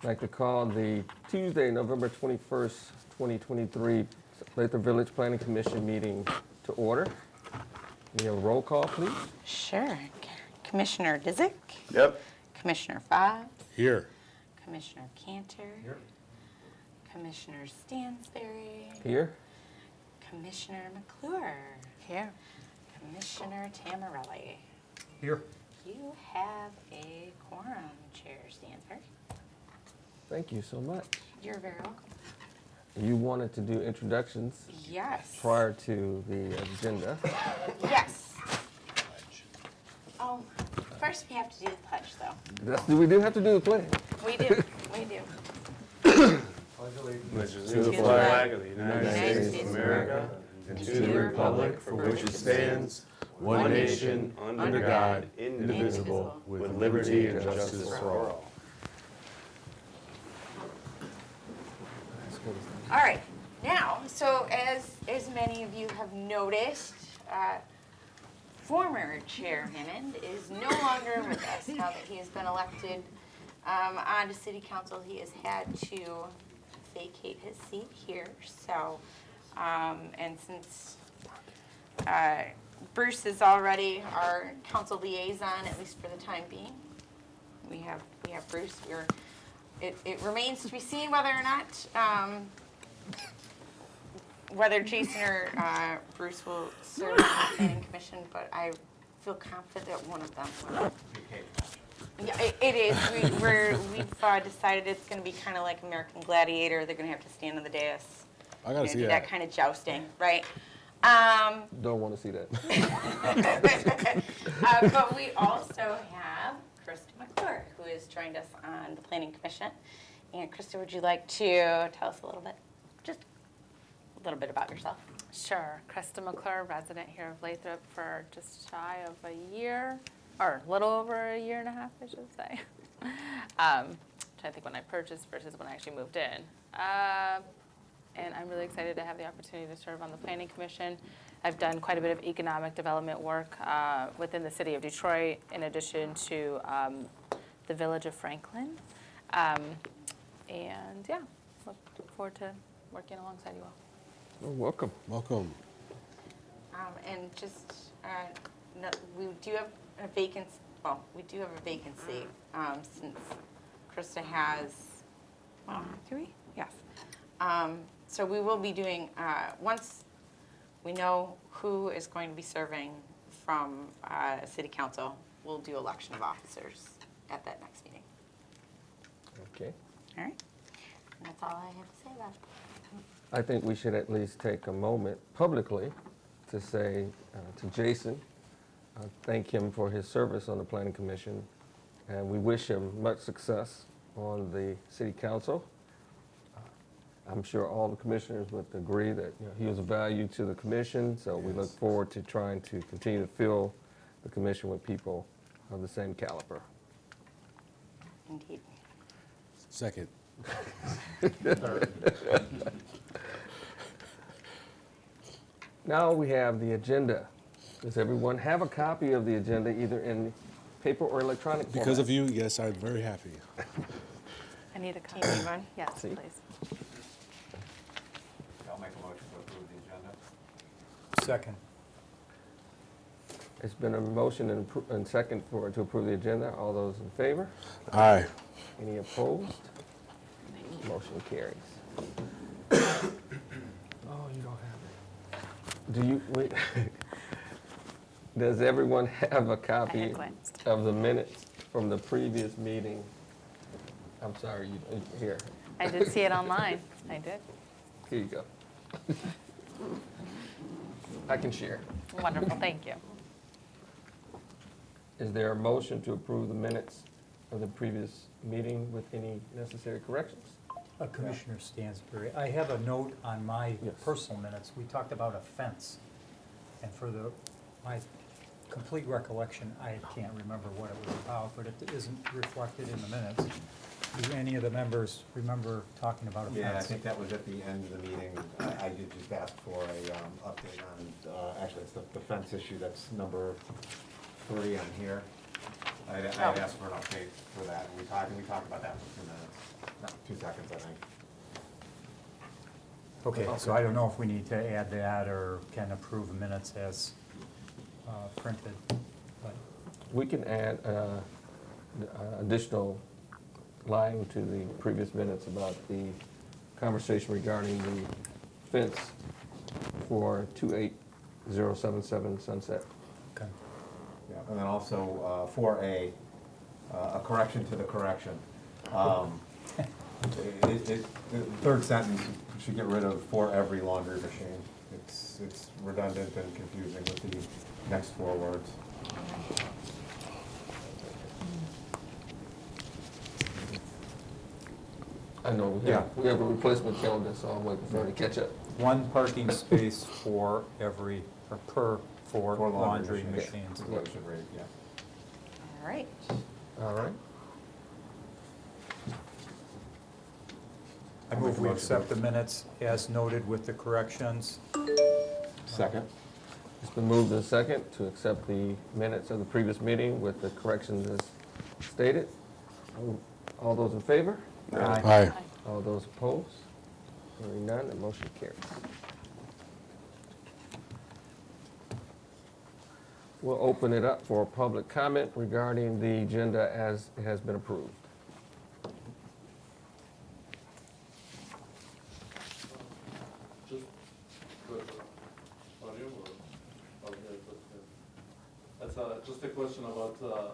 I'd like to call the Tuesday, November 21st, 2023 Lathrup Village Planning Commission meeting to order. We have a roll call, please. Sure. Commissioner Disick. Yep. Commissioner Fobbs. Here. Commissioner Cantor. Here. Commissioner Stansberry. Here. Commissioner McClure. Here. Commissioner Tamarelli. Here. You have a quorum, Chair Stansberry. Thank you so much. You're very welcome. You wanted to do introductions Yes. prior to the agenda. Yes. Oh, first we have to do the pledge, though. We do have to do the pledge. We do. We do. Allegiance to the flag of the United States of America and to the republic for which it stands, one nation, under God, indivisible, with liberty and justice for all. All right, now, so as many of you have noticed, former Chair Hammond is no longer with us now that he has been elected onto City Council. He has had to vacate his seat here. So, and since Bruce is already our council liaison, at least for the time being, we have Bruce. It remains to be seen whether or not. Whether Jason or Bruce will serve on the planning commission, but I feel confident that one of them will. Yeah, it is. We've decided it's going to be kind of like American Gladiator. They're going to have to stand on the dais. I gotta see do that. that kind of jousting, right? Don't want to see that. But we also have Krista McClure, who has joined us on the planning commission. And Krista, would you like to tell us a little bit? Just a little bit about yourself. Sure. Krista McClure, resident here of Lathrup for just shy of a year, or a little over a year and a half, I should say. Trying to think when I purchased versus when I actually moved in. And I'm really excited to have the opportunity to serve on the Planning Commission. I've done quite a bit of economic development work within the city of Detroit, in addition to the village of Franklin. And yeah, look forward to working alongside you all. Well, welcome. Welcome. And just, we do have a vacancy, well, we do have a vacancy since Krista has, do we? Yes. So we will be doing, once we know who is going to be serving from City Council, we'll do election of officers at that next meeting. Okay. All right? And that's all I have to say about it. I think we should at least take a moment publicly to say to Jason, thank him for his service on the Planning Commission, and we wish him much success on the City Council. I'm sure all the commissioners would agree that he was a value to the commission, so we look forward to trying to continue to fill the commission with people of the same caliber. Indeed. Second. Now we have the agenda. Does everyone have a copy of the agenda, either in paper or electronic format? Because of you, yes, I'm very happy. I need a copy. Do you need one? Yes, See? please. I'll make a motion to approve the agenda. Second. It's been a motion and second to approve the agenda. All those in favor? Aye. Any opposed? Motion carries. Oh, you don't have it. Do you, wait. Does everyone have a I copy had glanced. of the minutes from the previous meeting? I'm sorry, here. I did see it online. I did. Here you go. I can share. Wonderful. Thank you. Is there a motion to approve the minutes of the previous meeting with any necessary corrections? Commissioner Stansberry, I have a note on my Yes. personal minutes. We talked about a fence. And for my complete recollection, I can't remember what it was about, but it isn't reflected in the minutes. Do any of the members remember talking about a fence? Yeah, I think that was at the end of the meeting. I did just ask for a update on, actually, it's the fence issue that's number 3 on here. I asked for an update for that, and we talked about that for 2 minutes. 2 seconds, I think. Okay, so I don't know if we need to add that or can approve the minutes as printed, but We can add additional line to the previous minutes about the conversation regarding the fence for 28077 Sunset. okay. Yeah, and then also 4A, a correction to the correction. The third sentence should get rid of "for every laundry machine." It's redundant and confusing with the next 4 words. I know we have a replacement calendar, so I'm waiting for her to catch up. One parking space for every, or per 4 For laundry machines. machines. That's what it should read, yeah. All right. All right. I move we accept the minutes as noted with the corrections. Second. It's been moved and second to accept the minutes of the previous meeting with the corrections as stated. All those in favor? Aye. All those opposed? Hearing none, the motion carries. We'll open it up for public comment regarding the agenda as it has been approved. Just good audio or okay, that's just a question about the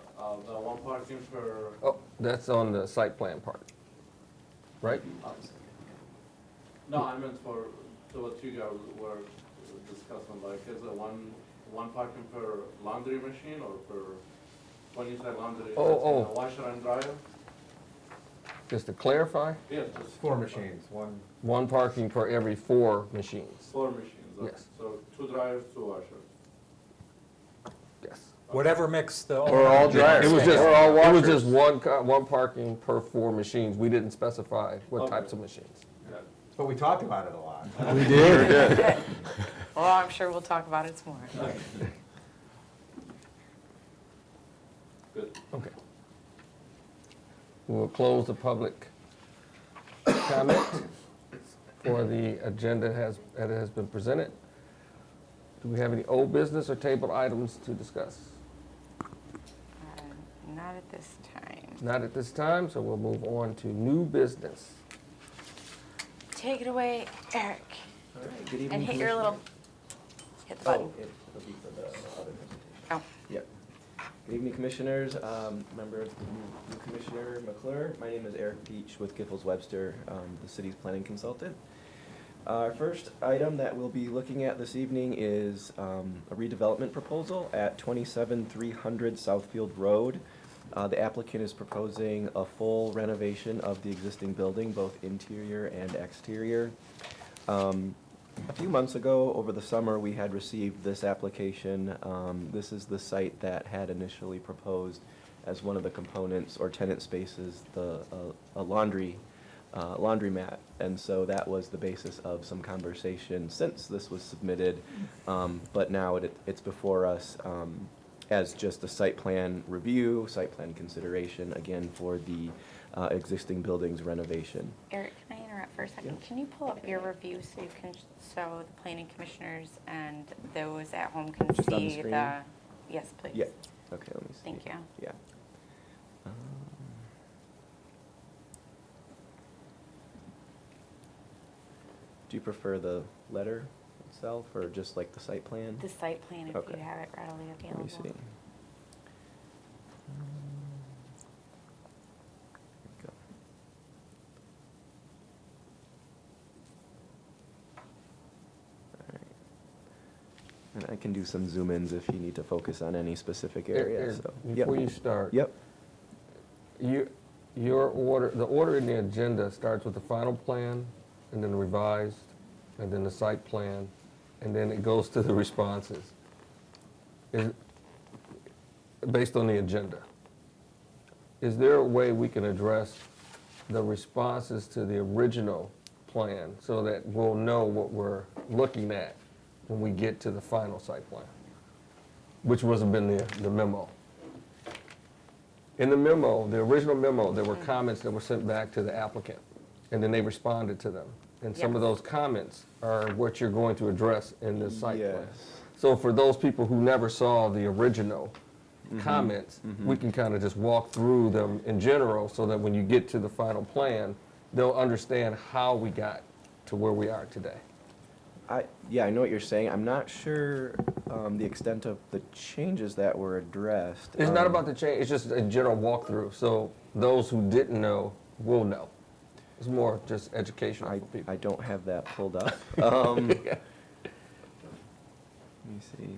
one parking per. Oh, that's on the site plan part, right? No, I meant for what you guys were discussing, like is it one parking per laundry machine or per, when you say laundry, Oh, that's washer and dryer? Just to clarify, Yeah, just 4 machines, one. one parking per every 4 machines. 4 machines. Okay. Yes. So 2 dryers, 2 washers. Yes. Whatever mix the. Or all dryers. It was just, one parking per 4 machines. We didn't specify what Okay. types of machines. Yeah. But we talked about it a lot. We did. Well, I'm sure we'll talk about it some more. Good. Okay. We'll close the public comment for the agenda as it has been presented. Do we have any old business or table items to discuss? Not at this time. Not at this time, so we'll move on to new business. Take it away, Eric. All right, good evening. And hit your little, hit the button. Oh, it'll be for the other presentation. Oh. Yep. Good evening, Commissioners. Member of the new Commissioner McClure. My name is Eric Peach with Giffords Webster, the city's planning consultant. Our first item that we'll be looking at this evening is a redevelopment proposal at 27300 Southfield Road. The applicant is proposing a full renovation of the existing building, both interior and exterior. A few months ago, over the summer, we had received this application. This is the site that had initially proposed as one of the components or tenant spaces, a laundromat. And so that was the basis of some conversation since this was submitted. But now it's before us as just a site plan review, site plan consideration, again, for the existing building's renovation. Eric, can I interrupt for a second? Yeah. Can you pull up your review so you can, so the planning commissioners and those at home can Just on the see screen? the, yes, please. Yeah, okay, let me see. Thank you. Yeah. Do you prefer the letter itself or just like the site plan? The site plan, if Okay. you have it readily Let available. me see. Here we go. All right. And I can do some zoom-ins if you need to focus on any specific area, Eric, so. Before Yep. you start. Yep, Your order, the order in the agenda starts with the final plan, and then the revised, and then the site plan, and then it goes to the responses. Based on the agenda. Is there a way we can address the responses to the original plan so that we'll know what we're looking at when we get to the final site plan? Which was been the memo. In the memo, the original memo, there were comments that were sent back to the applicant. and then they responded to them. And some of Yes. those comments are what you're going to address in this site plan. Yes. So for those people who never saw the original comments, we can kind of just walk through them in general so that when you get to the final plan, they'll understand how we got to where we are today. Yeah, I know what you're saying. I'm not sure the extent of the changes that were addressed. It's not about the change, it's just a general walkthrough. So those who didn't know will know. It's more just educational for people. I don't have that pulled up. Let me see.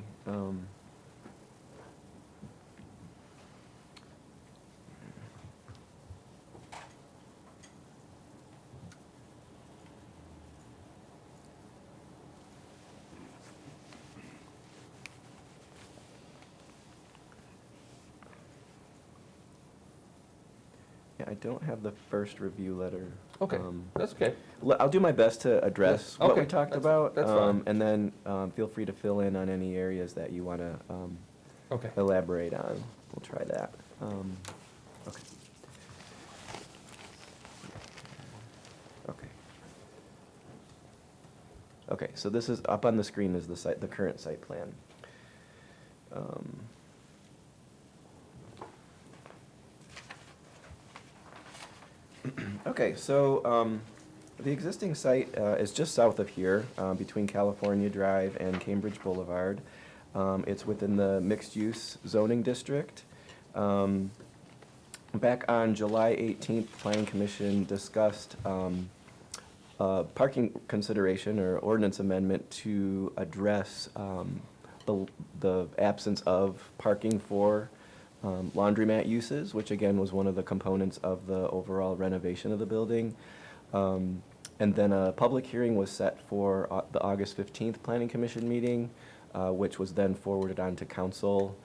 Yeah, I don't have the first review letter. Okay, that's okay. I'll do my best to address what we Okay, talked that's- about. that's fine. And then feel free to fill in on any areas that you want to Okay. elaborate on. We'll try that. Okay. Okay. Okay, so this is, up on the screen is the current site plan. Okay, so the existing site is just south of here, between California Drive and Cambridge Boulevard. It's within the mixed-use zoning district. Back on July 18th, Planning Commission discussed parking consideration or ordinance amendment to address the absence of parking for laundromat uses, which again was one of the components of the overall renovation of the building. And then a public hearing was set for the August 15th Planning Commission meeting, which was then forwarded on to council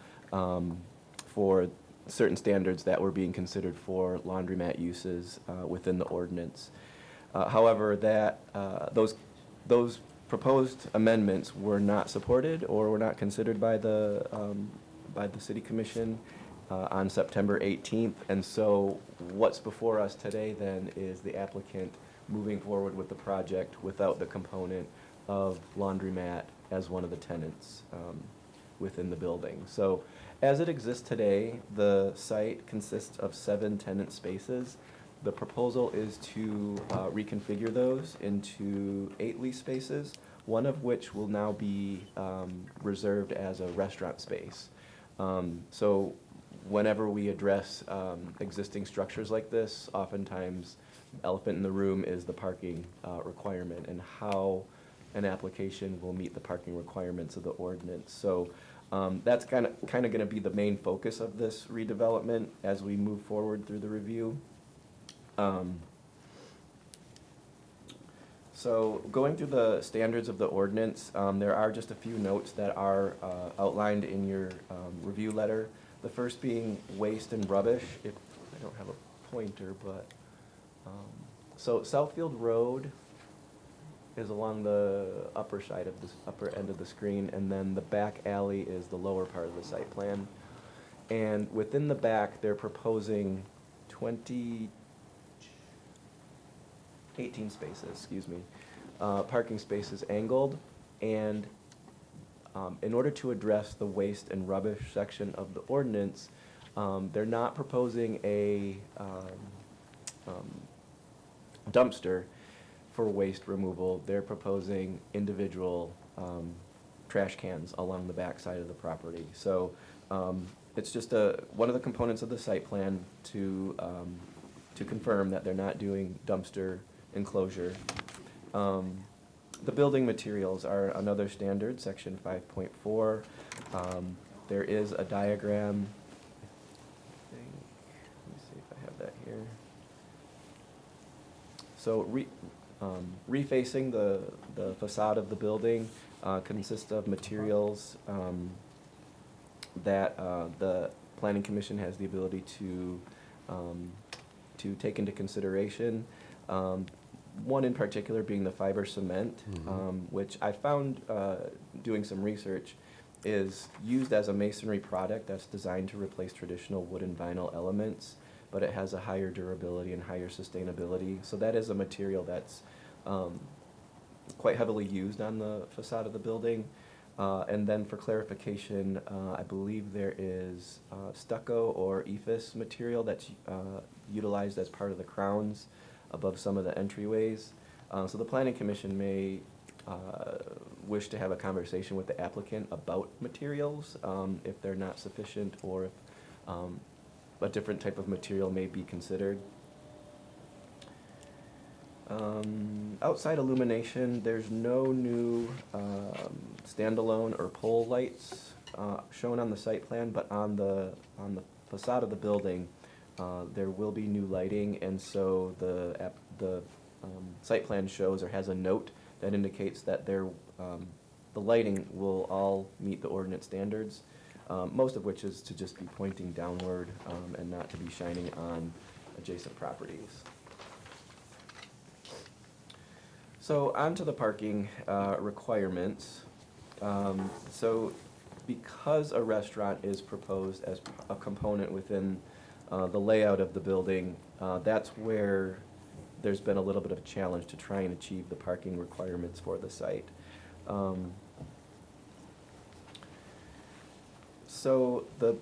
for certain standards that were being considered for laundromat uses within the ordinance. However, those proposed amendments were not supported or were not considered by the City Commission on September 18th. And so what's before us today then is the applicant moving forward with the project without the component of laundromat as one of the tenants within the building. So as it exists today, the site consists of 7 tenant spaces. The proposal is to reconfigure those into 8 lease spaces, one of which will now be reserved as a restaurant space. So whenever we address existing structures like this, oftentimes elephant in the room is the parking requirement and how an application will meet the parking requirements of the ordinance. So that's kind of going to be the main focus of this redevelopment as we move forward through the review. So going through the standards of the ordinance, there are just a few notes that are outlined in your review letter. The first being waste and rubbish. If I don't have a pointer, but so Southfield Road is along the upper side of this upper end of the screen, and then the back alley is the lower part of the site plan. And within the back, they're proposing 18 spaces, excuse me, parking spaces angled. And in order to address the waste and rubbish section of the ordinance, they're not proposing a dumpster for waste removal. They're proposing individual trash cans along the back side of the property. So it's just one of the components of the site plan to confirm that they're not doing dumpster enclosure. The building materials are another standard, section 5.4. There is a diagram. Let me see if I have that here. So refacing the facade of the building consists of materials that the Planning Commission has the ability to take into consideration. One in particular being the fiber cement, which I found doing some research is used as a masonry product that's designed to replace traditional wood and vinyl elements, but it has a higher durability and higher sustainability. So that is a material that's quite heavily used on the facade of the building. And then for clarification, I believe there is stucco or ephes material that's utilized as part of the crowns above some of the entryways. So the Planning Commission may wish to have a conversation with the applicant about materials if they're not sufficient, or if a different type of material may be considered. Outside illumination, there's no new standalone or pole lights shown on the site plan, but on the facade of the building, there will be new lighting, and so the site plan shows or has a note that indicates that the lighting will all meet the ordinance standards, most of which is to just be pointing downward and not to be shining on adjacent properties. So on to the parking requirements. So because a restaurant is proposed as a component within the layout of the building, that's where there's been a little bit of a challenge to try and achieve the parking requirements for the site. So the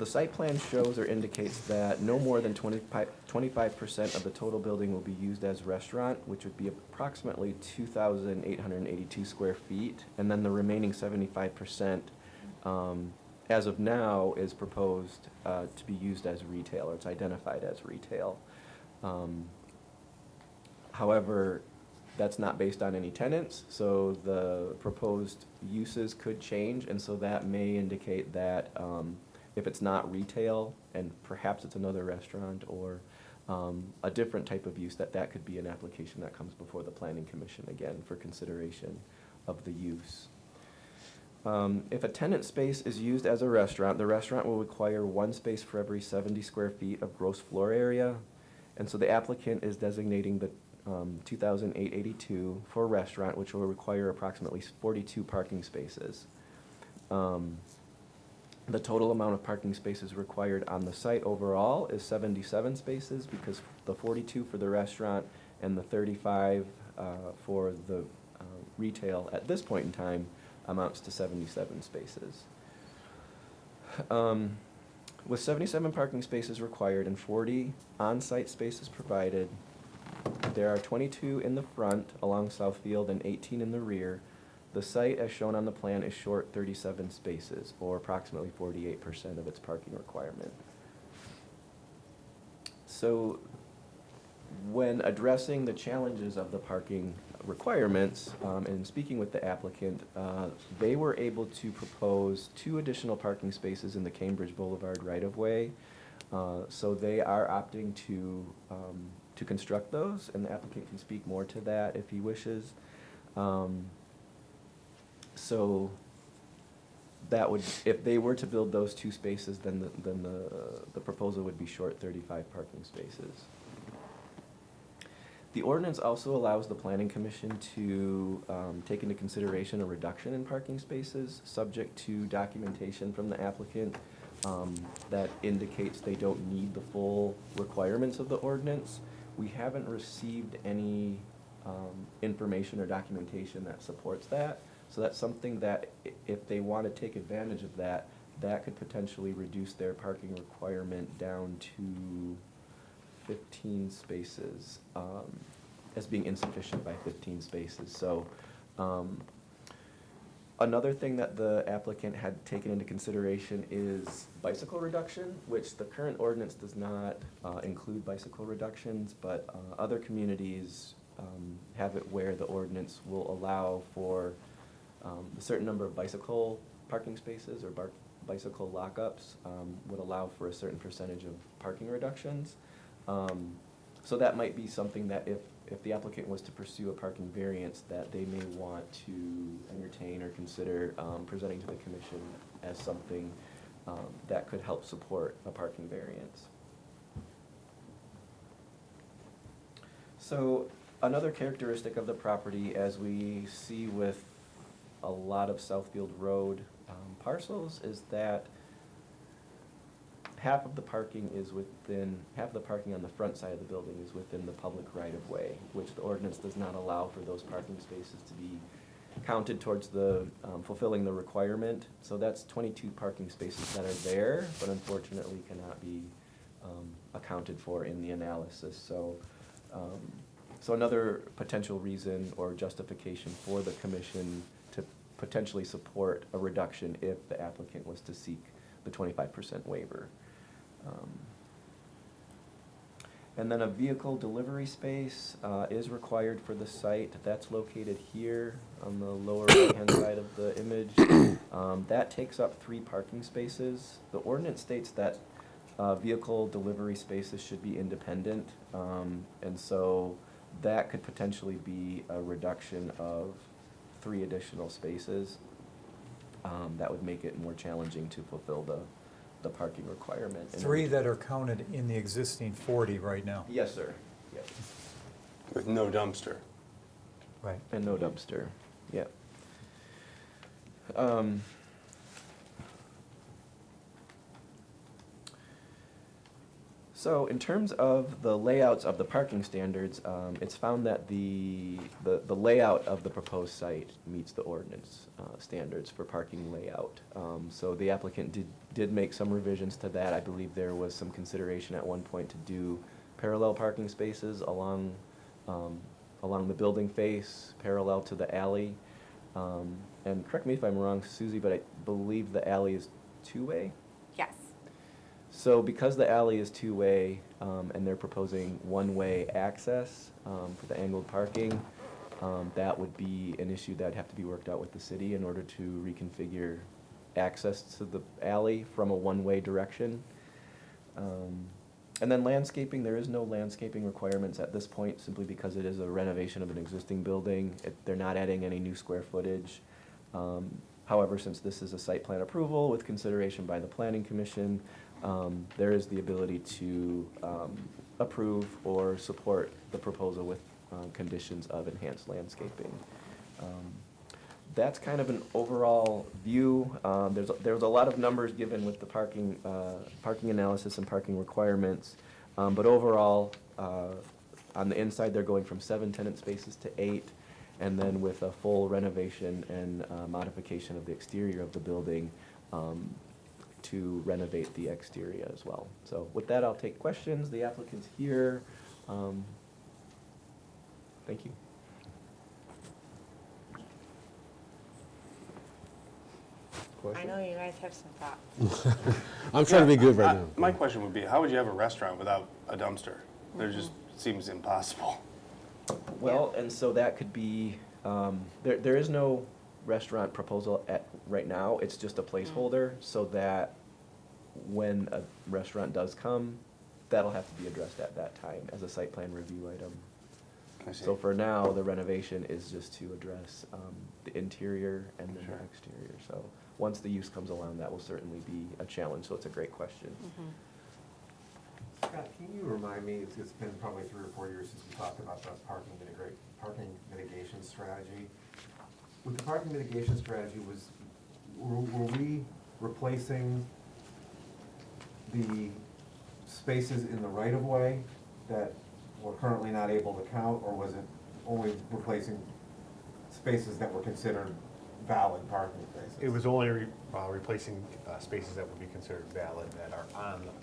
site plan shows or indicates that no more than 25% of the total building will be used as restaurant, which would be approximately 2,882 square feet. And then the remaining 75%, as of now, is proposed to be used as retail, or it's identified as retail. However, that's not based on any tenants, so the proposed uses could change, and so that may indicate that if it's not retail, and perhaps it's another restaurant or a different type of use, that could be an application that comes before the Planning Commission again for consideration of the use. If a tenant space is used as a restaurant, the restaurant will require one space for every 70 square feet of gross floor area, and so the applicant is designating the 2,882 for a restaurant, which will require approximately 42 parking spaces. The total amount of parking spaces required on the site overall is 77 spaces, because the 42 for the restaurant and the 35 for the retail at this point in time amounts to 77 spaces. With 77 parking spaces required and 40 on-site spaces provided, there are 22 in the front along Southfield and 18 in the rear. The site, as shown on the plan, is short 37 spaces, or approximately 48% of its parking requirement. So when addressing the challenges of the parking requirements and speaking with the applicant, they were able to propose 2 additional parking spaces in the Cambridge Boulevard right-of-way. So they are opting to construct those, and the applicant can speak more to that if he wishes. So that would, if they were to build those 2 spaces, then the proposal would be short 35 parking spaces. The ordinance also allows the Planning Commission to take into consideration a reduction in parking spaces, subject to documentation from the applicant that indicates they don't need the full requirements of the ordinance. We haven't received any information or documentation that supports that. So that's something that if they want to take advantage of that, that could potentially reduce their parking requirement down to 15 spaces, as being insufficient by 15 spaces. So another thing that the applicant had taken into consideration is bicycle reduction, which the current ordinance does not include bicycle reductions, but other communities have it where the ordinance will allow for a certain number of bicycle parking spaces or bicycle lockups would allow for a certain percentage of parking reductions. So that might be something that if the applicant was to pursue a parking variance, that they may want to entertain or consider presenting to the commission as something that could help support a parking variance. So another characteristic of the property, as we see with a lot of Southfield Road parcels, is that half of the parking on the front side of the building is within the public right-of-way, which the ordinance does not allow for those parking spaces to be counted towards the, fulfilling the requirement. So that's 22 parking spaces that are there, but unfortunately cannot be accounted for in the analysis. So another potential reason or justification for the commission to potentially support a reduction if the applicant was to seek the 25% waiver. And then a vehicle delivery space is required for the site. That's located here on the lower right-hand side of the image. That takes up 3 parking spaces. The ordinance states that vehicle delivery spaces should be independent, and so that could potentially be a reduction of 3 additional spaces. That would make it more challenging to fulfill the parking requirement. And 3 that are counted in the existing 40 right now. Yes, sir. Yes. With no dumpster. Right. And no dumpster, yeah. So in terms of the layouts of the parking standards, it's found that the layout of the proposed site meets the ordinance standards for parking layout. So the applicant did make some revisions to that. I believe there was some consideration at one point to do parallel parking spaces along the building face, parallel to the alley. And correct me if I'm wrong, Susie, but I believe the alley is 2-way? Yes. So because the alley is 2-way, and they're proposing 1-way access for the angled parking, that would be an issue that'd have to be worked out with the city in order to reconfigure access to the alley from a 1-way direction. And then landscaping, there is no landscaping requirements at this point, simply because it is a renovation of an existing building. They're not adding any new square footage. However, since this is a site plan approval with consideration by the Planning Commission, there is the ability to approve or support the proposal with conditions of enhanced landscaping. That's kind of an overall view. There's a lot of numbers given with the parking analysis and parking requirements, but overall, on the inside, they're going from 7 tenant spaces to 8, and then with a full renovation and modification of the exterior of the building, to renovate the exterior as well. So with that, I'll take questions. The applicant's here. Thank you. I know you guys have some thoughts. I'm trying to be good right now. My question would be, how would you have a restaurant without a dumpster? There just seems impossible. Well, and so that could be, there is no restaurant proposal right now. It's just a placeholder, so that when a restaurant does come, that'll have to be addressed at that time as a site plan review item. I see. So for now, the renovation is just to address the interior and then Sure. the exterior. So once the use comes along, that will certainly be a challenge, so it's a great question. Scott, can you remind me, it's been probably 3 or 4 years since we talked about the parking mitigation strategy. With the parking mitigation strategy, were we replacing the spaces in the right-of-way that we're currently not able to count, or was it only replacing spaces that were considered valid parking spaces? It was only replacing spaces that would be considered valid that are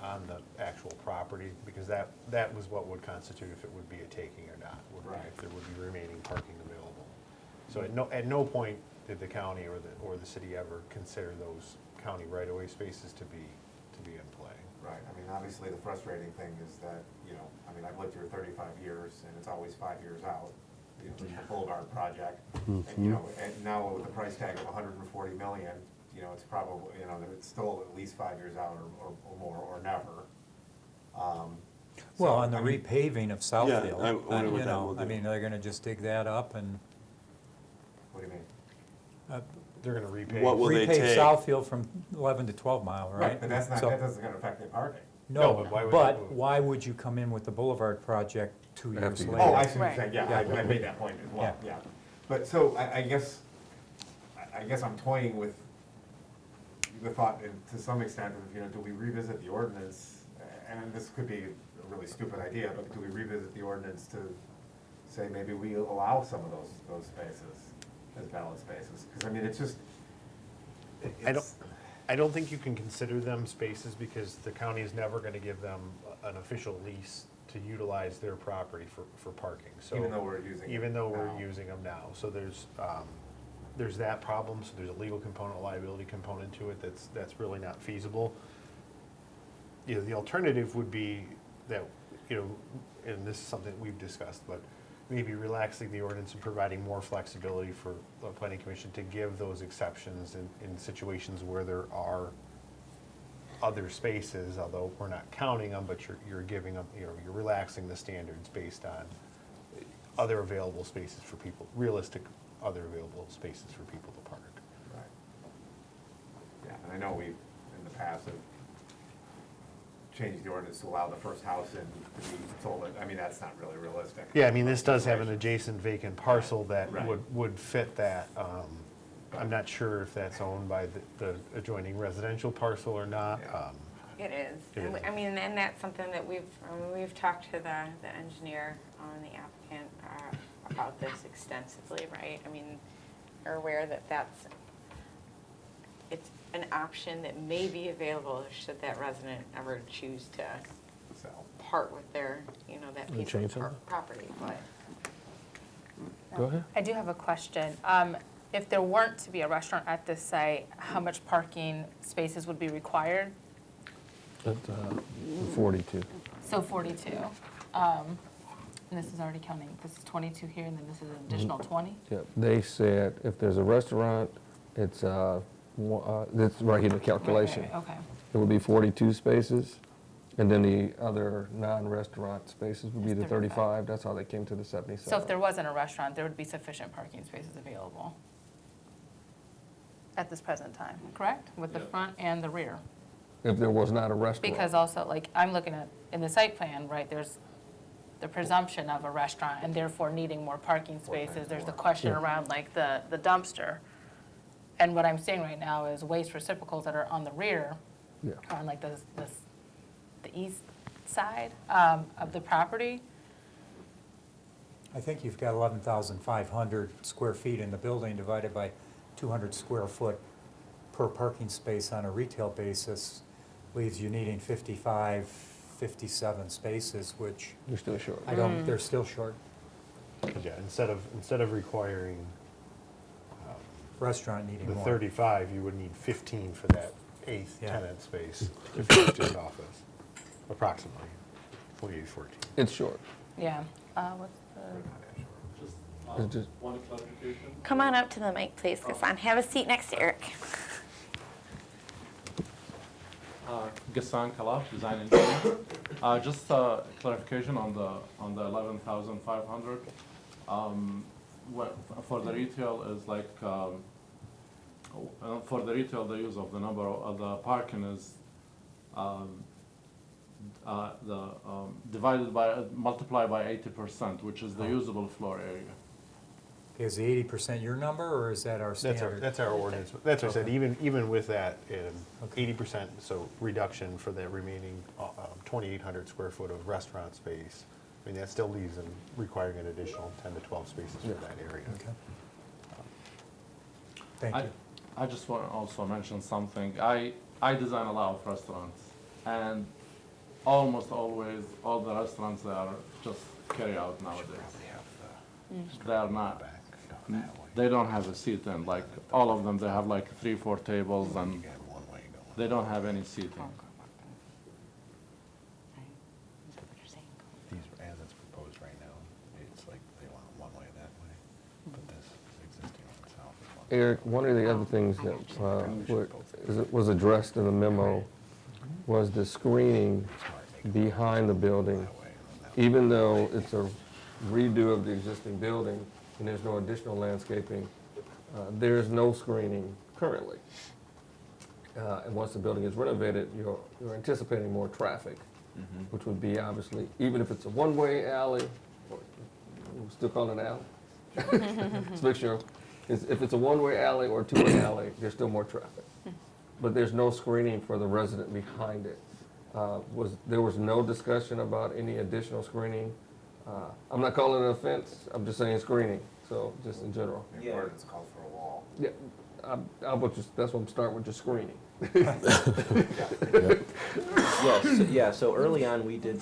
on the actual property, because that was what would constitute if it would be a taking or not, Right. if there would be remaining parking available. So at no point did the county or the city ever consider those county right-of-way spaces to be in play. Right, I mean, obviously, the frustrating thing is that, I've lived here 35 years, and it's always 5 years out, the Boulevard project. And, and now with the price tag of 140 million, it's probably, it's still at least 5 years out or more, or never. Well, on the repaving of Southfield, I wonder what that will do. they're gonna just dig that up and What do you mean? They're gonna repave. What will they repave take? Southfield from 11 to 12 mile, right? But that's not, So- that doesn't gonna affect the parking. No, No, but why would but they- why would you come in with the Boulevard project 2 years After you- later? Oh, I see what Right. you're saying, yeah, I made that point as well, Yeah. yeah. But so, I guess I'm toying with, the thought, and to some extent, of, do we revisit the ordinance? And this could be a really stupid idea, but do we revisit the ordinance to say maybe we allow some of those spaces as valid spaces? Because, I mean, it's just, I don't think you can consider them spaces because the county is never gonna give them an official lease to utilize their property for parking, so. Even though we're using it Even though we're now. using them now, so there's that problem, so there's a legal component, a liability component to it that's really not feasible. The alternative would be that, and this is something we've discussed, but maybe relaxing the ordinance and providing more flexibility for the planning commission to give those exceptions in situations where there are other spaces, although we're not counting them, but you're giving them, you're relaxing the standards based on other available spaces for people, realistic other available spaces for people to park. Right. Yeah, and I know we, in the past, have changed the ordinance to allow the first house in to be sold. I mean, that's not really realistic. Yeah, I mean, this does have an adjacent vacant parcel that Right. would fit that. I'm not sure if that's owned by the adjoining residential parcel or not. Yeah. It is. It is. I mean, and that's something that we've talked to the engineer on the applicant about this extensively, right? I mean, are aware that it's an option that may be available should that resident ever choose to So, part with their, that Wanna piece change of something? property, but. Go ahead. I do have a question. If there weren't to be a restaurant at this site, how much parking spaces would be required? At 42. So 42. And this is already counting, this is 22 here, and then this is an additional 20? Yeah, they said if there's a restaurant, it's right here in the calculation. Right, okay. It would be 42 spaces, and then the other non-restaurant spaces would be Is the 35. That's how they came to the 77. So if there wasn't a restaurant, there would be sufficient parking spaces available at this present time, correct? With the Yeah. front and the rear? If there was not a restaurant. Because also, like, I'm looking at, in the site plan, right, there's the presumption of a restaurant and therefore needing more parking spaces. There's the question Yeah. around, like, the dumpster. And what I'm seeing right now is waste reciprocals that are on the rear, Yeah. on like the east side of the property. I think you've got 11,500 square feet in the building divided by 200 square foot per parking space on a retail basis, leaves you needing 55, 57 spaces, which You're still short. I don't, they're still short. Yeah, instead of requiring Restaurant needing the more. 35, you would need 15 for that eighth Yeah. tenant space if it was just office, approximately, 48, 14. It's short. Yeah. What's the? Just It's just- one clarification. Come on up to the mic, please, Gaston. Have a seat next to Eric. Gassan Kalaf, design engineer. Just clarification on the 11,500. For the retail is like, for the retail, the use of the number of the parking is multiplied by 80%, which is the usable floor area. Is the 80% your number, or is that our standard? That's our ordinance. That's what I said, Okay. even with that, Okay. 80%, so reduction for the remaining 2,800 square foot of restaurant space. I mean, that still leaves them requiring an additional 10 to 12 spaces for that area. Okay. Thank you. I just want to also mention something. I design a lot of restaurants, and almost always, all the restaurants they are just carry out nowadays. They are not, they don't have a seat in, like, all of them, they have like 3, 4 tables, and they don't have any seating. These, as it's proposed right now, it's like they want one way that way, but this existing on the south is one. Eric, one of the other things that was addressed in the memo was the screening behind the building. Even though it's a redo of the existing building and there's no additional landscaping, there is no screening currently. And once the building is renovated, you're anticipating more traffic, which would be obviously, even if it's a one-way alley, or we still call it an alley? Let's make sure. If it's a one-way alley or a two-way alley, there's still more traffic. but there's no screening for the resident behind it. There was no discussion about any additional screening? I'm not calling it an offense, I'm just saying screening, so just in general. The ordinance calls for a wall. Yeah, that's what I'm starting with, just screening. Yes, yeah, so early on, we did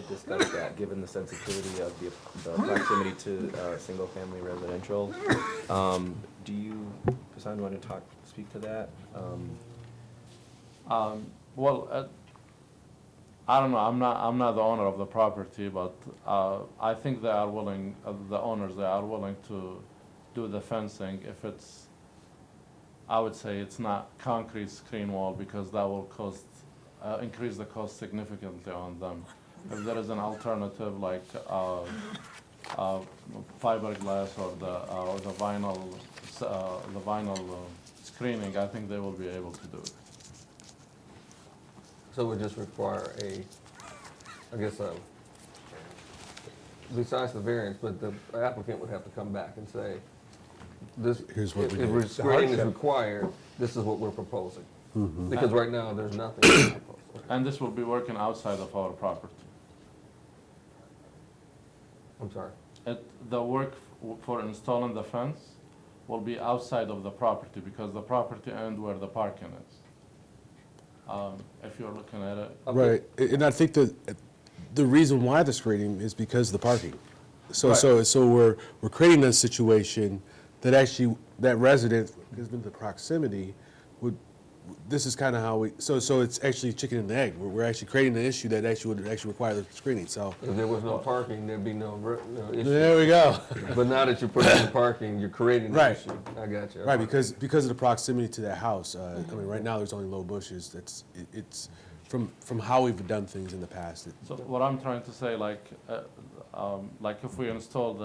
discuss that, given the sensitivity of the proximity to single-family residential. Do you, Hassan, want to speak to that? Well, I don't know, I'm not the owner of the property, but I think they are willing, the owners, they are willing to do the fencing if it's, I would say it's not concrete screen wall, because that will increase the cost significantly on them. If there is an alternative like fiberglass or the vinyl screening, I think they will be able to do it. So it would just require besides the variance, but the applicant would have to come back and say, Here's what we if did. screening is required, this is what we're proposing. Because right now, there's nothing proposed. And this will be working outside of our property. I'm sorry. The work for installing the fence will be outside of the property, because the property ends where the parking is. If you're looking at it. Right, and I think that the reason why the screening is because of the parking. So, Right. so we're creating a situation that actually, that resident, because of the proximity, this is kind of how so it's actually chicken and egg. We're actually creating an issue that actually would require the screening, so. If there was no parking, there'd be no issue. There we go. But now that you're putting in the parking, you're creating the Right. issue. I got you. Right, because of the proximity to that house. I mean, right now, there's only low bushes. It's from how we've done things in the past. So what I'm trying to say, like if we install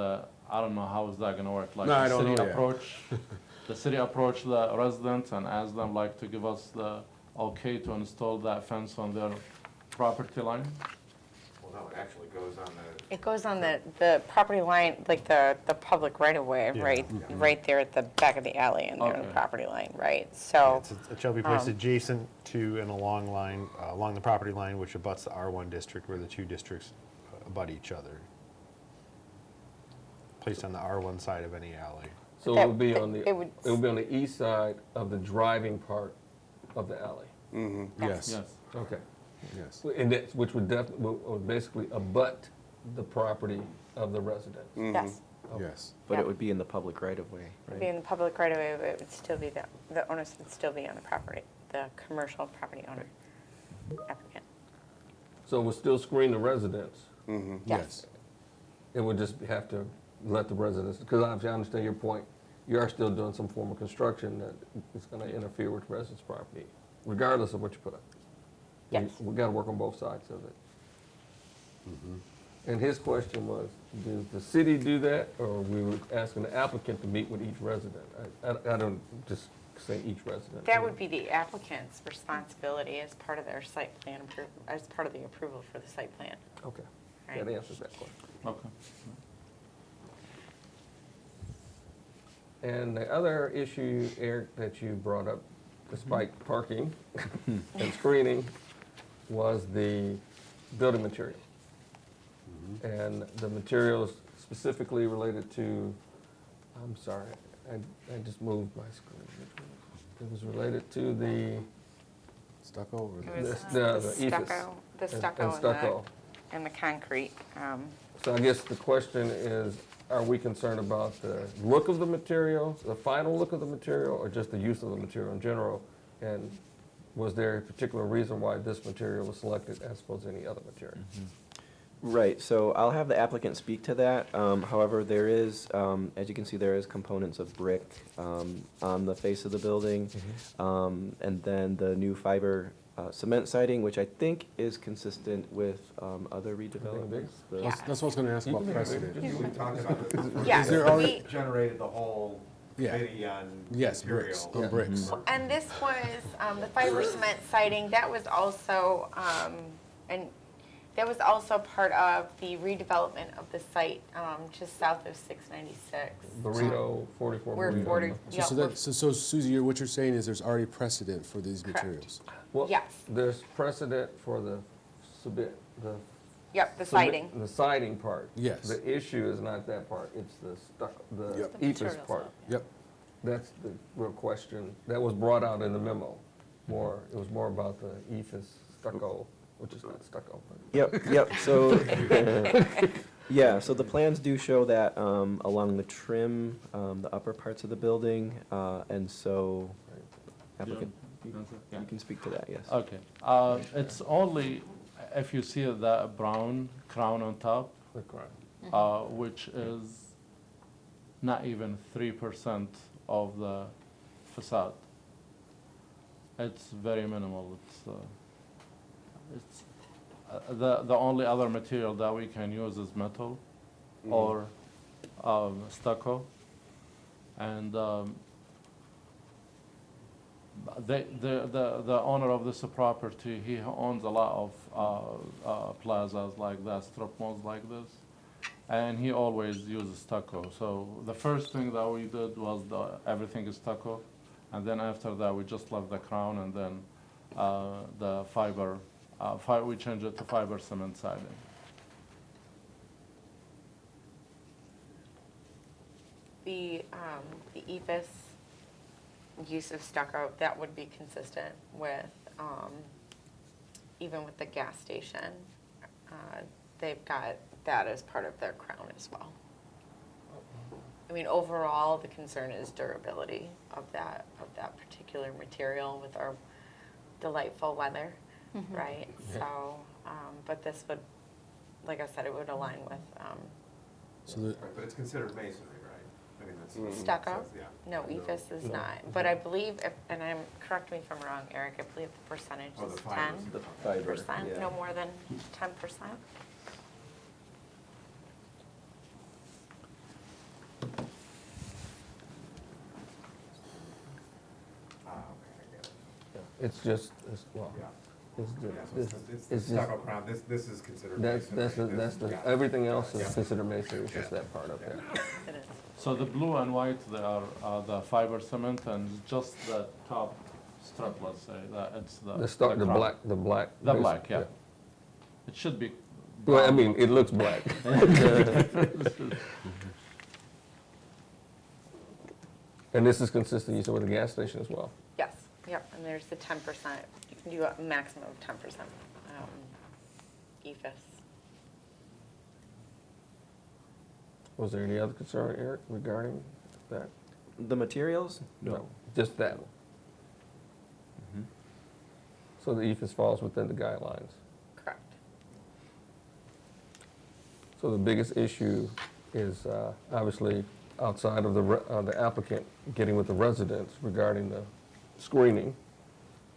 I don't know how is that gonna work. Like No, I don't know yet. The city approach the residents and ask them like to give us the okay to install that fence on their property line. Well, no, it actually goes on the. It goes on the property line, like the public right-of-way, Yeah. right there at the back of the alley and there on the Okay. property line, right? So, It shall be placed adjacent to and along the property line which abuts the R1 district, where the two districts abut each other. Placed on the R1 side of any alley. So That- it would be that- on the, it would- it would be on the east side of the driving part of the alley. Yes, Yes. Okay. yes. And that, which would would basically abut the property of the residents. yes, Yes. But Yeah. it would be in the public right-of-way, it'd be right? in the public right-of-way, but it would still be, the onus would still be on the property, the commercial property owner, applicant. So we'll still screen the residents. Yes. It would just have to let the residents, because obviously I understand your point. You are still doing some form of construction that is going to interfere with residents' property, regardless of what you put up. Yes. We got to work on both sides of it. And his question was, does the city do that, or we were asking the applicant to meet with each resident? I don't just say each resident. That would be the applicant's responsibility as part of their site plan, as part of the approval for the site plan. Okay, Right. that answers that question. Okay. And the other issue, Eric, that you brought up, despite parking and screening, was the building material. And the materials specifically related to, I'm sorry, I just moved my screen. It was related to the Stucco or It was the the ephes stucco, the and stucco stucco. and the concrete. So I guess the question is, are we concerned about the look of the material, the final look of the material, or just the use of the material in general? And was there a particular reason why this material was selected as opposed to any other material? Right, so I'll have the applicant speak to that. However, there is, as you can see, there is components of brick on the face of the building. And then the new fiber cement siding, which I think is consistent with other redevelopments. The- Yeah. That's what I was going to ask about You can have it. precedent. We talked about it. Yeah, Is there already- we, Generated the whole Yeah. committee on Yes, material. bricks, on bricks. and this was, the fiber cement siding, that was also, and That was also part of the redevelopment of the site, just south of 696. Burrito, 44 We're Burrito. 40, So, yeah, so we're- that, so Susie, what you're saying is there's already precedent for these Correct. materials? Well, Yes. there's precedent for the yep, the siding. The siding part. Yes. The issue is not that part, it's the stucco, the Yep. The ephes materials part. of, yeah. Yep. That's the real question. That was brought out in the memo. It was more about the ephes stucco, which is not stucco. but- Yep. So, yeah, so the plans do show that along the trim, the upper parts of the building, and so applicant, you can speak to that, yes. Okay, it's only, if you see the brown crown on top, The crown. which is not even 3% of the facade. It's very minimal. The only other material that we can use is metal or stucco. And the owner of this property, he owns a lot of plazas like that, strip malls like this. And he always uses stucco. So the first thing that we did was everything is stucco. And then after that, we just left the crown and then the fiber, we changed it to fiber cement siding. The ephes use of stucco, that would be consistent with, even with the gas station. They've got that as part of their crown as well. I mean, overall, the concern is durability of that particular material with our delightful weather, right? So, but this would, like I said, it would align with So the, Right, but it's considered masonry, right? I mean, that's. stucco. Yeah. No, ephes is not. But I believe, and correct me if I'm wrong, Eric, I believe the percentage Oh, is the fibers. 10%, The fiber, yeah. no more than 10%. Ah, okay, I get it. Yeah. It's just, well, Yeah. it's Yeah, just, so it's the it's stucco just, crown, this is considered that's, masonry. yeah, everything else is considered masonry, it's just that part up there. It is. So the blue and white, they are the fiber cement and just the top strip, let's say, that it's the. The crown. black. The black, yeah. It should be. Well, I brown, mean, but- it looks black. And this is consistent, you said, with the gas station as well? Yes, yep, and there's the 10%, you can do a maximum of 10% ephes. Was there any other concern, Eric, regarding that? The materials? No, just that. So the ephes falls within the guidelines. Correct. So the biggest issue is obviously outside of the applicant getting with the residents regarding the screening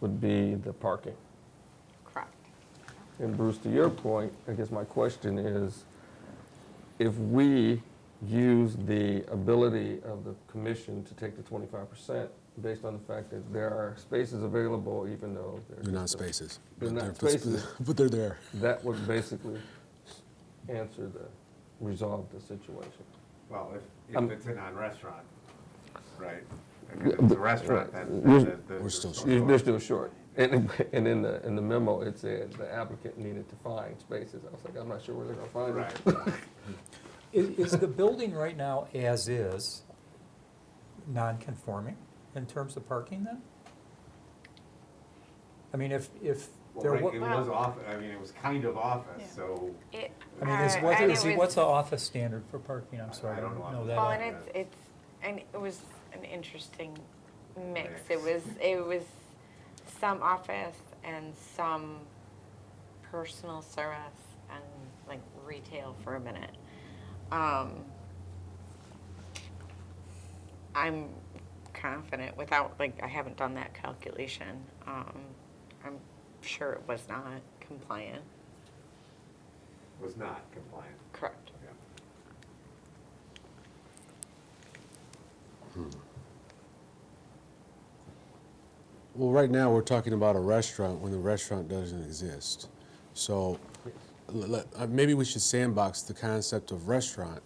would be the parking. Correct. And Bruce, to your point, I guess my question is, if we use the ability of the commission to take the 25% based on the fact that there are spaces available even though they're not just a- spaces. They're but not spaces. But they're there. That would basically resolve the situation. Well, I'm- if it's a non-restaurant, right? Yeah, If it's a but- restaurant, right. then We're- We're still They're still short. And in the memo, it said the applicant needed to find spaces. I was like, I'm not sure where they're gonna find them. Right. Is the building right now as is non-conforming in terms of parking then? I mean, if Well, there right, wa- it was off, I mean, it was kind of office, so. It, I mean, is, and what it is, was- what's the office standard for parking? I'm sorry, I I don't don't know. know that. Well, off- and it was an interesting mix. Mix. It was some office and some personal service and like retail for a minute. I'm confident without, like, I haven't done that calculation. I'm sure it was not compliant. Was not compliant. Correct. Yeah. Well, right now, we're talking about a restaurant when the restaurant doesn't exist. So maybe we should sandbox the concept of restaurant,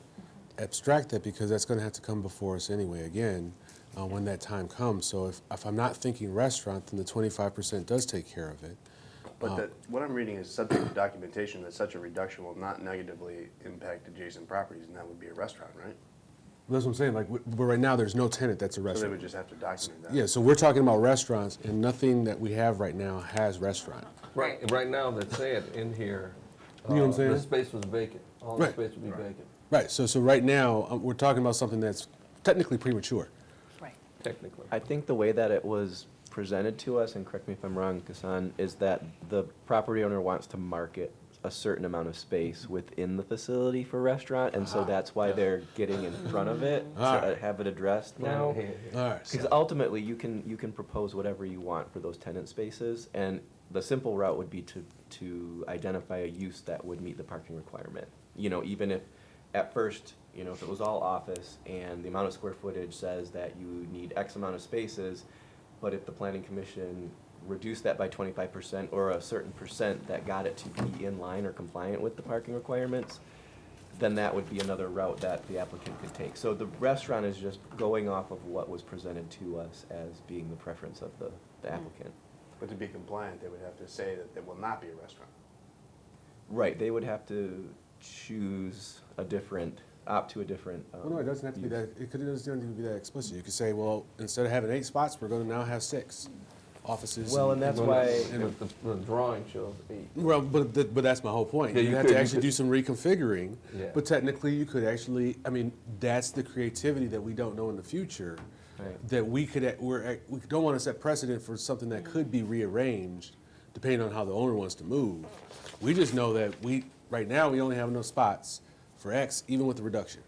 abstract that, because that's going to have to come before us anyway again when that time comes. So if I'm not thinking restaurant, then the 25% does take care of it. But what I'm reading is subject to documentation that such a reduction will not negatively impact adjacent properties, and that would be a restaurant, right? That's what I'm saying. Like, but right now, there's no tenant that's a So they restaurant. would just have to document that. Yeah, so we're talking about restaurants, and nothing that we have right now has restaurant. Right now, they're saying in here, You know what I'm saying? the space was vacant. All the Right. space would be vacant, Right. So right now, we're talking about something that's technically premature. Right. technically. I think the way that it was presented to us, and correct me if I'm wrong, Kasan, is that the property owner wants to market a certain amount of space within the facility for restaurant, and so that's why they're getting in front of it, to Alright. have it addressed now. All right. Because ultimately, you can propose whatever you want for those tenant spaces, and the simple route would be to identify a use that would meet the parking requirement. You know, even if, at first, you know, if it was all office and the amount of square footage says that you need X amount of spaces, but if the planning commission reduced that by 25% or a certain percent that got it to be in line or compliant with the parking requirements, then that would be another route that the applicant could take. So the restaurant is just going off of what was presented to us as being the preference of the applicant. But to be compliant, they would have to say that it will not be a restaurant. Right, they would have to choose a different, opt to a different. Well, no, it doesn't have to be use. that, it doesn't have to be that explicit. You could say, well, instead of having 8 spots, we're going to now have 6 offices. Well, and that's why, The drawing shows 8. Well, but that's my whole point. Yeah, You you have could- to you actually could- do some reconfiguring, Yeah. but technically you could actually, I mean, that's the creativity that we don't know in the future. Right. That we we don't want to set precedent for something that could be rearranged depending on how the owner wants to move. We just know that right now, we only have enough spots for X, even with the reduction.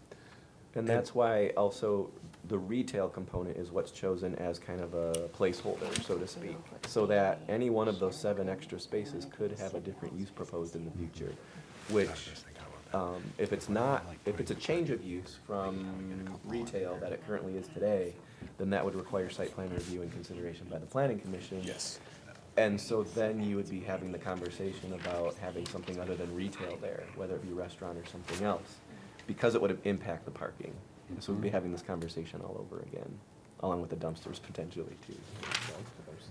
and that's why also the retail component is what's chosen as kind of a placeholder, so to speak, so that any one of those 7 extra spaces could have a different use proposed in the future, which, if it's a change of use from retail that it currently is today, then that would require site plan review and consideration by the planning commission. Yes. And so then you would be having the conversation about having something other than retail there, whether it be restaurant or something else, because it would impact the parking. So we'd be having this conversation all over again, along with the dumpsters potentially too.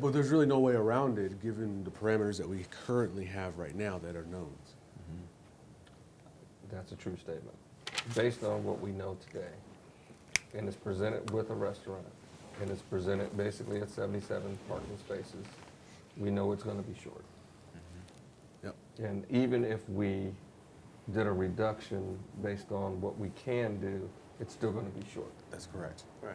But there's really no way around it, given the parameters that we currently have right now that are known. That's a true statement. Based on what we know today, and it's presented with a restaurant, and it's presented basically at 77 parking spaces, we know it's gonna be short. Yep. And even if we did a reduction based on what we can do, it's still gonna be short. That's correct. Right.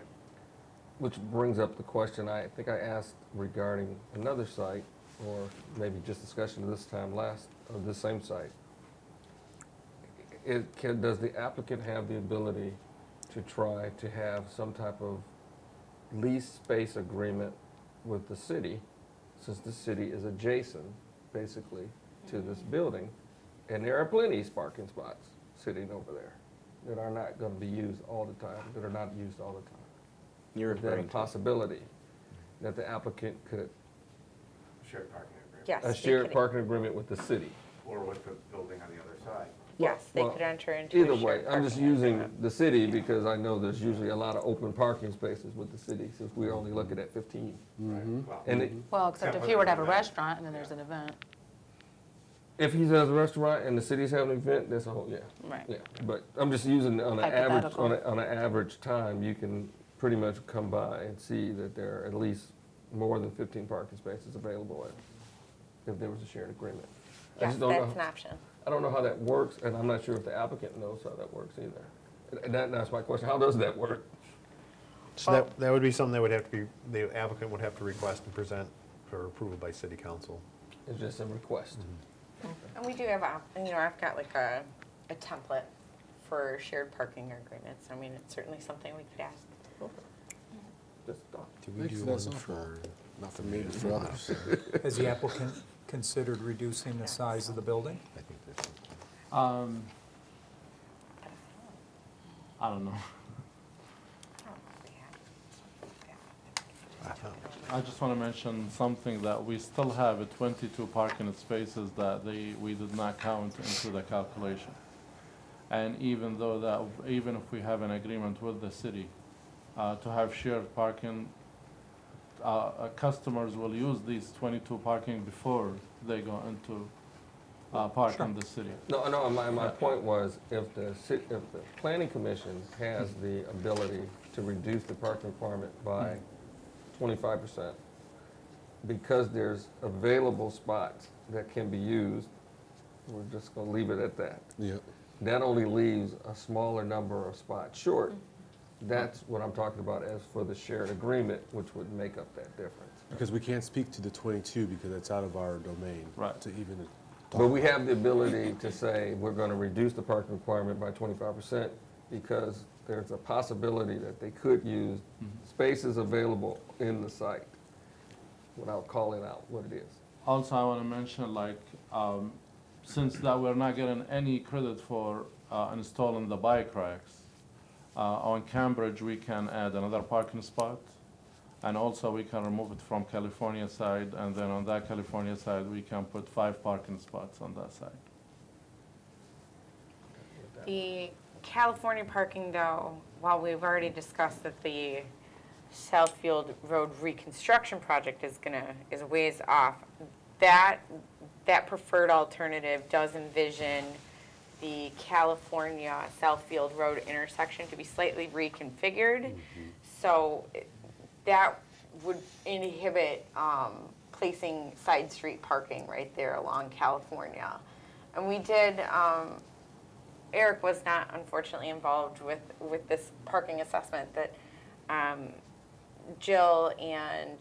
Which brings up the question I think I asked regarding another site, or maybe just discussion of this time last, of this same site. Does the applicant have the ability to try to have some type of lease space agreement with the city, since the city is adjacent, basically, to this building, and there are plenty of parking spots sitting over there that are not gonna be used all the time, that are not used all the time. You're Is that a referring to, possibility that the applicant could, Shared parking agreement. Yes. a they shared could- parking agreement with the city? Or with the building on the other side. Yes, they Well, could enter into a Either shared way, I'm just parking using agreement. the city because I know there's usually a lot of open parking spaces with the city, since we're only looking at 15. Well, And Well, except if you were to have a restaurant and then there's an event. if he has a restaurant and the city's having an event, that's a whole, yeah. Right. Yeah, but I'm just using on an average, Hypothetical. on an average time, you can pretty much come by and see that there are at least more than 15 parking spaces available if there was a shared agreement. I Yes, just don't know- that's an option. I don't know how that works, and I'm not sure if the applicant knows how that works either. And that's my question, how does that work? So that would be something that would have to be, the applicant would have to request and present for approval by city council. It's just a request. And we do have, I've got like a template for shared parking agreements. I mean, it's certainly something we could ask. Just thought. Do Thank you for that softball. Not for me, but for others. Has the applicant considered reducing the size of the building? I don't know. I just want to mention something that we still have 22 parking spaces that we did not count into the calculation. And even though that, even if we have an agreement with the city to have shared parking, customers will use these 22 parking before they go into park in the city. No, my point was, if the planning commission has the ability to reduce the parking requirement by 25%, because there's available spots that can be used, we're just gonna leave it at that. Yeah. That only leaves a smaller number of spots short. That's what I'm talking about as for the shared agreement, which would make up that difference. Because we can't speak to the 22 because that's out of our domain. Right. To even But we have the ability to say, we're gonna reduce the parking requirement by 25% because there's a possibility that they could use spaces available in the site without calling out what it is. Also, I want to mention, like, since that we're not getting any credit for installing the bike racks, on Cambridge, we can add another parking spot. And also, we can remove it from California side, and then on that California side, we can put 5 parking spots on that side. The California parking, though, while we've already discussed that the Southfield Road reconstruction project is a ways off, that preferred alternative does envision the California Southfield Road intersection to be slightly reconfigured. So that would inhibit placing side street parking right there along California. And we did, Eric was not unfortunately involved with this parking assessment that Jill and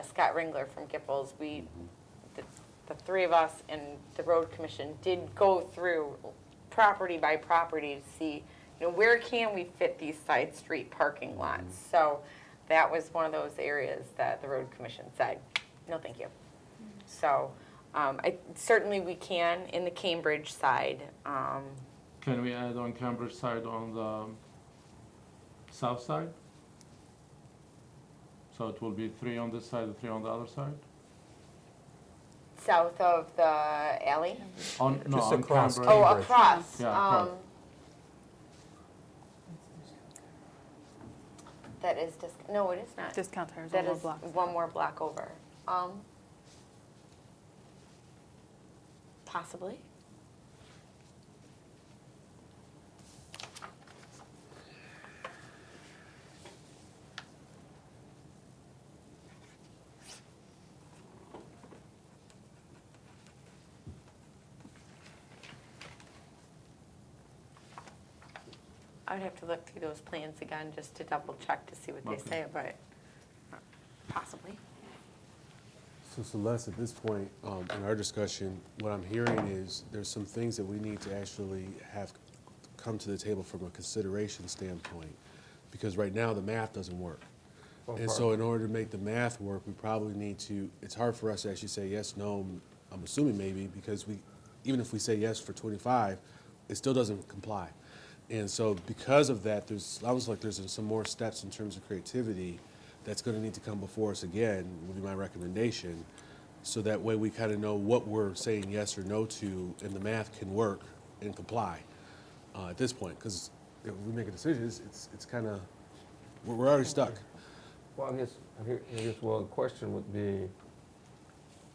Scott Ringler from Giffords, the three of us and the road commission did go through property by property to see, where can we fit these side street parking lots? So that was one of those areas that the road commission said, no, thank you. So certainly we can in the Cambridge side. Can we add on Cambridge side on the south side? So it will be 3 on this side and 3 on the other side? South of the alley? No, Just on across Cambridge. Oh, Cambridge. across. Yeah, across. That is no, it is not. Discount tires, That one more is block. one more block over. Possibly. I'd have to look through those plans again just to double check to see what they Okay. say, but possibly. So Celeste, at this point in our discussion, what I'm hearing is there's some things that we need to actually have come to the table from a consideration standpoint, because right now the math doesn't work. And so in order to make the math work, we probably need to, it's hard for us to actually say yes, no, I'm assuming maybe, because even if we say yes for 25, it still doesn't comply. And so because of that, sounds like there's some more steps in terms of creativity that's going to need to come before us again, would be my recommendation, so that way we kind of know what we're saying yes or no to, and the math can work and comply at this point. Because if we make a decision, it's kind of, we're already stuck. Well, I guess the question would be,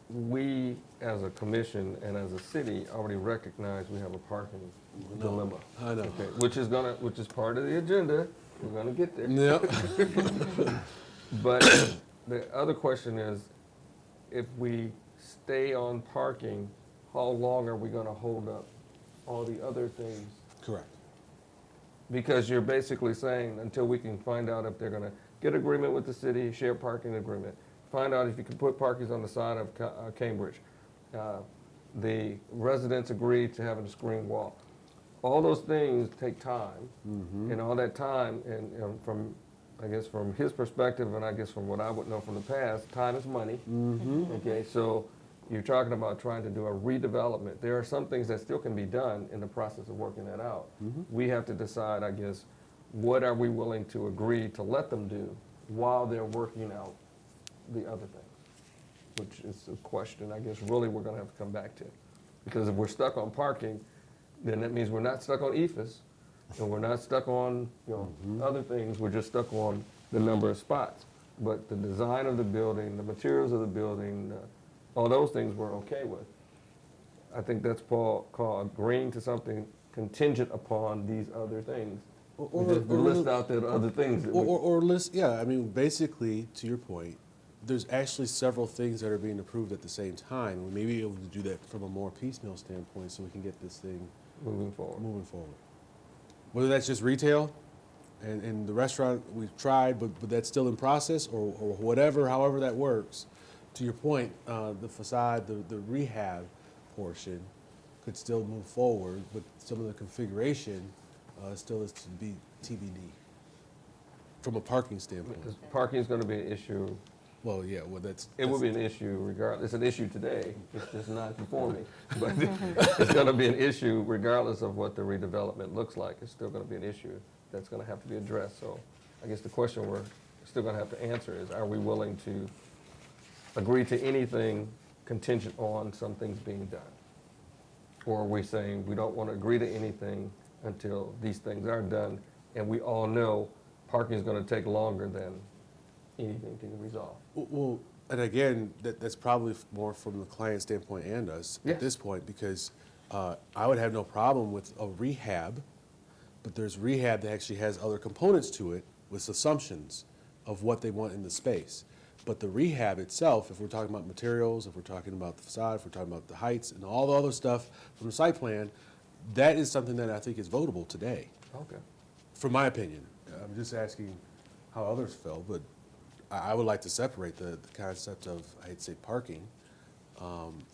we as a commission and as a city already recognize we have a parking dilemma. I know. Okay, which is part of the agenda. We're gonna get there. Yep. But the other question is, if we stay on parking, how long are we gonna hold up all the other things? Correct. Because you're basically saying, until we can find out if they're gonna get agreement with the city, share parking agreement, find out if you can put parkings on the side of Cambridge. The residents agreed to having a screen wall. All those things take time, and all that time, and from, I guess from his perspective, and I guess from what I would know from the past, time is money. Okay, so you're talking about trying to do a redevelopment. There are some things that still can be done in the process of working that out. We have to decide, I guess, what are we willing to agree to let them do while they're working out the other things, which is a question I guess really we're gonna have to come back to. Because if we're stuck on parking, then that means we're not stuck on EFS, and we're not stuck on, other things, we're just stuck on the number of spots. But the design of the building, the materials of the building, all those things we're okay with. I think that's called agreeing to something contingent upon these other things. We just list out the other things. That Or list, yeah, I mean, basically, to your point, there's actually several things that are being approved at the same time. We may be able to do that from a more piecemeal standpoint so we can get this thing moving forward. Whether that's just retail and the restaurant we've tried, but that's still in process, or whatever, however that works. To your point, the facade, the rehab portion could still move forward, but some of the configuration still is to be TBD from a parking standpoint. Because parking is going to be an issue. Well, yeah, well, It will be an issue regardless. It's an issue today. It's just not before me. But it's going to be an issue regardless of what the redevelopment looks like. It's still going to be an issue that's going to have to be addressed. So I guess the question we're still going to have to answer is, are we willing to agree to anything contingent on some things being done? Or are we saying we don't want to agree to anything until these things are done, and we all know parking is going to take longer than anything can resolve? Well, and again, that's probably more from the client standpoint and us Yes. at this point, because I would have no problem with a rehab, but there's rehab that actually has other components to it with assumptions of what they want in the space. But the rehab itself, if we're talking about materials, if we're talking about the facade, if we're talking about the heights and all the other stuff from the site plan, that is something that I think is votable today, Okay. from my opinion. I'm just asking how others feel, but I would like to separate the concept of, I'd say, parking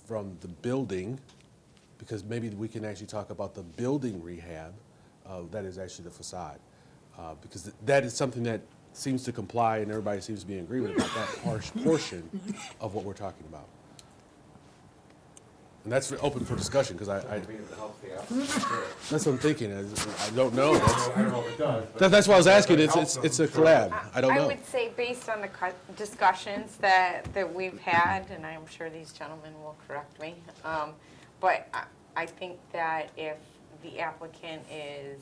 from the building, because maybe we can actually talk about the building rehab that is actually the facade. Because that is something that seems to comply and everybody seems to be in agreement about that portion of what we're talking about. And that's open for discussion, because that's what I'm thinking. I don't know. I don't know if it does. But That's why I was asking. It's a collab. I don't know. I would say, based on the discussions that we've had, and I'm sure these gentlemen will correct me, but I think that if the applicant is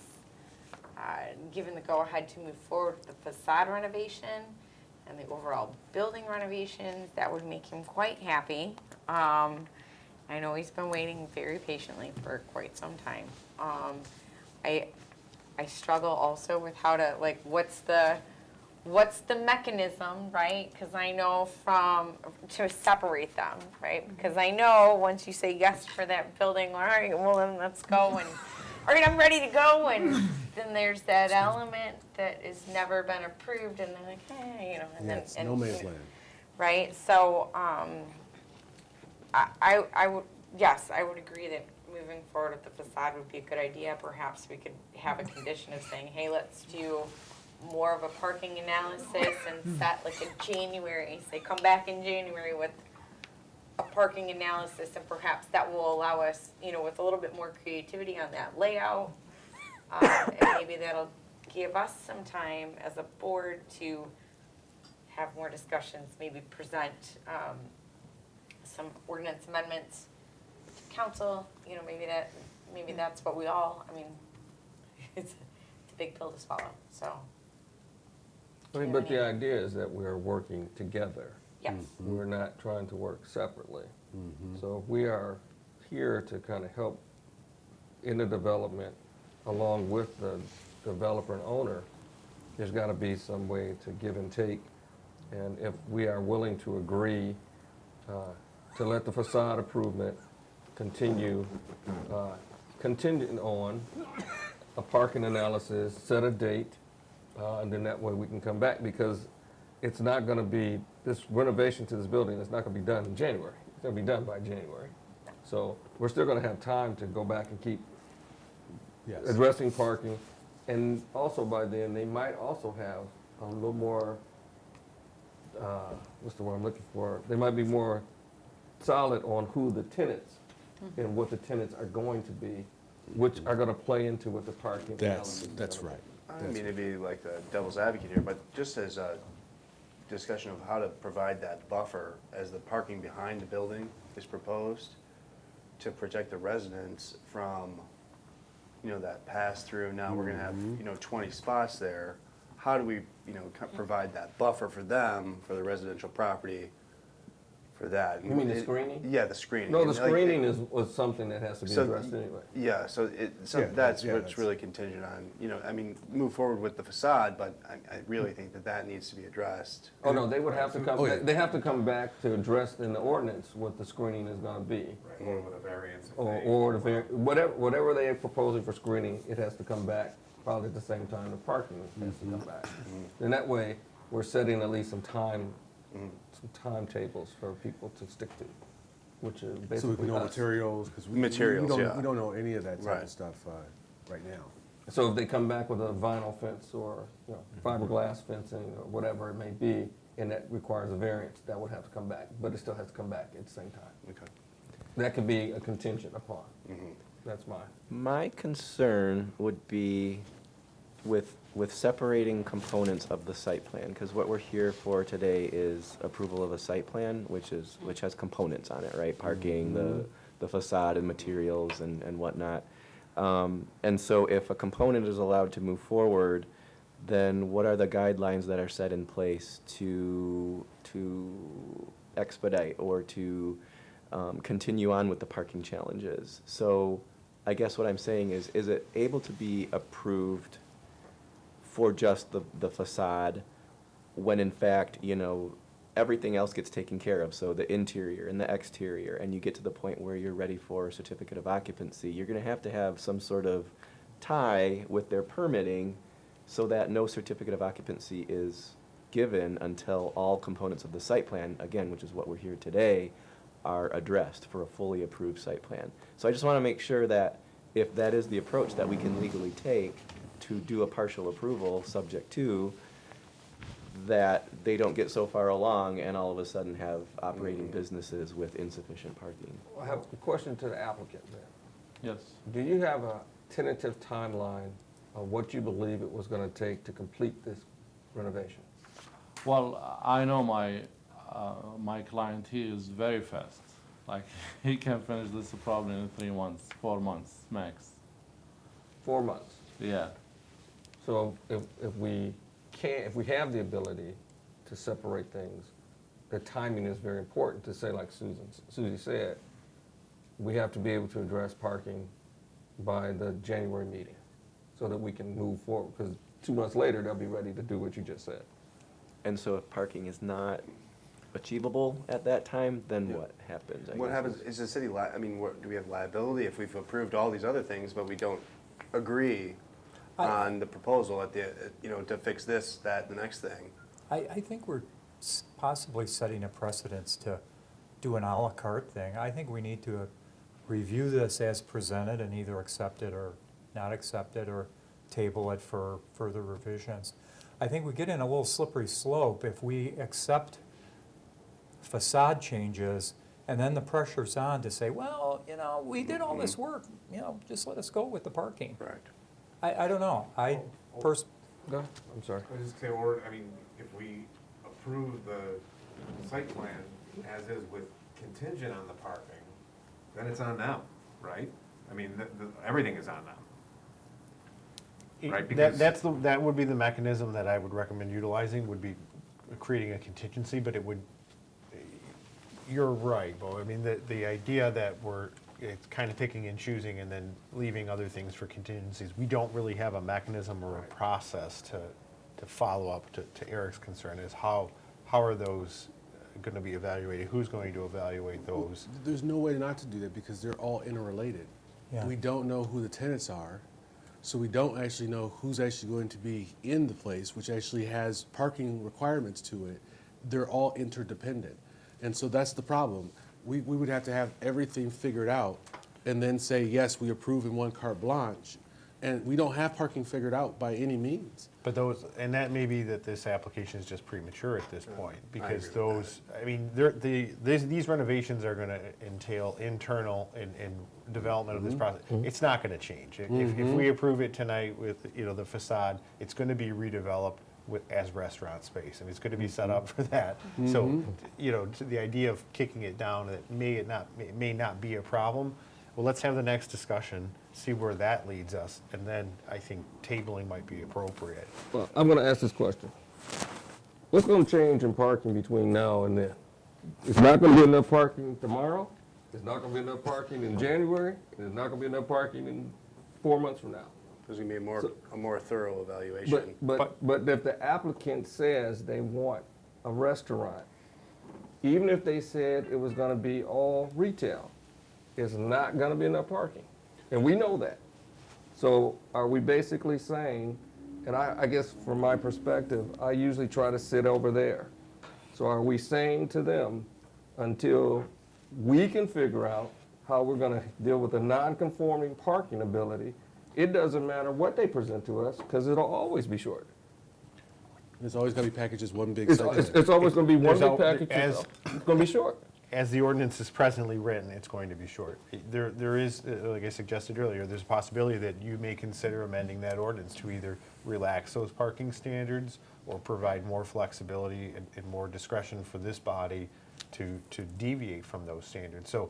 given the go-ahead to move forward with the facade renovation and the overall building renovations, that would make him quite happy. I know he's been waiting very patiently for quite some time. I struggle also with how to, like, what's the mechanism, right? Because I know to separate them, right? Because I know once you say yes for that building, all right, well then let's go, and all right, I'm ready to go, and then there's that element that has never been approved, and they're like, hey, and Yes, then no man's land. right? So I would, yes, I would agree that moving forward with the facade would be a good idea. Perhaps we could have a condition of saying, hey, let's do more of a parking analysis and set like a January, say come back in January with a parking analysis, and perhaps that will allow us, with a little bit more creativity on that layout. And maybe that'll give us some time as a board to have more discussions, maybe present some ordinance amendments to council, maybe that's what we all, it's a big pill to swallow, so. But the idea is that we're working together. Yes. We're not trying to work separately. So if we are here to kind of help in the development along with the developer and owner, there's got to be some way to give and take. And if we are willing to agree to let the facade improvement continue, contingent on a parking analysis, set a date, and then that way we can come back, because it's not going to be, this renovation to this building is not going to be done in January. It's going to be done by January. So we're still going to have time to go back and keep Yes. addressing parking. And also by then, they might also have a little more, what's the word I'm looking for? They might be more solid on who the tenants and what the tenants are going to be, which are going to play into what the parking. That's element is right. gonna be. I don't mean to be like the devil's advocate here, but just as discussion of how to provide that buffer as the parking behind the building is proposed to protect the residents from, you know, that pass-through. Now we're gonna have, you know, 20 spots there. How do we, you know, provide that buffer for them, for the residential property, for that? You mean the screening? Yeah, the screening. No, the And, like, screening was something that has to be So, addressed anyway. Yeah, so Yeah, that's yeah, what's that's- really contingent on, you know, I mean, move forward with the facade, but I really think that that needs to be addressed. Oh, no, they would have to come, Oh, yeah. they have to come back to address in the ordinance what the screening is gonna be. Right, or with a variance. if Or, they- or whatever they are proposing for screening, it has to come back probably at the same time the parking has to come back. And that way, we're setting at least some timetables for people to stick to, which is So we basically can know us. materials, because Materials, yeah. we don't know any of that type Right. of stuff right now. So if they come back with a vinyl fence or, you know, fiberglass fencing or whatever it may be, and that requires a variance, that would have to come back, but it still has to come back at the same time. Okay. That could be a contingent upon. That's mine. My concern would be with separating components of the site plan, because what we're here for today is approval of a site plan, which has components on it, right? Parking, the facade and materials and whatnot. And so if a component is allowed to move forward, then what are the guidelines that are set in place to expedite or to continue on with the parking challenges? So I guess what I'm saying is it able to be approved for just the facade when in fact, you know, everything else gets taken care of, so the interior and the exterior, and you get to the point where you're ready for a certificate of occupancy, you're gonna have to have some sort of tie with their permitting so that no certificate of occupancy is given until all components of the site plan, again, which is what we're here today, are addressed for a fully approved site plan. So I just wanna make sure that if that is the approach that we can legally take to do a partial approval, subject to, that they don't get so far along and all of a sudden have operating businesses with insufficient parking. I have a question to the applicant then. Yes. Do you have a tentative timeline of what you believe it was gonna take to complete this renovation? Well, I know my client, he is very fast. Like, he can finish this probably in 3 months, 4 months max. 4 months. Yeah. So if we have the ability to separate things, the timing is very important to say, like Susie said, we have to be able to address parking by the January meeting so that we can move forward, because 2 months later, they'll be ready to do what you just said. And so if parking is not achievable at that time, then what happens? I What guess happens, is the city, I mean, do we have liability if we've approved all these other things, but we don't agree on the proposal at the, you know, to fix this, that, the next thing? I think we're possibly setting a precedence to do an à la carte thing. I think we need to review this as presented and either accept it or not accept it or table it for further revisions. I think we get in a little slippery slope if we accept facade changes and then the pressure's on to say, well, you know, we did all this work, you know, just let us go with the parking. Correct. I don't know. Go ahead. I'm sorry. I was just saying, or, I mean, if we approve the site plan as is with contingent on the parking, then it's on them, right? I mean, everything is on them. Right, because- That would be the mechanism that I would recommend utilizing, would be creating a contingency, but it would, you're right, Bo. I mean, the idea that it's kind of picking and choosing and then leaving other things for contingencies, we don't really have a mechanism or a process to follow up to Eric's concern is how are those going to be evaluated? Who's going to evaluate those? There's no way not to do that because they're all interrelated. Yeah. We don't know who the tenants are, so we don't actually know who's actually going to be in the place, which actually has parking requirements to it. They're all interdependent. And so that's the problem. We would have to have everything figured out and then say, yes, we approve in one carte blanche. And we don't have parking figured out by any means. But those, and that may be that this application is just premature at this point, because agree with those, I mean, these renovations are gonna entail internal and development of this process. It's not gonna change. If we approve it tonight with, you know, the facade, it's gonna be redeveloped as restaurant space, and it's going to be set up for that. So, you know, to the idea of kicking it down, that may not be a problem. Well, let's have the next discussion, see where that leads us, and then I think tabling might be appropriate. Well, I'm going to ask this question. What's going to change in parking between now and then? It's not going to be enough parking tomorrow. It's not going to be enough parking in January. And it's not going to be enough parking in 4 months from now. There's gonna be a more thorough evaluation. But if the applicant says they want a restaurant, even if they said it was going to be all retail, it's not going to be enough parking. And we know that. So are we basically saying, and I guess from my perspective, I usually try to sit over there. So are we saying to them, until we can figure out how we're going to deal with the non-conforming parking ability, it doesn't matter what they present to us, because it'll always be short. It's always got to be packaged as one big It's site. always going to be one There's big package. It's going to be short. As the ordinance is presently written, it's going to be short. There is, like I suggested earlier, there's a possibility that you may consider amending that ordinance to either relax those parking standards or provide more flexibility and more discretion for this body to deviate from those standards. So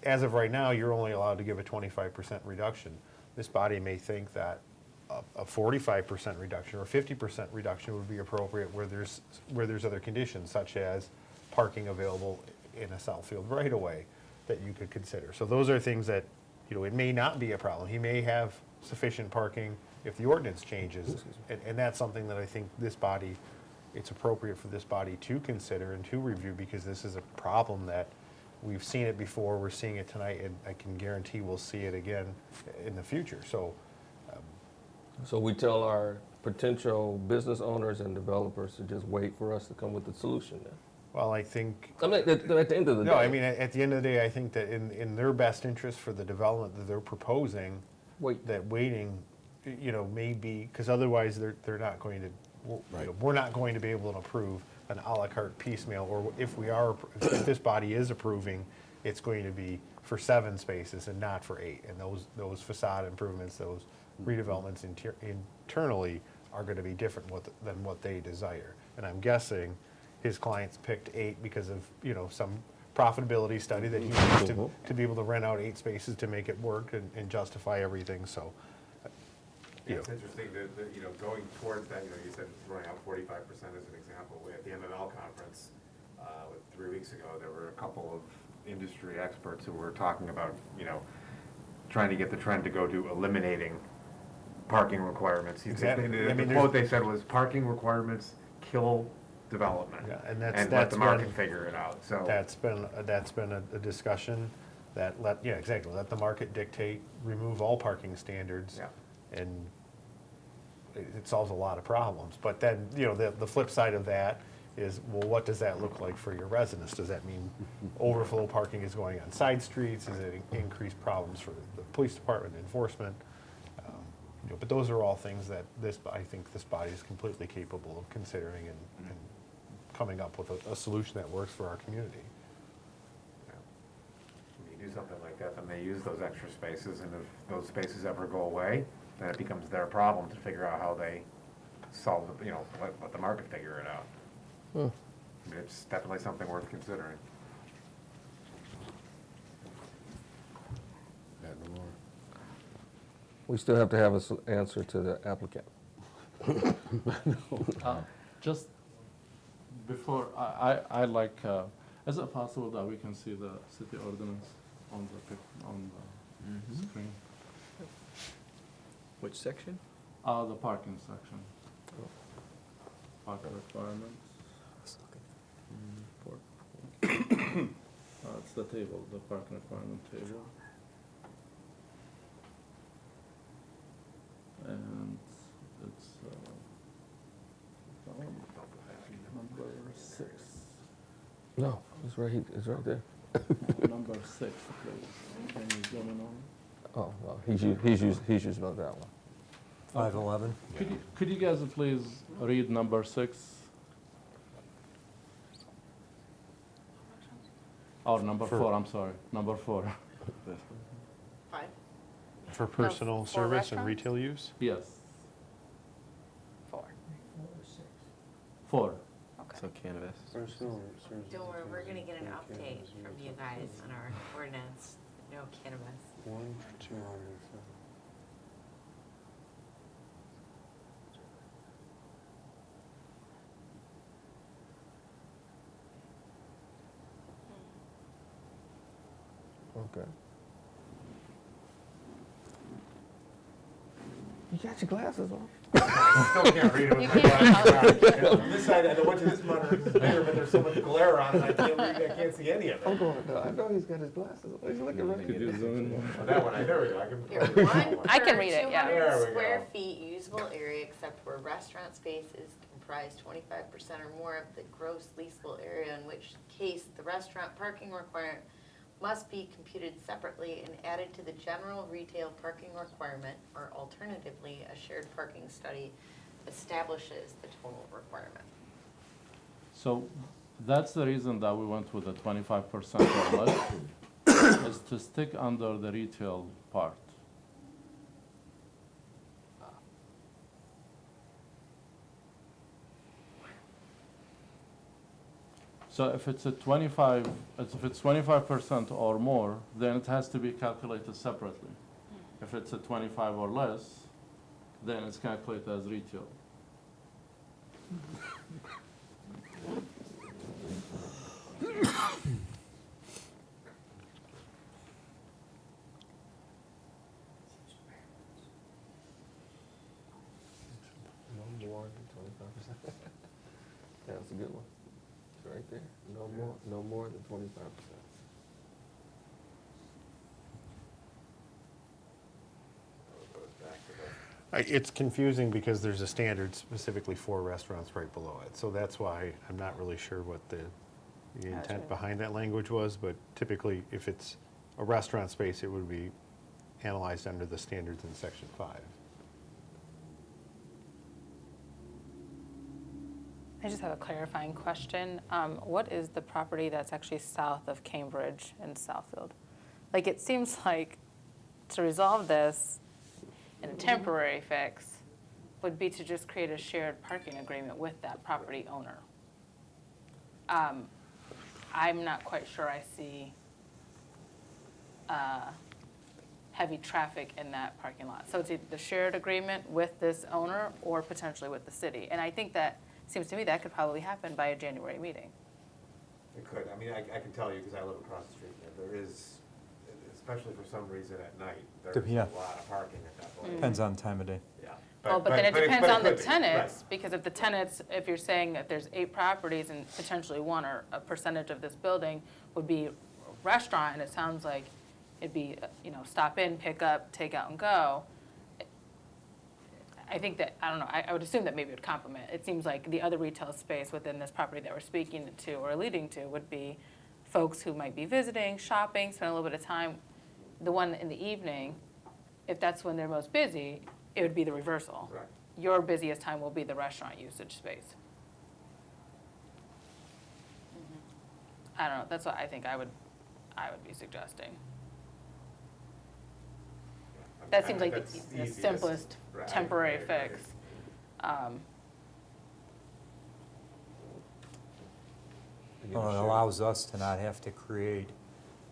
as of right now, you're only allowed to give a 25% reduction. This body may think that a 45% reduction or 50% reduction would be appropriate where there's other conditions, such as parking available in a Southfield right-of-way that you could consider. So those are things that, you know, it may not be a problem. He may have sufficient parking if the ordinance changes, and that's something that I think this body, it's appropriate for this body to consider and to review, because this is a problem that we've seen it before, we're seeing it tonight, and I can guarantee we'll see it again in the future. So we tell our potential business owners and developers to just wait for us to come with the solution then. Well, I think, I mean, at the end of the day. no, I mean, at the end of the day, I think that in their best interest for the development that they're proposing, Wait. that waiting, you know, may be, because otherwise they're not going to, you know, we're not going to be able to approve an à la carte piecemeal, or if if this body is approving, it's going to be for 7 spaces and not for 8. And those facade improvements, those redevelopments internally are going to be different than what they desire. And I'm guessing his clients picked 8 because of, you know, some profitability study that he needs to be able to rent out 8 spaces to make it work and justify everything. So, you know. It's interesting that, you know, going towards that, you know, you said throwing out 45% as an example. At the MML conference 3 weeks ago, there were a couple of industry experts who were talking about, you know, trying to get the trend to go to eliminating parking requirements. Exactly. The quote they said was, "Parking requirements kill development." Yeah, and let that's the market been- figure it out. So That's been a discussion that let the market dictate, remove all parking standards. Yeah. And it solves a lot of problems. But then, you know, the flip side of that is, well, what does that look like for your residents? Does that mean overflow parking is going on side streets? Is it increased problems for the police department, enforcement? You know, but those are all things that I think this body is completely capable of considering and coming up with a solution that works for our community. when you do something like that, then they use those extra spaces, and if those spaces ever go away, then it becomes their problem to figure out how they solve, you know, let the market figure it out. I mean, it's definitely something worth considering. We still have to have an answer to the applicant. Just before, I like, is it possible that we can see the city ordinance on the screen? Which section? The parking section. Parking requirements. It's the table, the parking requirement table. And it's number 6. No, it's right there. Number 6, please. Can you zoom in on it? Oh, well, he's using that one. 511. Could you guys please read number 6? Or number 4, I'm sorry, number 4. 5. For personal for service and restaurants? retail use? Yes. 4. 4. Okay. So canvas. Don't worry, we're gonna get an update from you guys on our ordinance, no cannabis. 1, 200. Okay. You got your glasses on? Still can't read it with You my can't glasses on. On this side, I went to this monitor, this is bigger, but there's so much glare on it, I can't read, I can't see any of I'm it. going, no, I know he's got his glasses on. He's looking right at me. Oh, that one, there we go, I can. Here, 1 I can per read it, yeah. 200 There we square go. feet usable area except where restaurant space is comprised 25% or more of the gross leasable area, in which case the restaurant parking requirement must be computed separately and added to the general retail parking requirement, or alternatively, a shared parking study establishes the total requirement. So that's the reason that we went with the 25% or less, is to stick under the retail part. So if it's a 25% or more, then it has to be calculated separately. If it's a 25 or less, then it's calculated as retail. No more than 25%. That's a good one. It's right there. No more than 25%. It's confusing because there's a standard specifically for restaurants right below it. So that's why I'm not really sure what the intent Gotcha. behind that language was, but typically if it's a restaurant space, it would be analyzed under the standards in section 5. I just have a clarifying question. What is the property that's actually south of Cambridge and Southfield? Like, it seems like to resolve this in a temporary fix would be to just create a shared parking agreement with that property owner. I'm not quite sure I see heavy traffic in that parking lot. So it's either the shared agreement with this owner or potentially with the city. And I think that, seems to me that could probably happen by a January meeting. It could, I mean, I can tell you, because I live across the street, that there is, especially for some reason at night, there's a Yeah. lot of parking at that point. Depends on time of day. Yeah. Well, but then it depends on the could be, tenants, right. because if the tenants, if you're saying that there's 8 properties and potentially one or a percentage of this building would be a restaurant, and it sounds like it'd be, stop in, pick up, take out and go. I think that, I don't know, I would assume that maybe it would complement. It seems like the other retail space within this property that we're speaking to or leading to would be folks who might be visiting, shopping, spend a little bit of time. The one in the evening, if that's when they're most busy, it would be the reversal. Correct. Your busiest time will be the restaurant usage space. I don't know, that's what I think I would be suggesting. That seems like That's the easiest. simplest Right, temporary I agree. fix. Well, it allows us to not have to create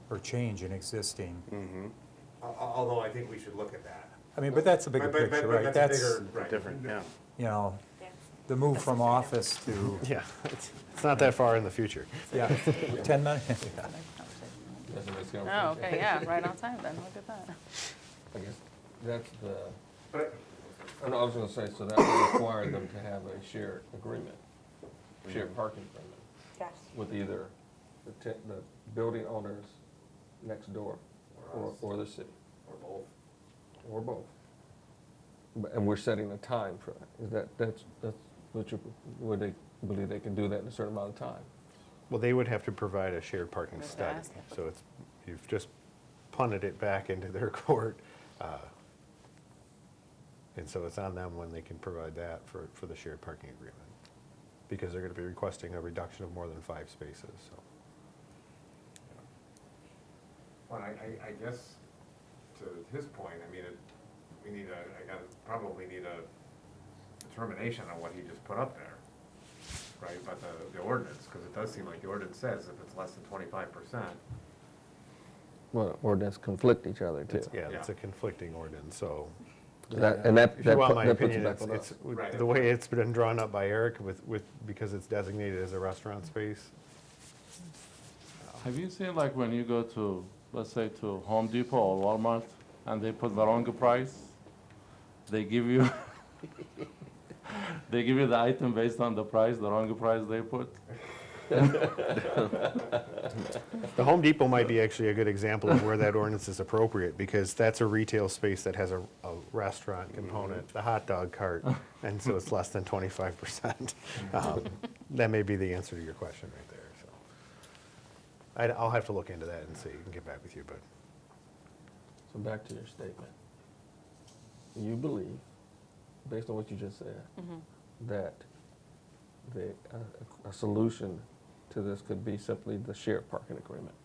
or change an existing, Although I think we should look at that. I mean, but that's a bigger But picture, right? That's That's, bigger, right. Different, yeah. the move from office to, Yeah, it's not that far in the future. yeah, 10 minutes. That's a nice Oh, conversation. okay, yeah, right on time then, look at that. I guess that's the, But and I was gonna say, so that would require them to have a shared agreement, shared parking agreement Yes. with either the building owners next door or the city, or both. or both. And we're setting a time for that. That's what would they believe they can do that in a certain amount of time? Well, they would have to provide a shared parking Just study. ask. So it's, you've just punted it back into their court. And so it's on them when they can provide that for the shared parking agreement. Because they're gonna be requesting a reduction of more than 5 spaces, so. Well, I guess, to his point, I mean, probably need a determination on what he just put up there. right, about the ordinance, because it does seem like the ordinance says if it's less than 25%. Well, ordinance conflict each other too. Yeah, Yeah. it's a conflicting ordinance, so. And that If you want my that puts it opinion, back on us. it's, Right. the way it's been drawn up by Eric because it's designated as a restaurant space. Have you seen like when you go to, let's say to Home Depot or Walmart and they put the wrong price? They give you, they give you the item based on the price, the wrong price they put? The Home Depot might be actually a good example of where that ordinance is appropriate, because that's a retail space that has a restaurant component, the hot dog cart, and so it's less than 25%. That may be the answer to your question right there, so. I'll have to look into that and see, and get back with you, but. So back to your statement. You believe, based on what you just said, that a solution to this could be simply the shared parking agreement.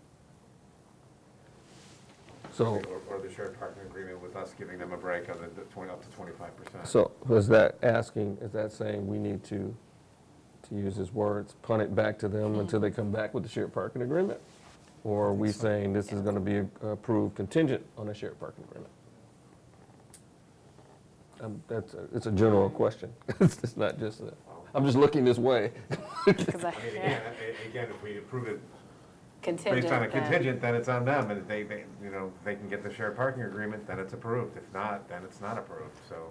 So, Or the shared parking agreement with us giving them a break of the 20, up to 25%. so is that saying we need to use his words, punt it back to them until they come back with the shared parking agreement? Or are we saying this is going to be approved contingent on a shared parking agreement? It's a general question. It's not just I'm just looking this way. Because I mean, again, if we approve it contingent. based on a then- contingent, then it's on them, and they, you know, they can get the shared parking agreement, then it's approved. If not, then it's not approved, so.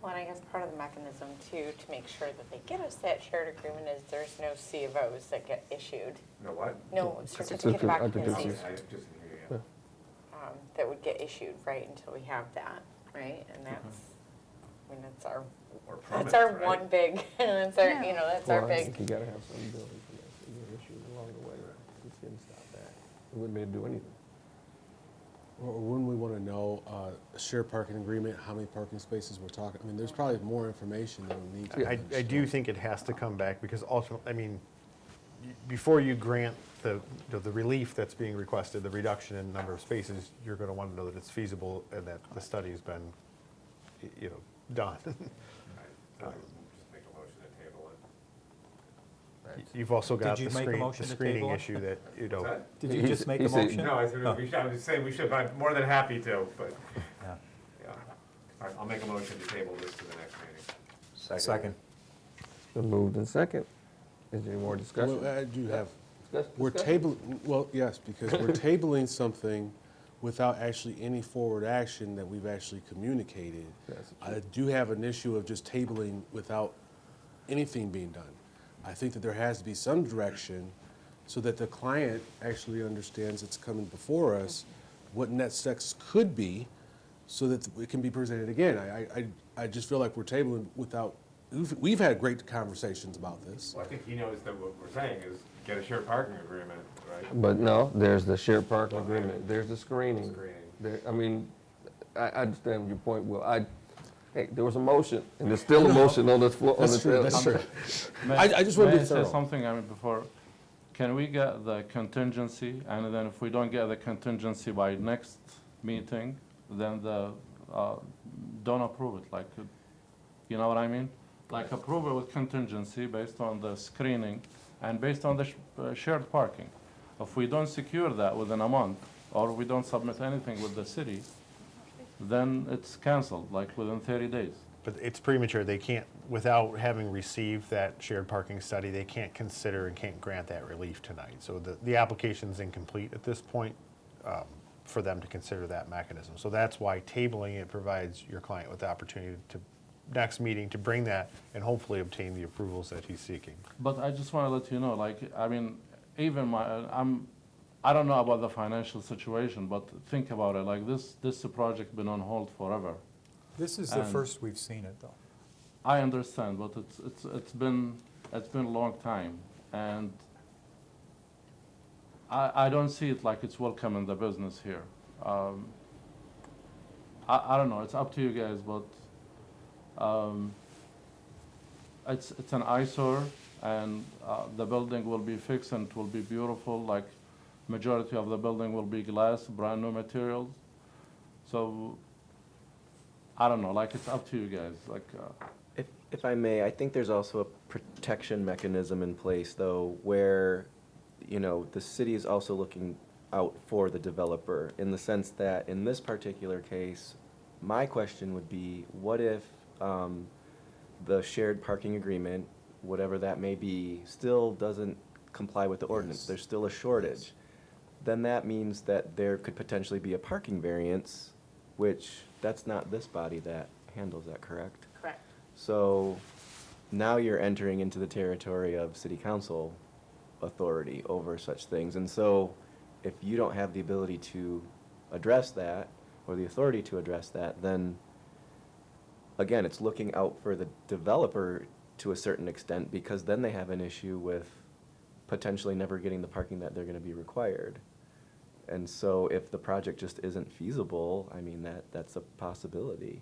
Well, and I guess part of the mechanism too, to make sure that they get us that shared agreement is there's no C of Os that get issued. No what? No certificate of occupancy I just didn't hear you. that would get issued, right, until we have that, right? And that's, I mean, that's our, Or that's permits, our right? one big, that's our, you know, that's our Well, I big. think you gotta have some building permits that get issued along the way. We couldn't stop that. We wouldn't be able to do anything. Or wouldn't we want to know a shared parking agreement, how many parking spaces we're talking? I mean, there's probably more information that we need to I understand. do think it has to come back, because ultimately, I mean, before you grant the relief that's being requested, the reduction in number of spaces, you're going to want to know that it's feasible and that the study's been, you know, done. Right. Just make a motion to table it. You've also got Did you the make a motion the to screening table it? issue that, you know. What's that? Did you He's- just make a he's a- motion? No, I said, I was saying we should, I'm more than happy to, but, Yeah. yeah. All right, I'll make a motion to table this to the next meeting. Second. Been moved in second. Is there any more discussion? Well, I do have, Discuss- we're discussion? tabling, well, yes, because we're tabling something without actually any forward action that we've actually communicated. That's I do have an issue of just tabling without anything being done. I think that there has to be some direction so that the client actually understands it's coming before us, what next steps could be, so that it can be presented again. I just feel like we're tabling without, we've had great conversations about this. Well, I think he knows that what we're saying is get a shared parking agreement, right? But no, there's the shared parking agreement, there's the screening. Screening. There, I mean, I understand your point, Will. Hey, there was a motion, and there's still a motion on this floor. That's true, that's true. May- I just want to may be I say thorough. something, I mean, before, can we get the contingency, and then if we don't get the contingency by next meeting, then don't approve it, like, you know what I mean? Like, approve it with contingency based on the screening and based on the shared parking. If we don't secure that within a month, or we don't submit anything with the city, then it's canceled, like within 30 days. But it's premature. They can't, without having received that shared parking study, they can't consider and can't grant that relief tonight. So the application's incomplete at this point for them to consider that mechanism. So that's why tabling it provides your client with the opportunity to, next meeting, to bring that and hopefully obtain the approvals that he's seeking. But I just want to let you know, like, I mean, even I don't know about the financial situation, but think about it, like this project been on hold forever. This is the And- first we've seen it, though. I understand, but it's been a long time, and I don't see it like it's welcome in the business here. I don't know, it's up to you guys, but it's an eyesore, and the building will be fixed and it will be beautiful, like majority of the building will be glass, brand new materials. So, I don't know, like it's up to you guys, like. If I may, I think there's also a protection mechanism in place, though, where, you know, the city is also looking out for the developer, in the sense that, in this particular case, my question would be, what if the shared parking agreement, whatever that may be, still doesn't comply with the ordinance? Yes. There's still a shortage. Then that means that there could potentially be a parking variance, which, that's not this body that handles that, correct? Correct. So now you're entering into the territory of city council authority over such things. And so if you don't have the ability to address that, or the authority to address that, then again, it's looking out for the developer to a certain extent, because then they have an issue with potentially never getting the parking that they're gonna be required. And so if the project just isn't feasible, I mean, that's a possibility.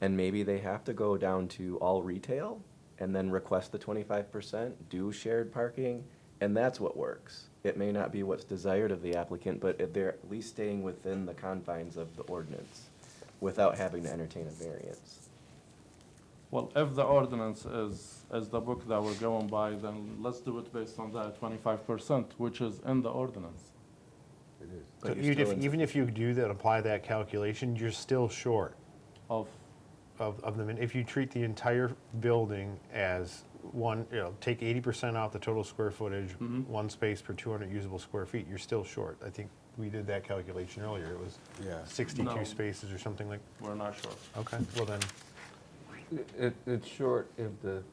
And maybe they have to go down to all retail and then request the 25%, do shared parking, and that's what works. It may not be what's desired of the applicant, but if they're at least staying within the confines of the ordinance without having to entertain a variance. Well, if the ordinance is the book that we're going by, then let's do it based on that 25%, which is in the ordinance. It is. But So you're still in- even if you do that, apply that calculation, you're still short Of, of them. And if you treat the entire building as one, you know, take 80% off the total square footage, one space per 200 usable square feet, you're still short. I think we did that calculation earlier. It was Yeah. 62 No. spaces or something like, we're not sure. okay, well then, It's short if the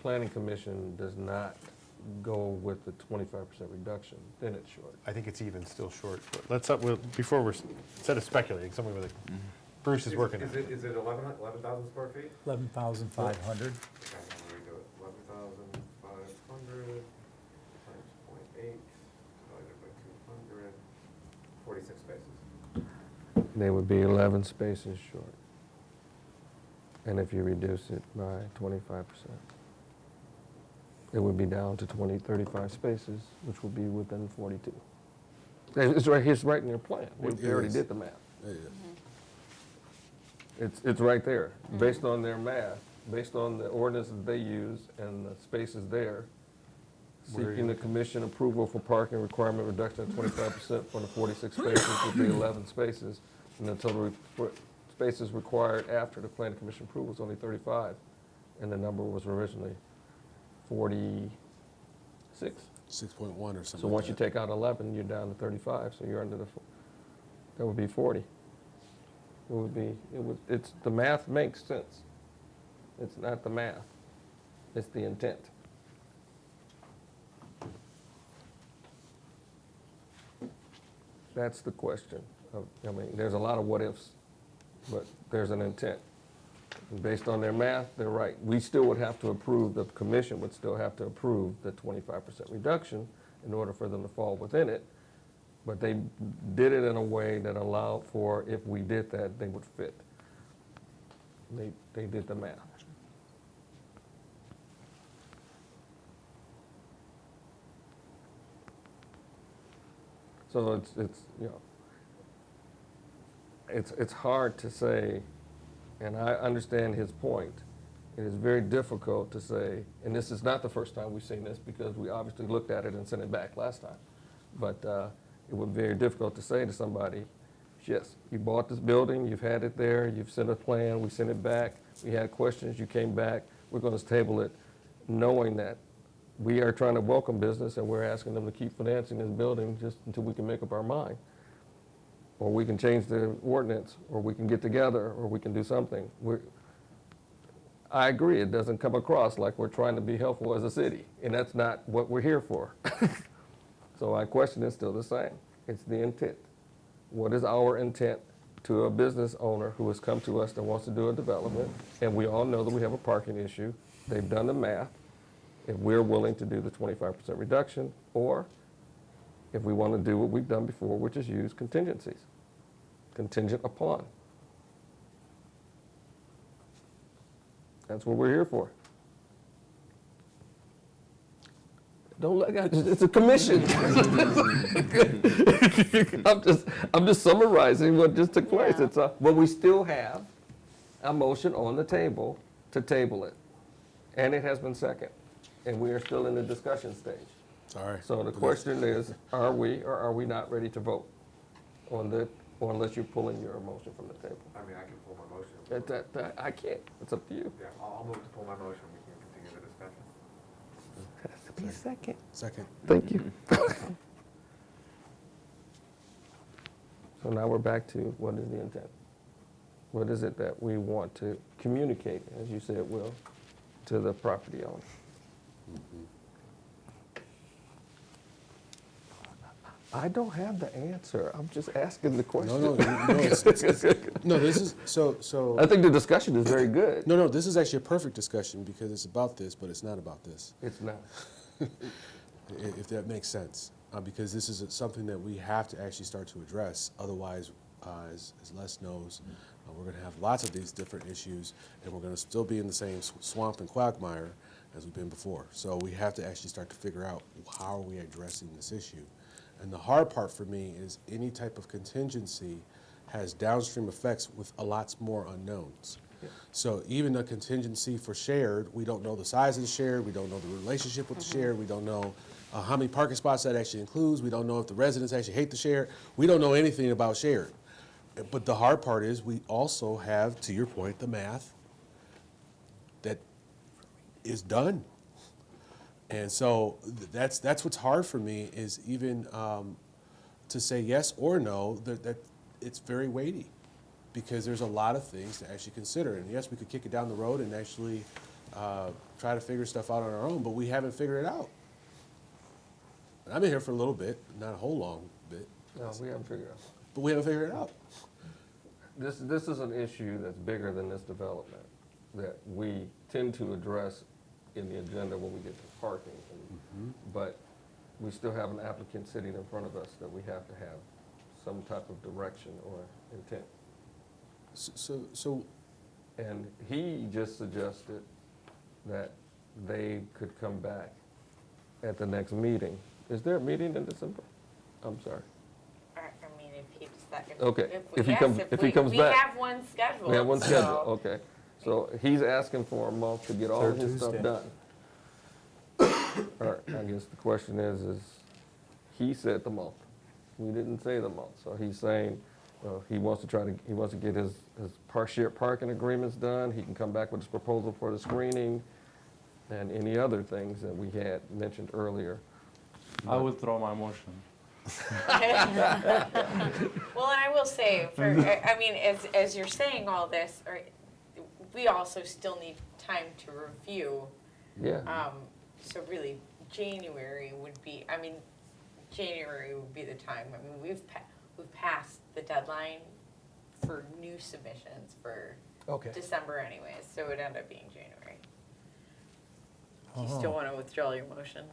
planning commission does not go with the 25% reduction, then it's short. I think it's even still short. But let's, before we're, instead of speculating, somebody with a, Bruce is working. Is it 11,000 square feet? 11,500. Okay, I'm gonna redo it. 11,500 times 0.8 divided by 200, 46 spaces. They would be 11 spaces short. And if you reduce it by 25%, it would be down to 35 spaces, which would be within 42. It's right in their plan. It They already is. did the math. Yeah. It's right there, based on their math, based on the ordinance that they use and the spaces there. Where are you Seeking the commission approval for parking requirement reduction of 25% from the 46 spaces would be 11 spaces, and the total spaces required after the planning commission approval was only 35, and the number was originally 46. 6.1 or something. So like once you that. take out 11, you're down to 35, so you're under that would be 40. It's, the math makes sense. It's not the math, it's the intent. That's the question. I mean, there's a lot of what ifs, but there's an intent. And based on their math, they're right. We still would have to approve, the commission would still have to approve the 25% reduction in order for them to fall within it. But they did it in a way that allowed for, if we did that, they would fit. They did the math. So it's hard to say, and I understand his point. It is very difficult to say, and this is not the first time we've seen this, because we obviously looked at it and sent it back last time. But it would be very difficult to say to somebody, yes, you bought this building, you've had it there, you've sent a plan, we sent it back, we had questions, you came back, we're going to table it, knowing that we are trying to welcome business and we're asking them to keep financing this building just until we can make up our mind. Or we can change the ordinance, or we can get together, or we can do something. I agree, it doesn't come across like we're trying to be helpful as a city, and that's not what we're here for. So my question is still the same. It's the intent. What is our intent to a business owner who has come to us that wants to do a development, and we all know that we have a parking issue. They've done the math. If we're willing to do the 25% reduction, or if we want to do what we've done before, which is use contingencies, contingent upon. That's what we're here for. Don't look at it, it's a commission. I'm just summarizing what just took place. Yeah. But we still have a motion on the table to table it. And it has been second, and we are still in the discussion stage. Sorry. So the question is, are we or are we not ready to vote on the, or unless you're pulling your motion from the table? I mean, I can pull my motion. I can't, it's up to you. Yeah, I'll move to pull my motion, we can continue the discussion. Has to be second. Second. Thank you. So now we're back to what is the intent? What is it that we want to communicate, as you said, Will, to the property owner? I don't have the answer. I'm just asking the question. No, no, this is, so. I think the discussion is very good. No, this is actually a perfect discussion because it's about this, but it's not about this, It's not. if that makes sense. Because this is something that we have to actually start to address. Otherwise, as Les knows, we're going to have lots of these different issues, and we're going to still be in the same swamp and quagmire as we've been before. So we have to actually start to figure out how are we addressing this issue. And the hard part for me is any type of contingency has downstream effects with a lot more unknowns. So even a contingency for shared, we don't know the size of the shared, we don't know the relationship with the shared, we don't know how many parking spots that actually includes, we don't know if the residents actually hate the shared, we don't know anything about shared. But the hard part is we also have, to your point, the math that is done. And so that's what's hard for me is even to say yes or no, that it's very weighty because there's a lot of things to actually consider. And yes, we could kick it down the road and actually try to figure stuff out on our own, but we haven't figured it out. And I've been here for a little bit, not a whole long bit, No, we haven't figured it out. but we haven't figured it out. This is an issue that's bigger than this development that we tend to address in the agenda when we get to parking. But we still have an applicant sitting in front of us that we have to have some type of direction or intent. So And he just suggested that they could come back at the next meeting. Is there a meeting in December? I'm sorry. I mean, if he decides. Okay, if he comes We back. have one scheduled. We have one so- schedule, okay. So he's asking for a month to get all Third his stuff Tuesday. done. All right, I guess the question is he said the month. We didn't say the month, so he's saying, he wants to get his shared parking agreements done. He can come back with his proposal for the screening and any other things that we had mentioned earlier. I withdraw my motion. Well, and I will say, I mean, as you're saying all this, we also still need time to review. Yeah, So really, January would be the time. I mean, we've passed the deadline for new submissions for okay. December anyways, so it would end up being January. Do you still want to withdraw your motion?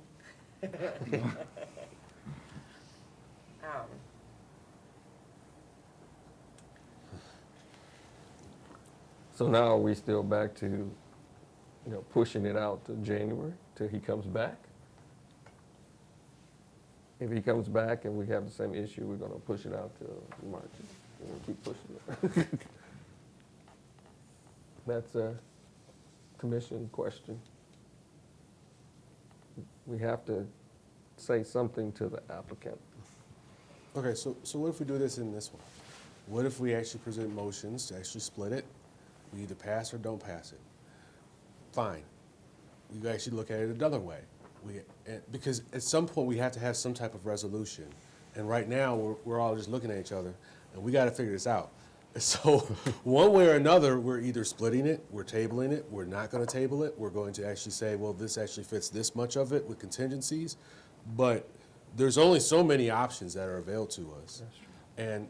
So now are we still back to, pushing it out to January till he comes back? If he comes back and we have the same issue, we're gonna push it out till March, and we'll keep pushing it. That's a commission question. We have to say something to the applicant. okay, so what if we do this in this one? What if we actually present motions to actually split it? We either pass or don't pass it. Fine. We actually look at it another way. Because at some point we have to have some type of resolution. And right now we're all just looking at each other and we got to figure this out. So one way or another, we're either splitting it, we're tabling it, we're not going to table it. We're going to actually say, well, this actually fits this much of it with contingencies. But there's only so many options that are available to us. And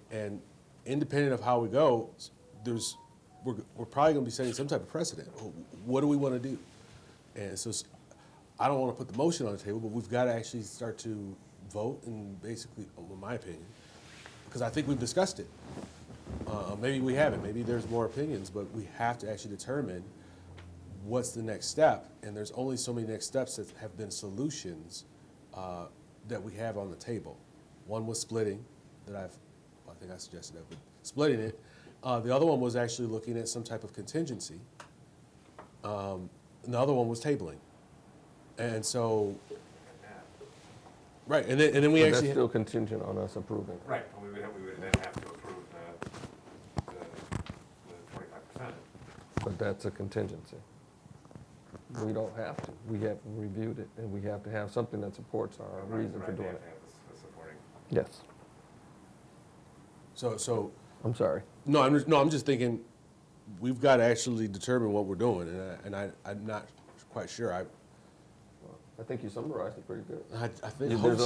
independent of how we go, we're probably going to be setting some type of precedent. What do we want to do? And so I don't want to put the motion on the table, but we've got to actually start to vote and basically, in my opinion, because I think we've discussed it. Maybe we haven't. Maybe there's more opinions, but we have to actually determine what's the next step. And there's only so many next steps that have been solutions that we have on the table. One was splitting, I think I suggested that, but splitting it. The other one was actually looking at some type of contingency. and the other one was tabling. And so, right, and then we But that's actually, still contingent on us approving. it. Right, but we would then have to approve the 25%. But that's a contingency. We don't have to. We have reviewed it, and we have to have something that supports our reason for Right, they doing have it. to have the supporting. Yes. so, I'm sorry. no, I'm just thinking, we've got to actually determine what we're doing, I'm not quite sure. I think you summarized it pretty good. I think, There's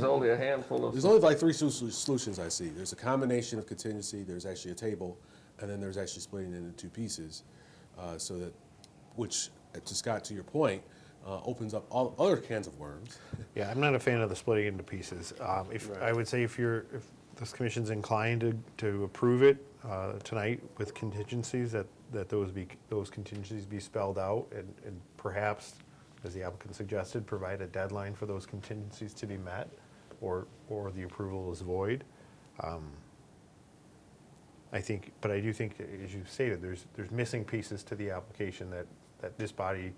only a handful of. there's only like three solutions I see. There's a combination of contingency, there's actually a table, and then there's actually splitting it into two pieces, so that, which, to Scott, to your point, opens up all other cans of worms. Yeah, I'm not a fan of the splitting into pieces. I would say if this commission's inclined to approve it tonight with contingencies, that those contingencies be spelled out, and perhaps, as the applicant suggested, provide a deadline for those contingencies to be met, or the approval is void. I do think, as you stated, there's missing pieces to the application that this body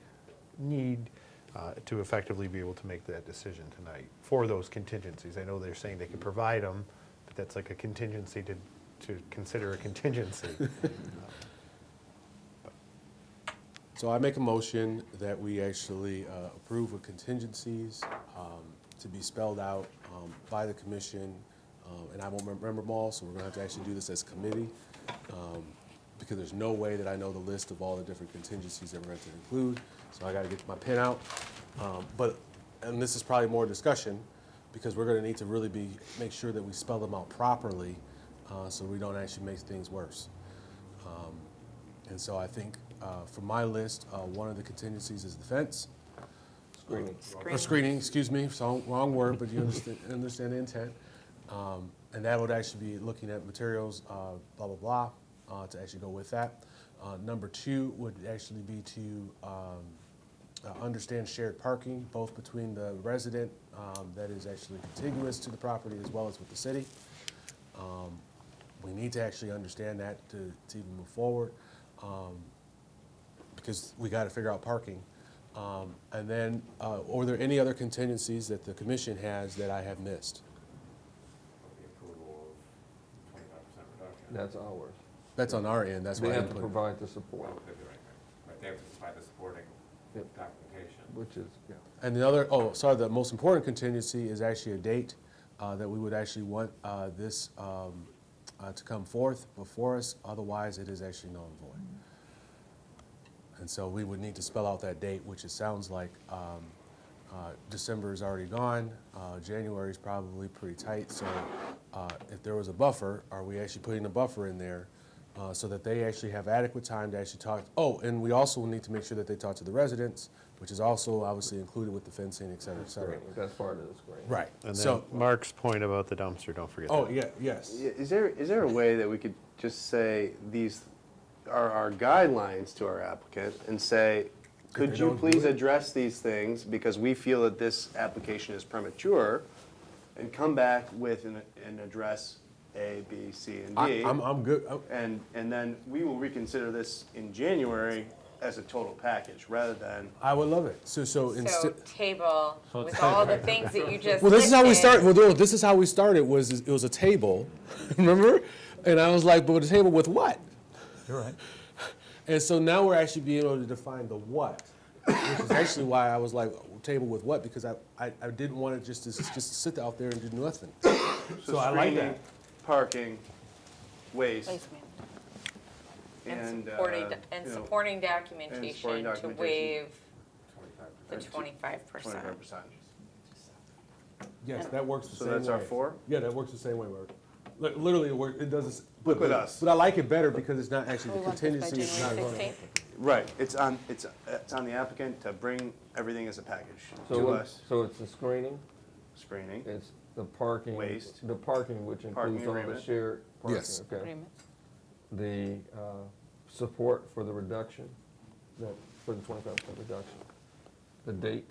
need to effectively be able to make that decision tonight for those contingencies. I know they're saying they can provide them, but that's like a contingency to consider a contingency. So I make a motion that we actually approve with contingencies to be spelled out by the commission, and I won't remember them all, so we're gonna have to actually do this as a committee, because there's no way that I know the list of all the different contingencies that we're going to include, so I gotta get my pen out. And this is probably more discussion, because we're gonna need to really make sure that we spell them out properly, so we don't actually make things worse. And so I think, for my list, one of the contingencies is the fence. Screening. Or screening, excuse me, so wrong word, but you understand the intent. And that would actually be looking at materials, blah, blah, blah, to actually go with that. Number two would actually be to understand shared parking, both between the resident that is actually contiguous to the property as well as with the city. We need to actually understand that to even move forward, because we got to figure out parking. And then, are there any other contingencies that the commission has that I have missed? The approval of 25% reduction. That's ours. That's on our end, that's why They I have to didn't put it. provide the support, Well, they'd be right, they have to supply the supporting Yep. documentation. which is, yeah. And the most important contingency is actually a date that we would actually want this to come forth before us, otherwise it is actually null and void. And so we would need to spell out that date, which it sounds like December is already gone, January is probably pretty tight, so if there was a buffer, are we actually putting a buffer in there so that they actually have adequate time to actually talk? Oh, and we also need to make sure that they talk to the residents, which is also obviously included with the fencing, et cetera, et cetera. Screening. That's part of the screening. Right, And then so, Mark's point about the dumpster, don't forget that. oh, yeah, yes. Yeah, is there a way that we could just say these are our guidelines to our applicant and say, could they you don't do please it? address these things because we feel that this application is premature, and come back with and address A, B, C, and D. I'm good. And then we will reconsider this in January as a total package, rather than, I would love it. So So instead, table with all the things that you just well, this is how we listed. start. Well, this is how we started. It was a table, remember? And I was like, but a table with what? You're right. And so now we're actually being able to define the what, which is actually why I was like, table with what, because I didn't want it just to sit out there and do nothing. So I like screening, that. parking, waste, Waste management. and, supporting, and you know, supporting documentation to documentation. waive the 25%. 25%. 25%. Yes, that works the So same way. that's our four? Yeah, that works the same way, Mark. Literally, it does this. Look at us. But I like it better because it's not actually We the want this by contingency. It's not January going 16th. Right, it's on the applicant to bring everything as a package So to what- us, So it's the screening, screening. it's the parking. Waste. The parking, which Parking includes all the agreement. shared parking. Yes. Okay. Agreements. The support for the reduction, for the 25% reduction. The date,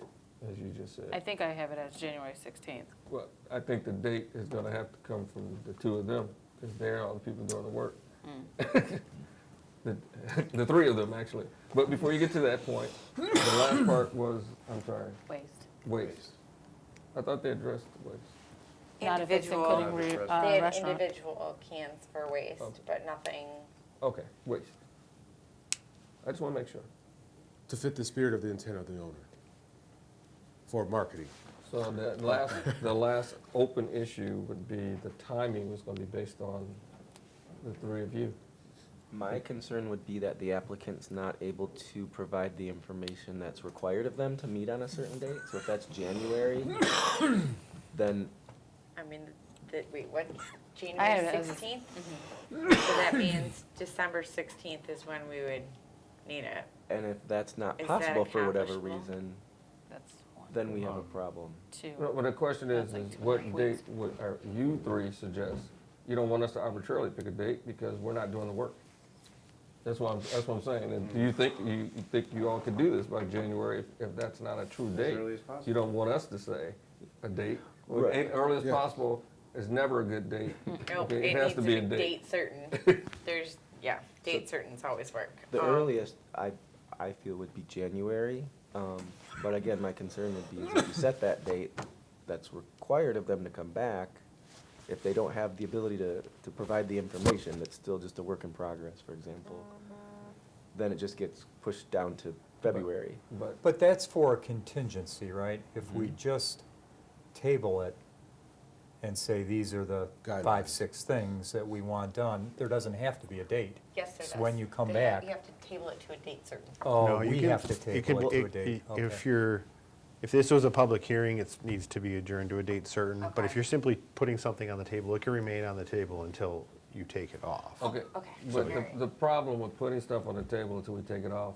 as you just I said. think I have it as January 16th. Well, I think the date is gonna have to come from the two of them, because they're all the people doing the work. the three of them, actually. But before you get to that point, the last part was, I'm sorry, Waste. waste. I thought they addressed waste. Not if it's Individual- including They had restaurant. individual cans for waste, Okay. but nothing, Okay, waste. I just want to make sure. To fit the spirit of the intent of the owner for marketing. So the last open issue would be the timing was going to be based on the three of you. My concern would be that the applicant's not able to provide the information that's required of them to meet on a certain date. So if that's January, then I mean, wait, what, I have January it as a- 16th? So that means December 16th is when we would need it. and if that's not Is that possible for whatever accomplishable? reason, That's one, then we have a problem. two. Well, the question is That's like what 2 date weeks. would you three suggest? You don't want us to arbitrarily pick a date because we're not doing the work. That's what I'm saying. And do you think you all could do this by January if that's not a true date? early as possible. You don't want us to say a date. Right. Ain't early as Yeah. possible is never a good date. Nope, Okay, it has needs to be a date. date certain. There's, yeah, date certain's always work. The earliest I feel would be January. But again, my concern would be is if you set that date, that's required of them to come back. If they don't have the ability to provide the information, that's still just a work in progress, for example, then it just gets pushed down to February. But that's for a contingency, right? If we just table it and say these are the Guidelines. 5, 6 things that we want done, there doesn't have to be a date. Yes, there It's does. when you come You back. have to table it to a date certain. Oh, No, you we can- have to you table can- it to a date. If this was a public hearing, it needs to be adjourned to a date certain. But if Okay. you're simply putting something on the table, it can remain on the table until you take it off. Okay. Okay. But Alright. the problem with putting stuff on the table until we take it off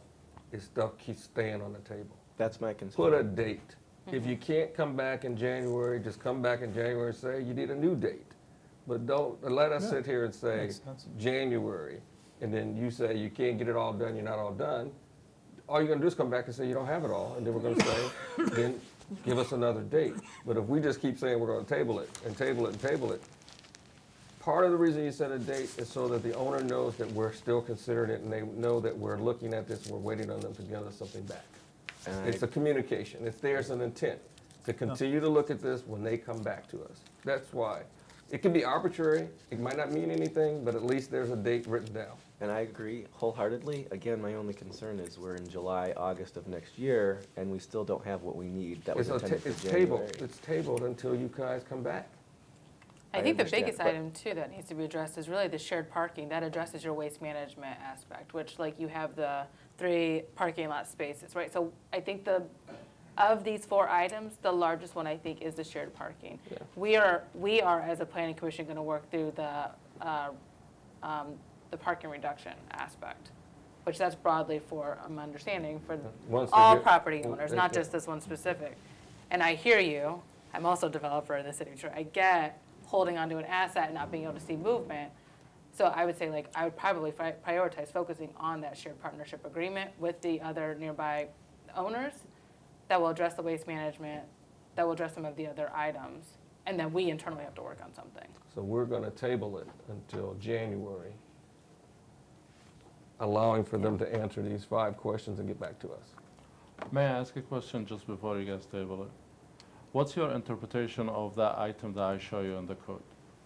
is stuff keeps staying on the table. That's my concern. Put a date. If you can't come back in January, just come back in January and say you need a new date. But don't let us No, sit here and say makes sense. January, and then you say you can't get it all done, you're not all done. All you're gonna do is come back and say you don't have it all, and then we're gonna say, then give us another date. But if we just keep saying we're gonna table it and table it and table it, part of the reason you set a date is so that the owner knows that we're still considering it, and they know that we're looking at this, and we're waiting on them to give us something back. And It's a communication. It's there's an intent to continue to look at this when they come back to us. That's why. It can be arbitrary. It might not mean anything, but at least there's a date written down. And I agree wholeheartedly. Again, my only concern is we're in July, August of next year, and we still don't have what we need. That was intended for It's January. tabled. It's tabled until you guys come back. I I think the understand, biggest but- item too that needs to be addressed is really the shared parking. That addresses your waste management aspect, which like you have the 3 parking lot spaces, right? So I think of these 4 items, the largest one I think is the shared parking. Yeah. We are as a planning commission gonna work through the parking reduction aspect, which that's broadly for, I'm understanding, for Once they all get- property well, owners, they- not just this one specific. And I hear you, I'm also a developer in the city of Detroit. I get holding onto an asset and not being able to see movement. So I would say, like, I would probably prioritize focusing on that shared partnership agreement with the other nearby owners that will address the waste management, that will address some of the other items, and then we internally have to work on something. So we're gonna table it until January, allowing for them to answer these 5 questions and get back to us. May I ask a question just before you guys table it? What's your interpretation of that item that I show you in the code?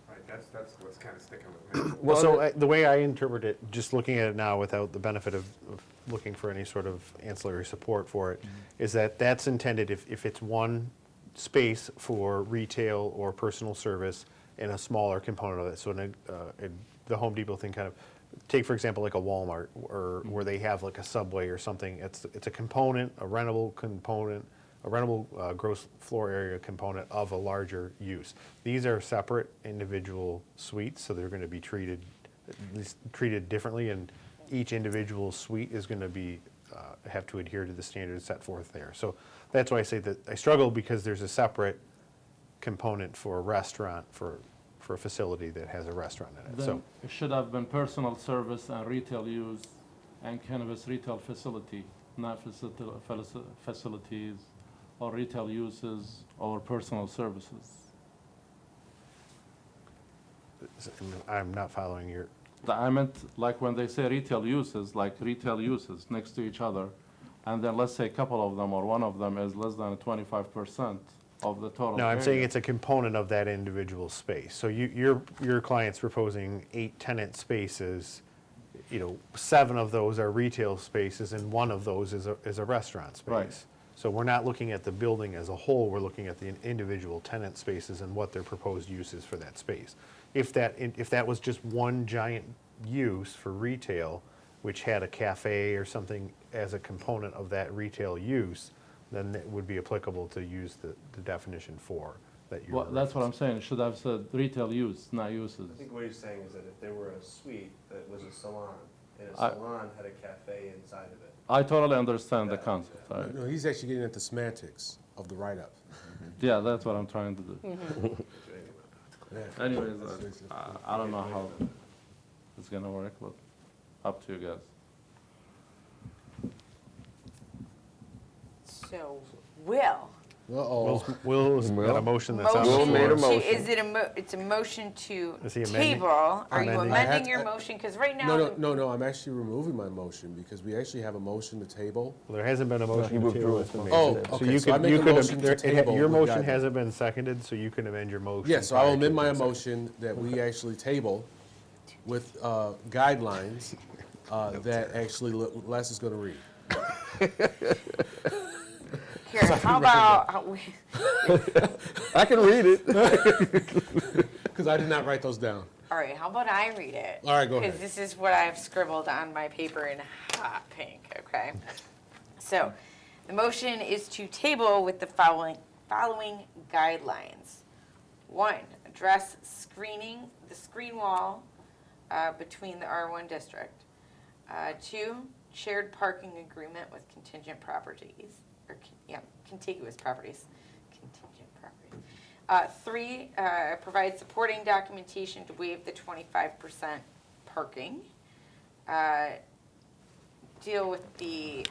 Right, that's what's kind of sticking with me. Well, so the way I interpret it, just looking at it now without the benefit of looking for any sort of ancillary support for it, is that that's intended if it's one space for retail or personal service and a smaller component of it. So the Home Depot thing kind of, take for example like a Walmart or where they have like a Subway or something. It's a component, a rentable component, a rentable gross floor area component of a larger use. These are separate individual suites, so they're going to be treated at least treated differently, and each individual suite is going to be have to adhere to the standards set forth there. So that's why I say that I struggle, because there's a separate component for a restaurant for a facility that has a restaurant in it. Then So it should have been personal service and retail use and cannabis retail facility, not facilities or retail uses or personal services. I'm not following your. I meant like when they say retail uses, like retail uses next to each other, and then let's say a couple of them or one of them is less than 25% of the total No, I'm saying area. it's a component of that individual space. So your client's proposing 8 tenant spaces, 7 of those are retail spaces and 1 of those is a restaurant space. Right. So we're not looking at the building as a whole, we're looking at the individual tenant spaces and what their proposed use is for that space. If that was just one giant use for retail, which had a cafe or something as a component of that retail use, then it would be applicable to use the definition 4 that you're. Well, that's what I'm saying, it should have said retail use, not uses. I think what he's saying is that if there were a suite that was a salon, and a I- salon had a cafe inside of it. I totally understand the concept. No, he's actually getting at the semantics of the write-up. Yeah, that's what I'm trying to do. Yeah. Anyways, I don't know how it's gonna work, but up to you guys. So, Will. Uh-oh. Will's got a Will? motion that's on the Will made a floor. motion. Is it it's a motion to Is he amending? table? Are you Amending. amending your motion? Because right now. No, I'm actually removing my motion because we actually have a motion to table. Well, there hasn't been a motion he to withdrew table his that's been made. motion. Oh, So okay, you so I could, make you a could, motion to table your with motion guidelines. hasn't been seconded, so you can amend your motion. Yeah, so I will prior to amend my the second. motion that we actually table with guidelines that actually Les is going to read. Here, how about, I can read it. Because I did not write those down. all right, how about I read it? All right, go ahead. Because this is what I've scribbled on my paper in hot pink, okay? So, the motion is to table with the following guidelines. 1, address the screen wall between the R1 district. 2, shared parking agreement with contingent properties, contiguous properties, contingent properties. 3, provide supporting documentation to waive the 25% parking. Deal with the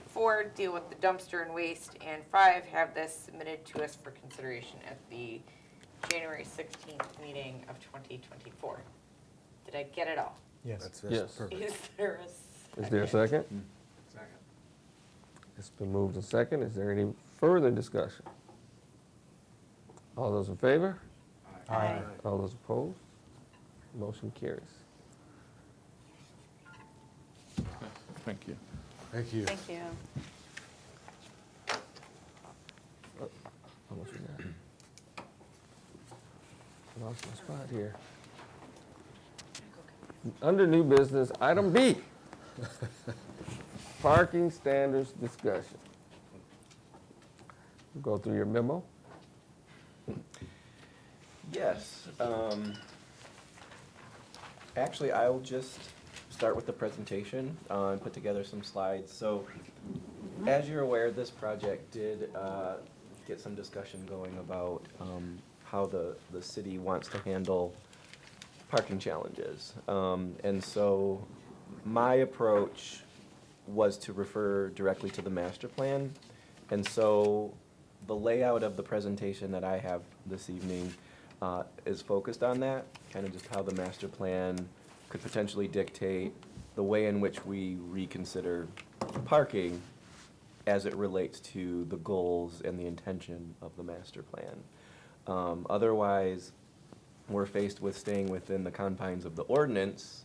dumpster and waste, and 5, have this submitted to us for consideration at the January 16th meeting of 2024. Did I get it all? Yes. That's Yes. perfect. Is there a second? Is there a second? Second. It's been moved and second. Is there any further discussion? All those in favor? Aye. All those opposed? Motion carries. Thank you. Thank you. Thank you. How much we got? Lost my spot here. Under new business, item B. Parking standards discussion. Go through your memo. Yes. Actually, I'll just start with the presentation and put together some slides. So, as you're aware, this project did get some discussion going about how the city wants to handle parking challenges. And so, my approach was to refer directly to the master plan. And so, the layout of the presentation that I have this evening is focused on that, kind of just how the master plan could potentially dictate the way in which we reconsider parking as it relates to the goals and the intention of the master plan. Otherwise, we're faced with staying within the confines of the ordinance,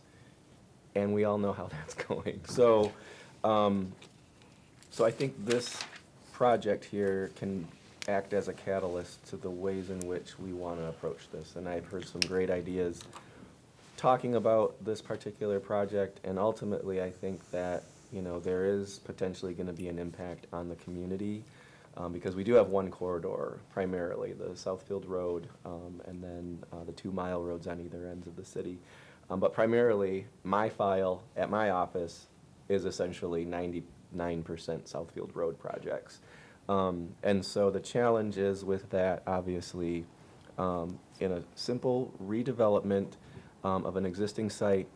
and we all know how that's going. So I think this project here can act as a catalyst to the ways in which we want to approach this. And I've heard some great ideas talking about this particular project, and ultimately I think that, you know, there is potentially going to be an impact on the community because we do have one corridor, primarily the Southfield Road, and then the 2-mile roads on either ends of the city. But primarily, my file at my office is essentially 99% Southfield Road projects. And so the challenge is with that, obviously, in a simple redevelopment of an existing site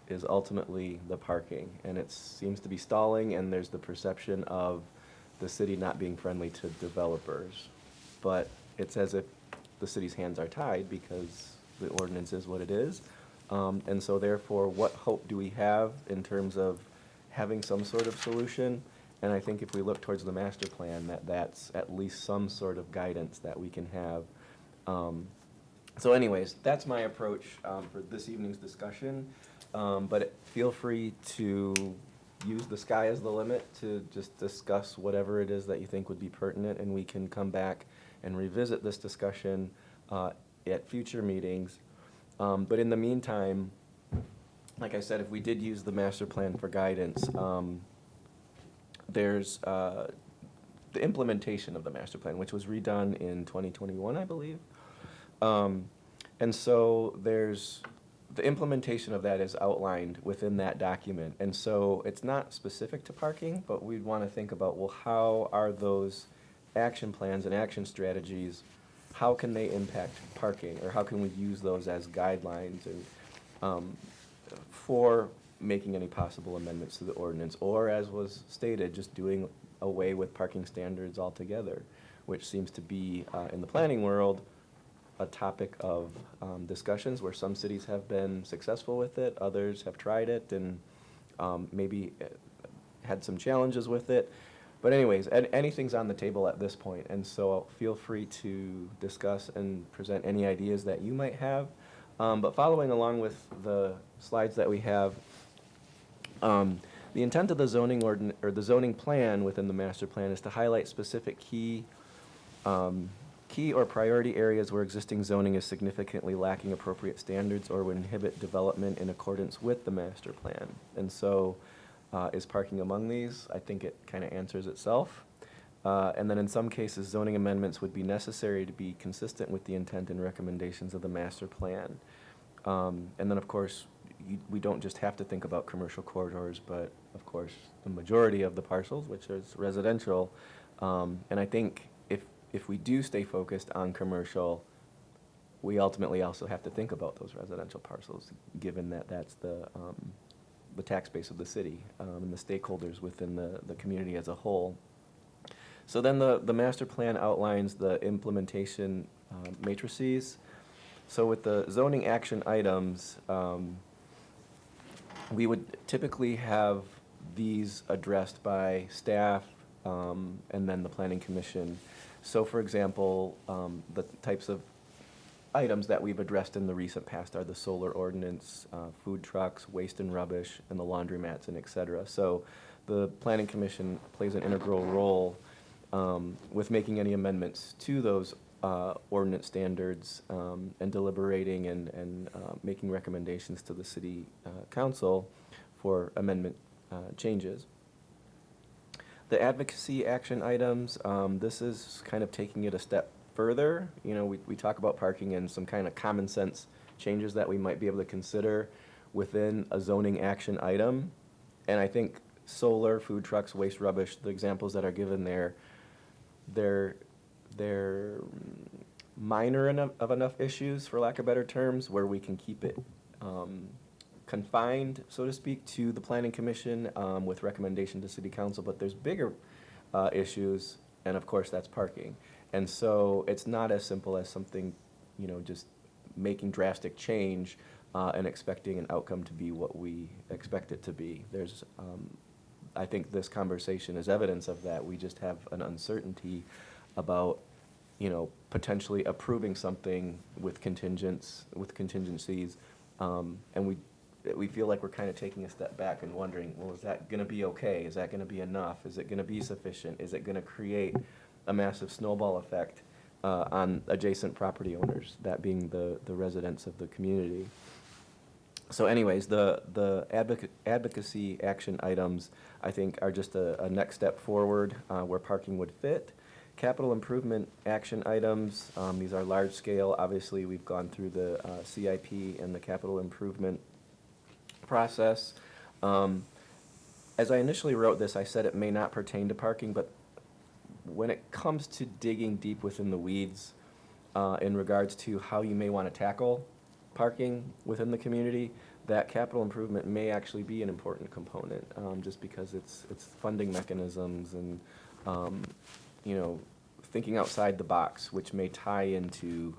is ultimately the parking. And it seems to be stalling, and there's the perception of the city not being friendly to developers. But it's as if the city's hands are tied because the ordinance is what it is. And so therefore, what hope do we have in terms of having some sort of solution? And I think if we look towards the master plan, that's at least some sort of guidance that we can have. So anyways, that's my approach for this evening's discussion. But feel free to use the sky as the limit to just discuss whatever it is that you think would be pertinent, and we can come back and revisit this discussion at future meetings. But in the meantime, like I said, if we did use the master plan for guidance, there's the implementation of the master plan, which was redone in 2021, I believe. And so there's the implementation of that is outlined within that document. And so it's not specific to parking, but we'd want to think about, well, how are those action plans and action strategies, how can they impact parking, or how can we use those as guidelines and for making any possible amendments to the ordinance, or as was stated, just doing away with parking standards altogether, which seems to be, in the planning world, a topic of discussions where some cities have been successful with it, others have tried it and maybe had some challenges with it. But anyways, anything's on the table at this point, and so feel free to discuss and present any ideas that you might have. But following along with the slides that we have, the intent of the zoning or the zoning plan within the master plan is to highlight specific key or priority areas where existing zoning is significantly lacking appropriate standards or would inhibit development in accordance with the master plan. And so is parking among these? I think it kind of answers itself. And then in some cases, zoning amendments would be necessary to be consistent with the intent and recommendations of the master plan. And then, of course, we don't just have to think about commercial corridors, but, of course, the majority of the parcels, which is residential. And I think if we do stay focused on commercial, we ultimately also have to think about those residential parcels, given that that's the tax base of the city and the stakeholders within the community as a whole. So then the master plan outlines the implementation matrices. So with the zoning action items, we would typically have these addressed by staff and then the planning commission. So for example, the types of items that we've addressed in the recent past are the solar ordinance, food trucks, waste and rubbish, and the laundromats, and et cetera. So the planning commission plays an integral role with making any amendments to those ordinance standards and deliberating and making recommendations to the city council for amendment changes. The advocacy action items, this is kind of taking it a step further. You know, we talk about parking and some kind of common sense changes that we might be able to consider within a zoning action item. And I think solar, food trucks, waste, rubbish, the examples that are given there, they're minor enough issues, for lack of better terms, where we can keep it confined, so to speak, to the planning commission with recommendation to city council. But there's bigger issues, and of course that's parking. And so it's not as simple as something, you know, just making drastic change and expecting an outcome to be what we expect it to be. There's, I think this conversation is evidence of that. We just have an uncertainty about, you know, potentially approving something with contingencies, and we feel like we're kind of taking a step back and wondering, well, is that going to be okay? Is that going to be enough? Is it going to be sufficient? Is it going to create a massive snowball effect on adjacent property owners, that being the residents of the community? So anyways, the advocacy action items, I think, are just a next step forward where parking would fit. Capital improvement action items, these are large scale. Obviously, we've gone through the CIP and the capital improvement process. As I initially wrote this, I said it may not pertain to parking, but when it comes to digging deep within the weeds in regards to how you may want to tackle parking within the community, that capital improvement may actually be an important component, just because it's funding mechanisms and you know, thinking outside the box, which may tie into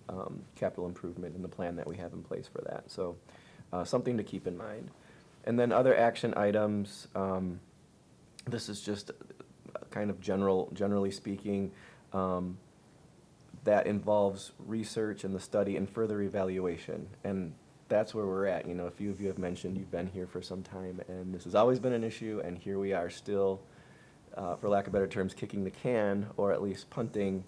capital improvement in the plan that we have in place for that. So something to keep in mind. And then other action items, this is just kind of generally speaking, that involves research and the study and further evaluation. And that's where we're at. You know, a few of you have mentioned you've been here for some time, and this has always been an issue, and here we are still, for lack of better terms, kicking the can, or at least punting,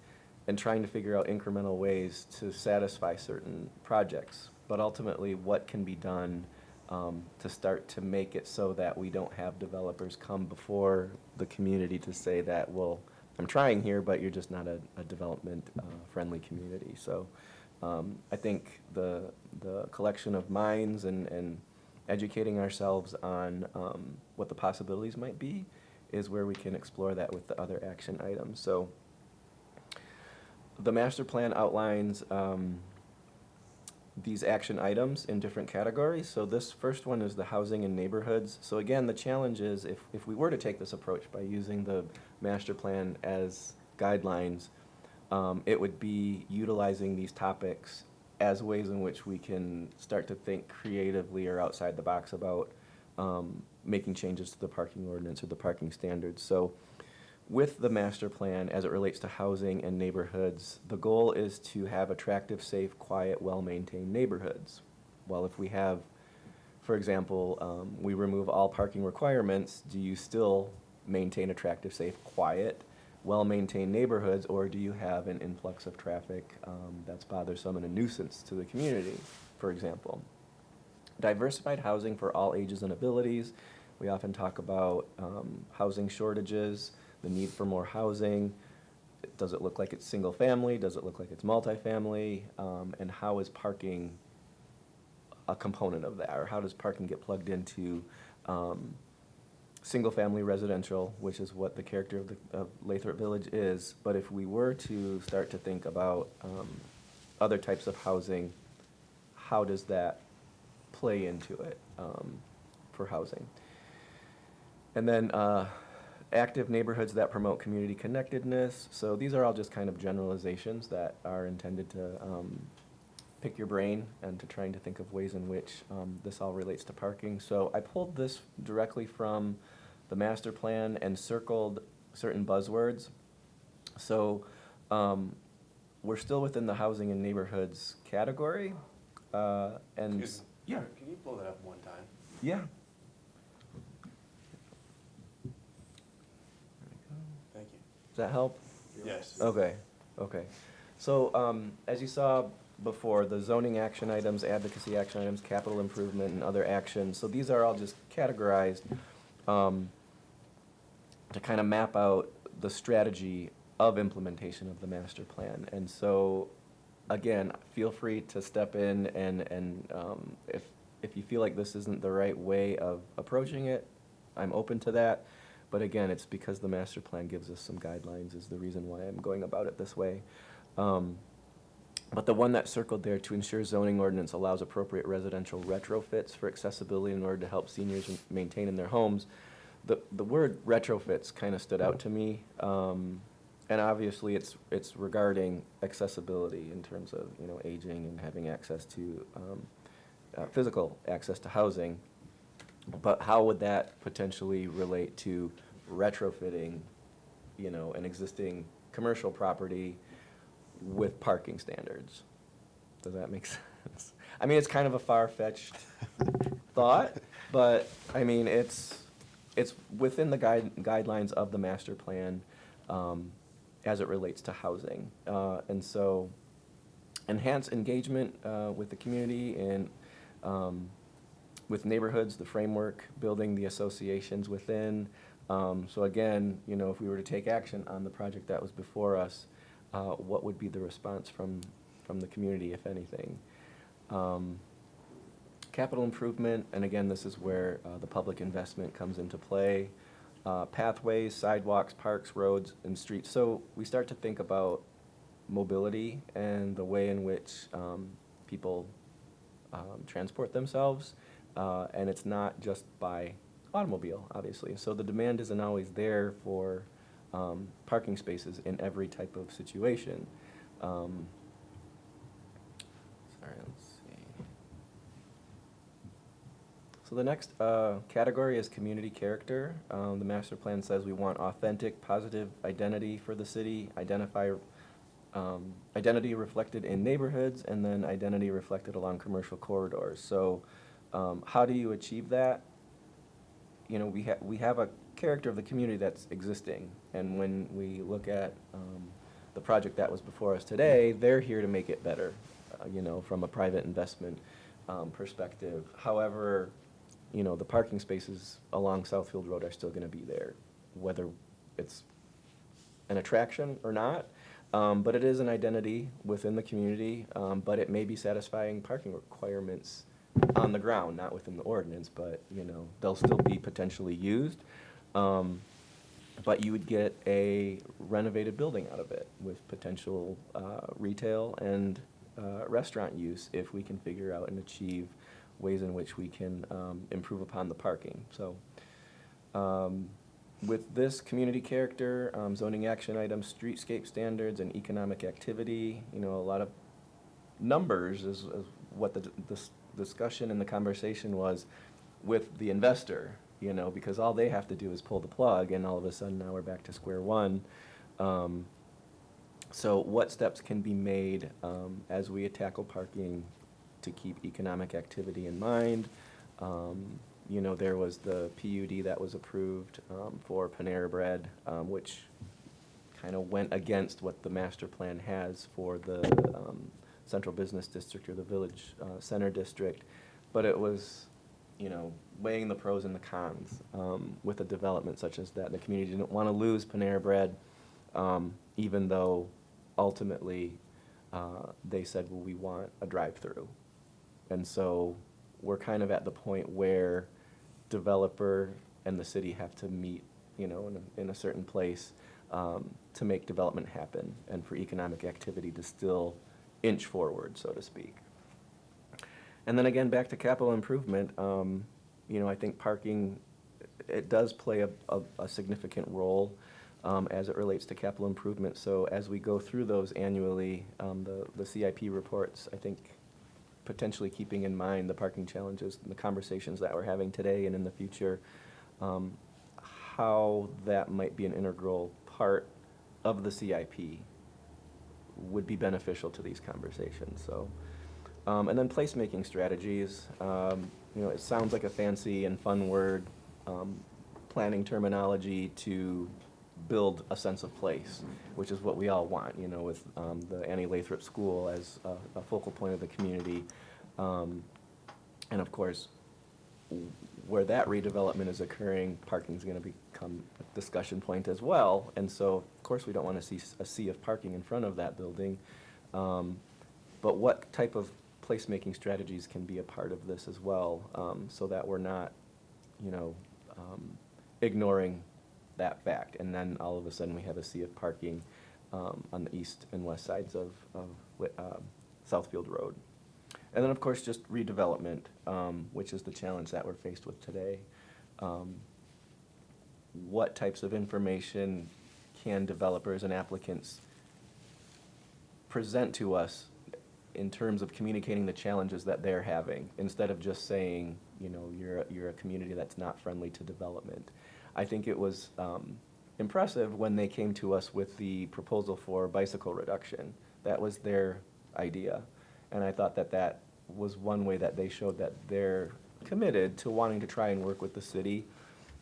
and trying to figure out incremental ways to satisfy certain projects. But ultimately, what can be done to start to make it so that we don't have developers come before the community to say that, well, I'm trying here, but you're just not a development-friendly community. So I think the collection of minds and educating ourselves on what the possibilities might be is where we can explore that with the other action items. So the master plan outlines these action items in different categories. So this first one is the housing and neighborhoods. So again, the challenge is if we were to take this approach by using the master plan as guidelines, it would be utilizing these topics as ways in which we can start to think creatively or outside the box about making changes to the parking ordinance or the parking standards. So with the master plan, as it relates to housing and neighborhoods, the goal is to have attractive, safe, quiet, well-maintained neighborhoods. Well, if we have, for example, we remove all parking requirements, do you still maintain attractive, safe, quiet, well-maintained neighborhoods, or do you have an influx of traffic that's bothersome and a nuisance to the community, for example? Diversified housing for all ages and abilities. We often talk about housing shortages, the need for more housing. Does it look like it's single family? Does it look like it's multifamily? And how is parking a component of that? Or how does parking get plugged into single family residential, which is what the character of Lathrop Village is. But if we were to start to think about other types of housing, how does that play into it for housing? And then active neighborhoods that promote community connectedness. So these are all just kind of generalizations that are intended to pick your brain and to trying to think of ways in which this all relates to parking. So I pulled this directly from the master plan and circled certain buzzwords. So we're still within the housing and neighborhoods category. And Excuse me. yeah, Can you pull that up one time? yeah. Thank you. Does that help? Yes. Okay, okay. So, as you saw before, the zoning action items, advocacy action items, capital improvement, and other actions, so these are all just categorized to kind of map out the strategy of implementation of the master plan. And so, again, feel free to step in and if you feel like this isn't the right way of approaching it, I'm open to that. But again, it's because the master plan gives us some guidelines is the reason why I'm going about it this way. But the one that's circled there, to ensure zoning ordinance allows appropriate residential retrofits for accessibility in order to help seniors maintain in their homes. The word retrofits kind of stood out to me. And obviously it's regarding accessibility in terms of, you know, aging and having access to physical access to housing. But how would that potentially relate to retrofitting, you know, an existing commercial property with parking standards? Does that make sense? I mean, it's kind of a far-fetched thought, but I mean, it's within the guidelines of the master plan as it relates to housing. And so enhance engagement with the community and with neighborhoods, the framework, building the associations within. So again, you know, if we were to take action on the project that was before us, what would be the response from the community, if anything? Capital improvement, and again, this is where the public investment comes into play. Pathways, sidewalks, parks, roads, and streets. So we start to think about mobility and the way in which people transport themselves. And it's not just by automobile, obviously. So the demand isn't always there for parking spaces in every type of situation. Sorry, let's see. So the next category is community character. The master plan says we want authentic, positive identity for the city, identity reflected in neighborhoods, and then identity reflected along commercial corridors. So how do you achieve that? You know, we have a character of the community that's existing, and when we look at the project that was before us today, they're here to make it better, you know, from a private investment perspective. However, you know, the parking spaces along Southfield Road are still going to be there, whether it's an attraction or not. But it is an identity within the community, but it may be satisfying parking requirements on the ground, not within the ordinance, but, you know, they'll still be potentially used. But you would get a renovated building out of it with potential retail and restaurant use if we can figure out and achieve ways in which we can improve upon the parking. So with this community character, zoning action items, streetscape standards, and economic activity, you know, a lot of numbers is what the discussion and the conversation was with the investor, you know, because all they have to do is pull the plug, and all of a sudden now we're back to square one. So what steps can be made as we tackle parking to keep economic activity in mind? You know, there was the PUD that was approved for Panera Bread, which kind of went against what the master plan has for the central business district or the village center district. But it was, you know, weighing the pros and the cons with a development such as that. The community didn't want to lose Panera Bread, even though ultimately they said, well, we want a drive-through. And so we're kind of at the point where developer and the city have to meet, you know, in a certain place to make development happen and for economic activity to still inch forward, so to speak. And then again, back to capital improvement, you know, I think parking, it does play a significant role as it relates to capital improvement. So as we go through those annually, the CIP reports, I think potentially keeping in mind the parking challenges and the conversations that we're having today and in the future, how that might be an integral part of the CIP would be beneficial to these conversations. So, and then placemaking strategies. You know, it sounds like a fancy and fun word, planning terminology to build a sense of place, which is what we all want, you know, with the Annie Lathrup School as a focal point of the community. And of course, where that redevelopment is occurring, parking is going to become a discussion point as well. And so, of course, we don't want to see a sea of parking in front of that building. But what type of placemaking strategies can be a part of this as well, so that we're not, you know, ignoring that fact, and then all of a sudden we have a sea of parking on the east and west sides of Southfield Road. And then, of course, just redevelopment, which is the challenge that we're faced with today. What types of information can developers and applicants present to us in terms of communicating the challenges that they're having, instead of just saying, you know, you're a community that's not friendly to development. I think it was impressive when they came to us with the proposal for bicycle reduction. That was their idea. And I thought that that was one way that they showed that they're committed to wanting to try and work with the city.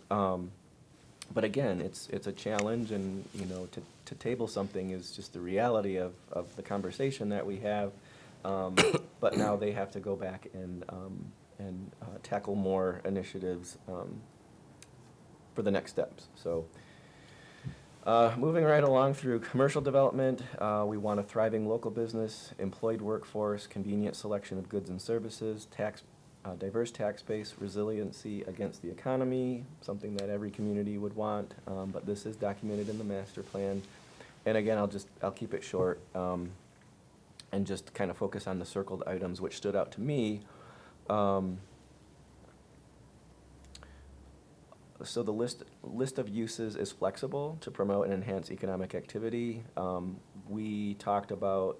But again, it's a challenge, and, you know, to table something is just the reality of the conversation that we have. But now they have to go back and tackle more initiatives for the next steps. So moving right along through commercial development, we want a thriving local business, employed workforce, convenient selection of goods and services, diverse tax base, resiliency against the economy, something that every community would want, but this is documented in the master plan. And again, I'll keep it short and just kind of focus on the circled items which stood out to me. So the list of uses is flexible to promote and enhance economic activity. We talked about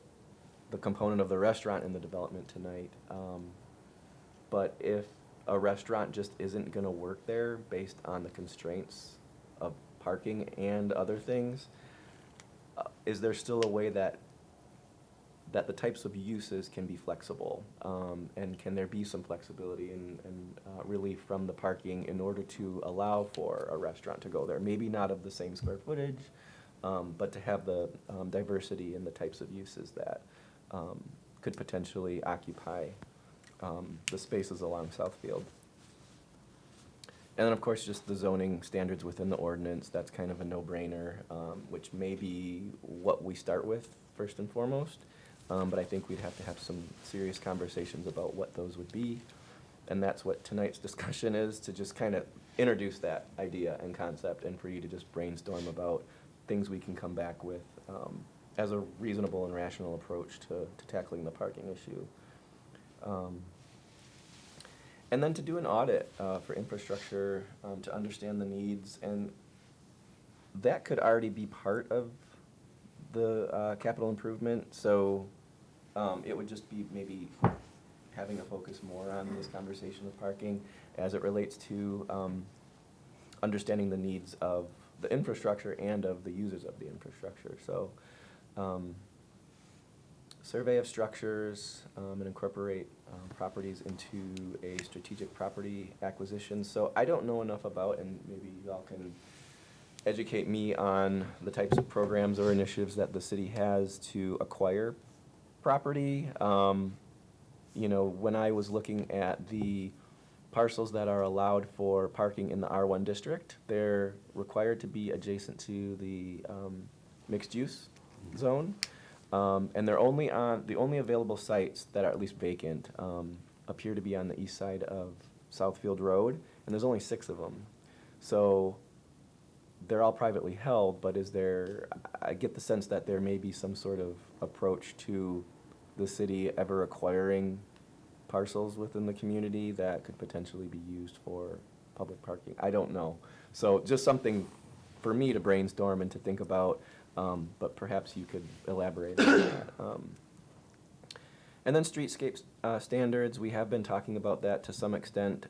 the component of the restaurant in the development tonight. But if a restaurant just isn't gonna work there based on the constraints of parking and other things, is there still a way that the types of uses can be flexible? And can there be some flexibility and relief from the parking in order to allow for a restaurant to go there? Maybe not of the same square footage, but to have the diversity in the types of uses that could potentially occupy the spaces along Southfield. And then, of course, just the zoning standards within the ordinance, that's kind of a no-brainer, which may be what we start with first and foremost. But I think we'd have to have some serious conversations about what those would be. And that's what tonight's discussion is, to just kind of introduce that idea and concept, and for you to just brainstorm about things we can come back with as a reasonable and rational approach to tackling the parking issue. And then to do an audit for infrastructure, to understand the needs, and that could already be part of the capital improvement. So it would just be maybe having a focus more on this conversation of parking as it relates to understanding the needs of the infrastructure and of the users of the infrastructure. So survey of structures and incorporate properties into a strategic property acquisition. So I don't know enough about, and maybe y'all can educate me on the types of programs or initiatives that the city has to acquire property. You know, when I was looking at the parcels that are allowed for parking in the R1 district, they're required to be adjacent to the mixed use zone. And they're only on, the only available sites that are at least vacant appear to be on the east side of Southfield Road, and there's only 6 of them. So they're all privately held, but is there, I get the sense that there may be some sort of approach to the city ever acquiring parcels within the community that could potentially be used for public parking. I don't know. So just something for me to brainstorm and to think about, but perhaps you could elaborate on that. And then streetscape standards, we have been talking about that to some extent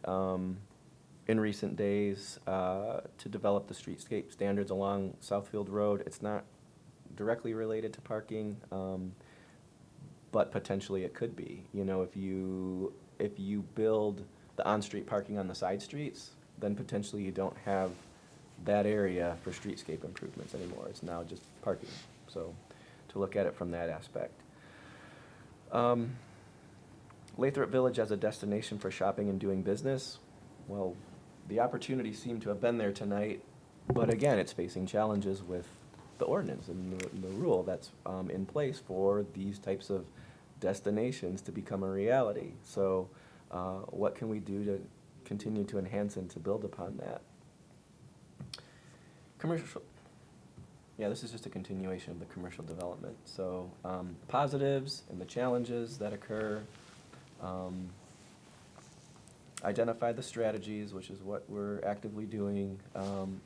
in recent days to develop the streetscape standards along Southfield Road. It's not directly related to parking, but potentially it could be. You know, if you build the on-street parking on the side streets, then potentially you don't have that area for streetscape improvements anymore. It's now just parking. So to look at it from that aspect. Lathrup Village as a destination for shopping and doing business. Well, the opportunities seem to have been there tonight, but again, it's facing challenges with the ordinance and the rule that's in place for these types of destinations to become a reality. So what can we do to continue to enhance and to build upon that? Commercial, yeah, this is just a continuation of the commercial development. So positives and the challenges that occur, identify the strategies, which is what we're actively doing,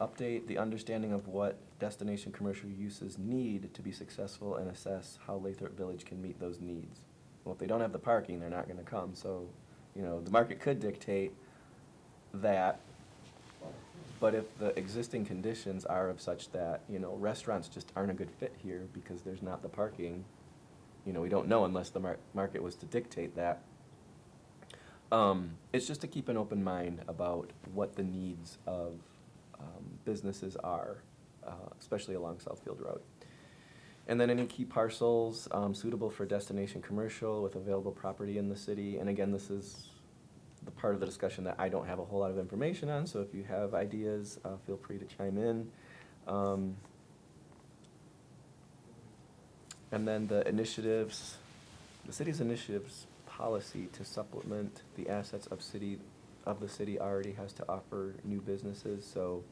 update the understanding of what destination commercial uses need to be successful, and assess how Lathrup Village can meet those needs. Well, if they don't have the parking, they're not going to come. So, you know, the market could dictate that, but if the existing conditions are of such that, you know, restaurants just aren't a good fit here because there's not the parking, you know, we don't know unless the market was to dictate that. It's just to keep an open mind about what the needs of businesses are, especially along Southfield Road. And then any key parcels suitable for destination commercial with available property in the city. And again, this is the part of the discussion that I don't have a whole lot of information on, so if you have ideas, feel free to chime in. And then the initiatives, the city's initiatives policy to supplement the assets of the city already has to offer new businesses. So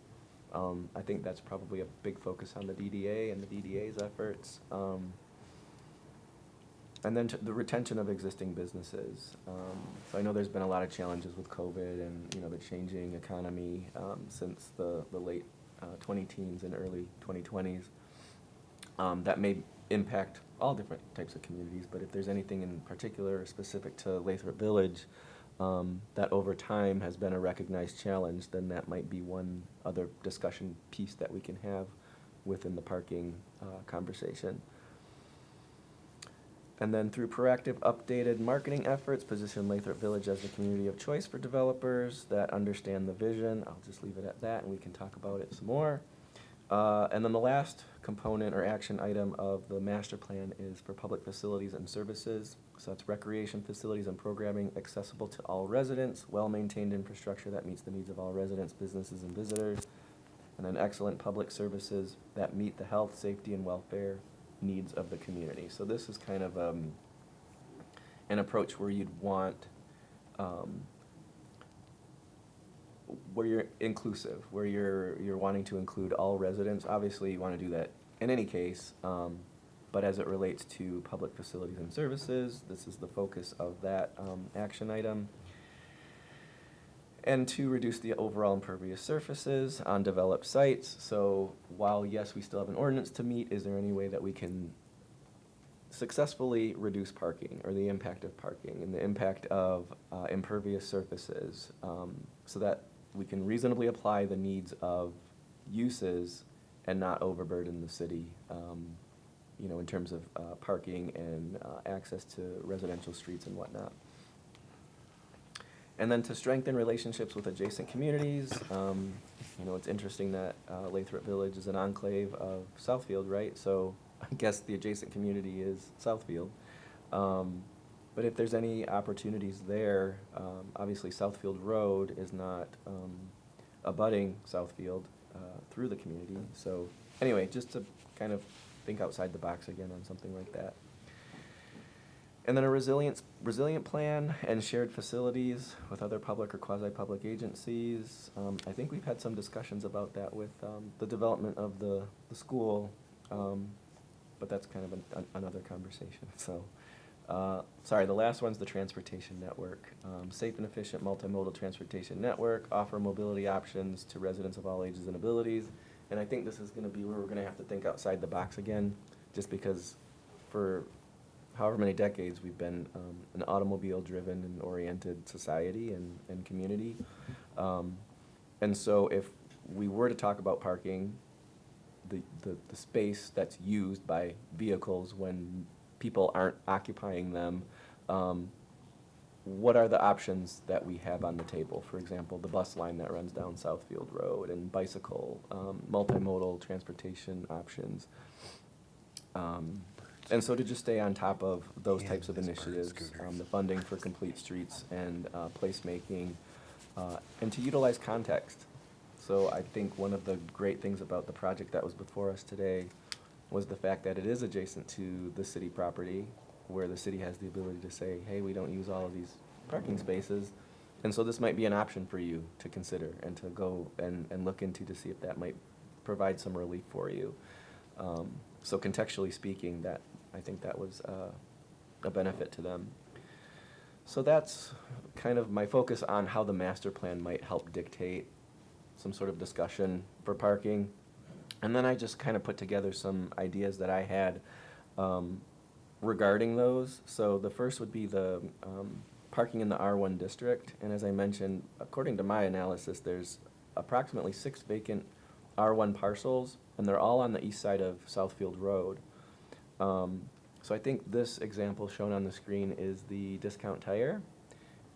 I think that's probably a big focus on the DDA and the DDA's efforts. And then the retention of existing businesses. So I know there's been a lot of challenges with COVID and, you know, the changing economy since the late 20-teens and early 2020s. That may impact all different types of communities, but if there's anything in particular specific to Lathrup Village, that over time has been a recognized challenge, then that might be one other discussion piece that we can have within the parking conversation. And then through proactive, updated marketing efforts, position Lathrop Village as the community of choice for developers that understand the vision. I'll just leave it at that, and we can talk about it some more. And then the last component or action item of the master plan is for public facilities and services. So that's recreation facilities and programming accessible to all residents, well-maintained infrastructure that meets the needs of all residents, businesses, and visitors, and then excellent public services that meet the health, safety, and welfare needs of the community. So this is kind of an approach where you'd want, where you're inclusive, where you're wanting to include all residents. Obviously, you want to do that in any case, but as it relates to public facilities and services, this is the focus of that action item. And to reduce the overall impervious surfaces on developed sites. So while, yes, we still have an ordinance to meet, is there any way that we can successfully reduce parking or the impact of parking and the impact of impervious surfaces so that we can reasonably apply the needs of uses and not overburden the city, you know, in terms of parking and access to residential streets and whatnot. And then to strengthen relationships with adjacent communities, you know, it's interesting that Lathrop Village is an enclave of Southfield, right? So I guess the adjacent community is Southfield. But if there's any opportunities there, obviously Southfield Road is not abutting Southfield through the community. So anyway, just to kind of think outside the box again on something like that. And then a resilient plan and shared facilities with other public or quasi-public agencies. I think we've had some discussions about that with the development of the school, but that's kind of another conversation. So, sorry, the last one's the transportation network. Safe and efficient multimodal transportation network, offer mobility options to residents of all ages and abilities. And I think this is going to be where we're going to have to think outside the box again, just because for however many decades we've been an automobile-driven and oriented society and community. And so if we were to talk about parking, the space that's used by vehicles when people aren't occupying them, what are the options that we have on the table? For example, the bus line that runs down Southfield Road and bicycle, multimodal transportation options. And so to just stay on top of those types of initiatives, the funding for complete streets and placemaking, and to utilize context. So I think one of the great things about the project that was before us today was the fact that it is adjacent to the city property, where the city has the ability to say, hey, we don't use all of these parking spaces. And so this might be an option for you to consider and to go and look into to see if that might provide some relief for you. So contextually speaking, that I think that was a benefit to them. So that's kind of my focus on how the master plan might help dictate some sort of discussion for parking. And then I just kind of put together some ideas that I had regarding those. So the first would be the parking in the R1 district. And as I mentioned, according to my analysis, there's approximately 6 vacant R1 parcels, and they're all on the east side of Southfield Road. So I think this example shown on the screen is the Discount Tire.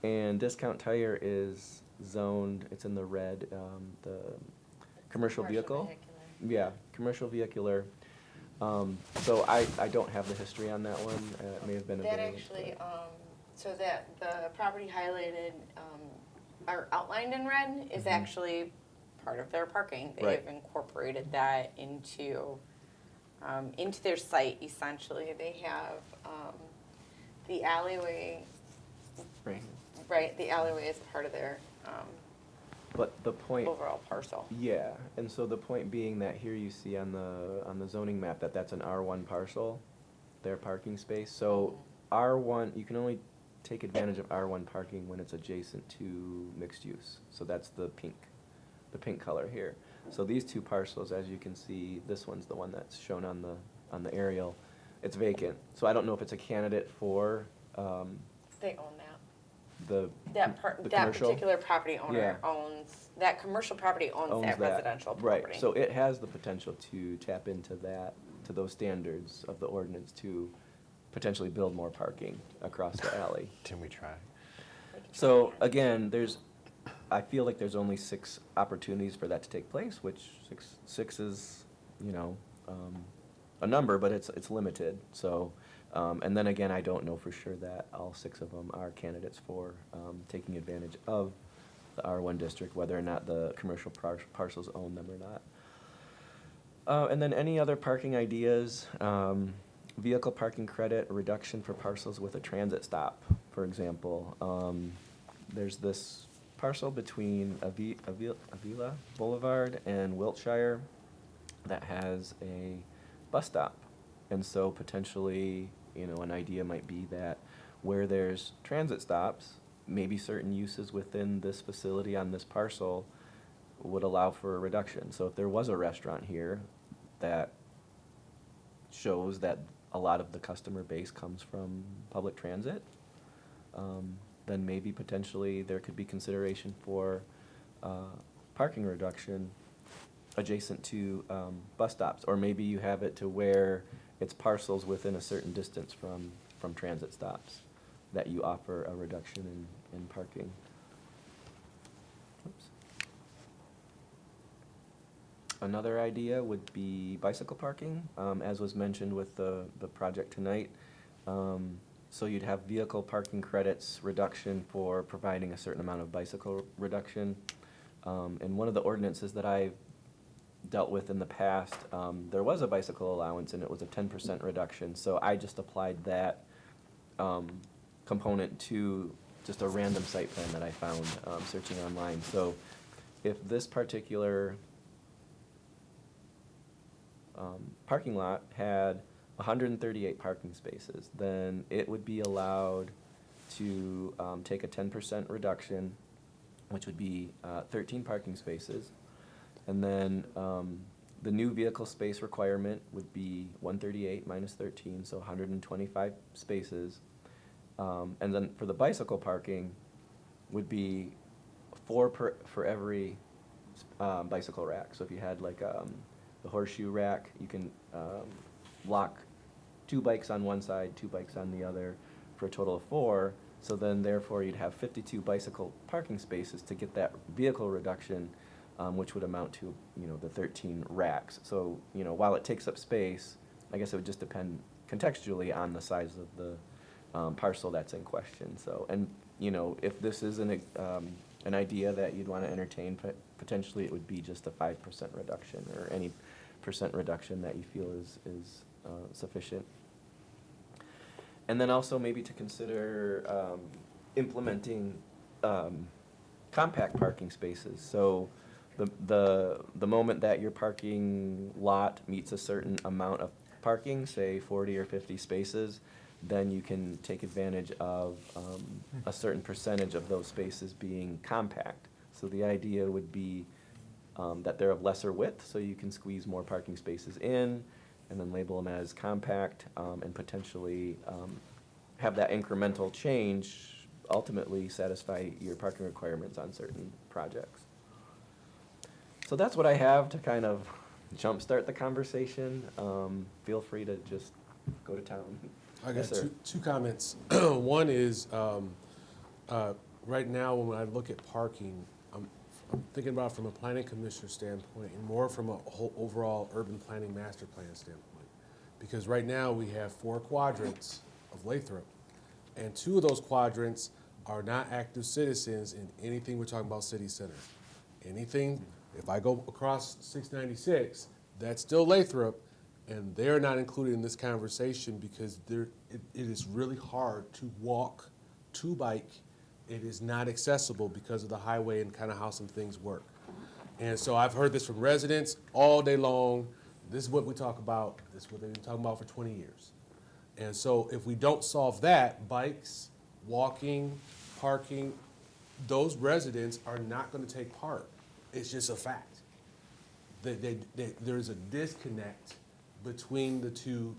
And Discount Tire is zoned, it's in the red, the commercial vehicle. Yeah, commercial vehicular. So I don't have the history on that one. It may have been a That actually, so that the property highlighted, or outlined in red is actually part of their parking. Right. They've incorporated that into their site, essentially. They have the alleyway, right, the alleyway is part of their But the point, overall parcel. yeah, and so the point being that here you see on the zoning map that that's an R1 parcel, their parking space. So R1, you can only take advantage of R1 parking when it's adjacent to mixed use. So that's the pink color here. So these 2 parcels, as you can see, this one's the one that's shown on the aerial. It's vacant. So I don't know if it's a candidate for They own that. the That the that commercial particular property owner Yeah. owns, that commercial property owns that residential property. Right, so it has the potential to tap into that, to those standards of the ordinance to potentially build more parking across the alley. Can we try? So again, I feel like there's only 6 opportunities for that to take place, which six is, a number, but it's limited. So, and then again, I don't know for sure that all 6 of them are candidates for taking advantage of the R1 district, whether or not the commercial parcels own them or not. And then any other parking ideas? Vehicle parking credit, reduction for parcels with a transit stop, for example. There's this parcel between Avila Boulevard and Wiltshire that has a bus stop. And so potentially, an idea might be that where there's transit stops, maybe certain uses within this facility on this parcel would allow for a reduction. So if there was a restaurant here that shows that a lot of the customer base comes from public transit, then maybe potentially there could be consideration for parking reduction adjacent to bus stops. Or maybe you have it to where it's parcels within a certain distance from transit stops that you offer a reduction in parking. Oops. Another idea would be bicycle parking, as was mentioned with the project tonight. So you'd have vehicle parking credits reduction for providing a certain amount of bicycle reduction. And one of the ordinances that I've dealt with in the past, there was a bicycle allowance and it was a 10% reduction. So I just applied that component to just a random site plan that I found searching online. So if this particular parking lot had 138 parking spaces, then it would be allowed to take a 10% reduction, which would be 13 parking spaces. And then the new vehicle space requirement would be 138 minus 13, so 125 spaces. And then for the bicycle parking would be 4 for every bicycle rack. So if you had like the horseshoe rack, you can lock 2 bikes on one side, 2 bikes on the other, for a total of 4. So then therefore you'd have 52 bicycle parking spaces to get that vehicle reduction, which would amount to, the 13 racks. So, while it takes up space, I guess it would just depend contextually on the size of the parcel that's in question. So, and, if this is an idea that you'd want to entertain, potentially it would be just a 5% reduction or any % reduction that you feel is sufficient. And then also maybe to consider implementing compact parking spaces. So the moment that your parking lot meets a certain amount of parking, say 40 or 50 spaces, then you can take advantage of a certain percentage of those spaces being compact. So the idea would be that they're of lesser width, so you can squeeze more parking spaces in and then label them as compact, and potentially have that incremental change ultimately satisfy your parking requirements on certain projects. So that's what I have to kind of jumpstart the conversation. Feel free to just go to town. I got Yes, sir. two comments. One is, right now when I look at parking, I'm thinking about it from a planning commissioner standpoint and more from a whole overall urban planning master plan standpoint. Because right now we have 4 quadrants of Lathrup, and 2 of those quadrants are not active citizens in anything we're talking about city center. Anything, if I go across 696, that's still Lathrup, and they're not included in this conversation because it is really hard to walk, to bike. It is not accessible because of the highway and kind of how some things work. And so I've heard this from residents all day long. This is what we talk about. This is what they've been talking about for 20 years. And so if we don't solve that, bikes, walking, parking, those residents are not going to take part. It's just a fact. There's a disconnect between the 2,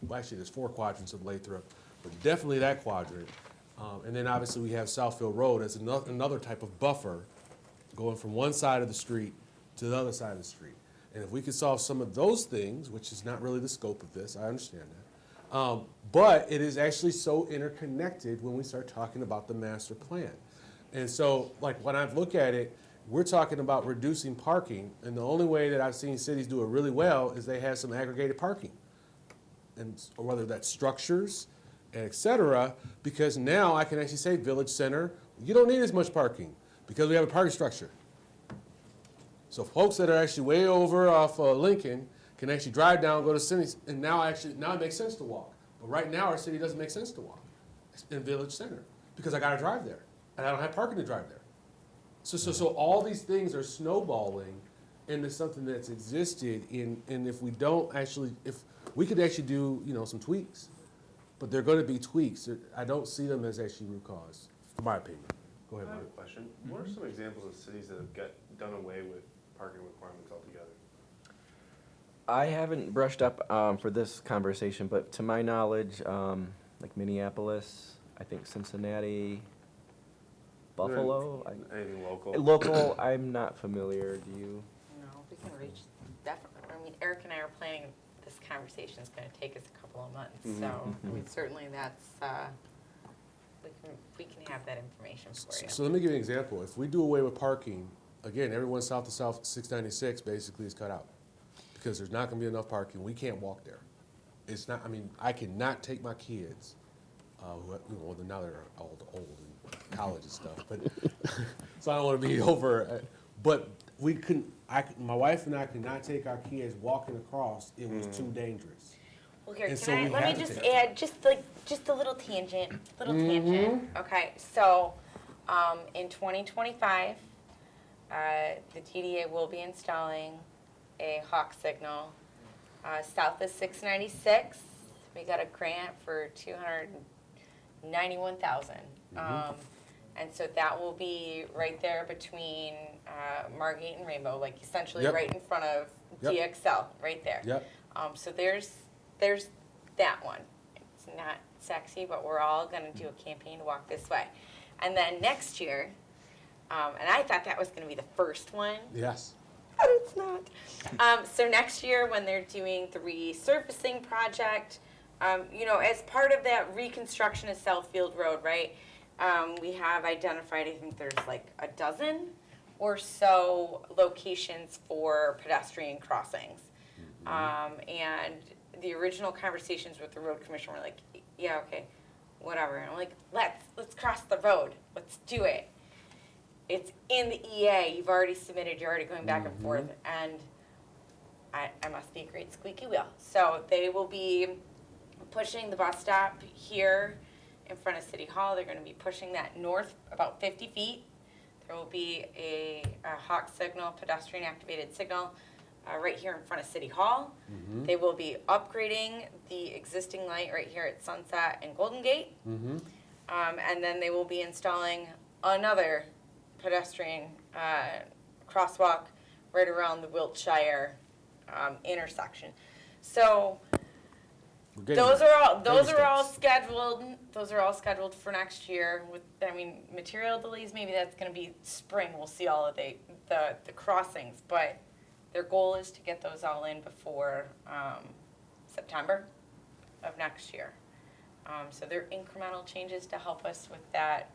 well, actually there's 4 quadrants of Lathrup, but definitely that quadrant. And then obviously we have Southfield Road as another type of buffer going from one side of the street to the other side of the street. And if we could solve some of those things, which is not really the scope of this, I understand that. But it is actually so interconnected when we start talking about the master plan. And so, like, when I look at it, we're talking about reducing parking, and the only way that I've seen cities do it really well is they have some aggregated parking. And or whether that's structures, et cetera, because now I can actually say Village Center, you don't need as much parking because we have a parking structure. So folks that are actually way over off Lincoln can actually drive down, go to cities, and now it makes sense to walk. But right now our city doesn't make sense to walk in Village Center because I gotta drive there and I don't have parking to drive there. So all these things are snowballing into something that's existed and if we don't actually, if we could actually do, some tweaks, but they're gonna be tweaks. I don't see them as actually root cause, in my opinion. Go ahead, I have Mike. a question. What are some examples of cities that have done away with parking requirements altogether? I haven't brushed up for this conversation, but to my knowledge, like Minneapolis, I think Cincinnati, Buffalo. Anything local? Local, I'm not familiar. Do you? No, we can reach, definitely, I mean, Eric and I are planning, this conversation's gonna take us a couple of months, so, I mean, certainly that's, we can have that information for you. So let me give you an example. If we do away with parking, again, everyone south to south 696 basically is cut out because there's not going to be enough parking. We can't walk there. It's not. I mean, I cannot take my kids. Now they're old in college and stuff. But so I don't want to be over. But we couldn't. My wife and I could not take our kids walking across. It was too dangerous. Well, here, And can so I, we let had me to just take add, just a little tangent, Okay, so, in 2025, the TDA will be installing a hawk signal, south of 696. We got a grant for $291,000. And so that will be right there between, Margate and Rainbow, like essentially Yep. right in front of Yep. DXL, right there. Yep. So there's that one. It's not sexy, but we're all gonna do a campaign to walk this way. And then next year, and I thought that was gonna be the first one, Yes. but it's not. So next year, when they're doing the resurfacing project, as part of that reconstruction of Southfield Road, right? We have identified, I think there's like a dozen or so locations for pedestrian crossings. And the original conversations with the road commission were like, yeah, okay, whatever. And I'm like, let's cross the road. Let's do it. It's in the EA. You've already submitted. You're already going back and forth. And I must be a great squeaky wheel. So they will be pushing the bus stop here in front of City Hall. They're going to be pushing that north about 50 feet. There will be a hawk signal, pedestrian activated signal, right here in front of City Hall. They will be upgrading the existing light right here at Sunset and Golden Gate. And then they will be installing another pedestrian crosswalk right around the Wiltshire intersection. So those are all scheduled. Those are all scheduled for next year. With material delays, maybe that's going to be spring. We'll see all of the crossings, but their goal is to get those all in before September of next year. So they're incremental changes to help us with that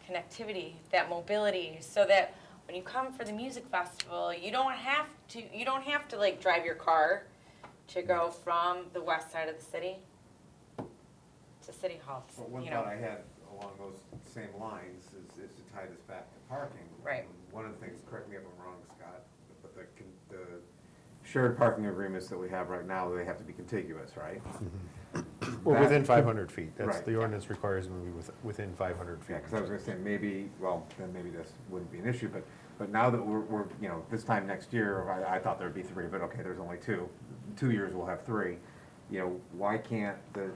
connectivity, that mobility, so that when you come for the music festival, you don't have to like drive your car to go from the west side of the city to City Hall. Well, one thought I had along those same lines is to tie this back to parking. Right. One of the things, correct me if I'm wrong, Scott, but the shared parking agreements that we have right now, they have to be contiguous, right? Or That- within 500 feet. That's, Right. the ordinance requires them to be within 500 feet. Yeah, because I was gonna say, maybe this wouldn't be an issue, but now that we're, this time next year, I thought there'd be three, but okay, there's only two. 2 years we'll have three. Why can't the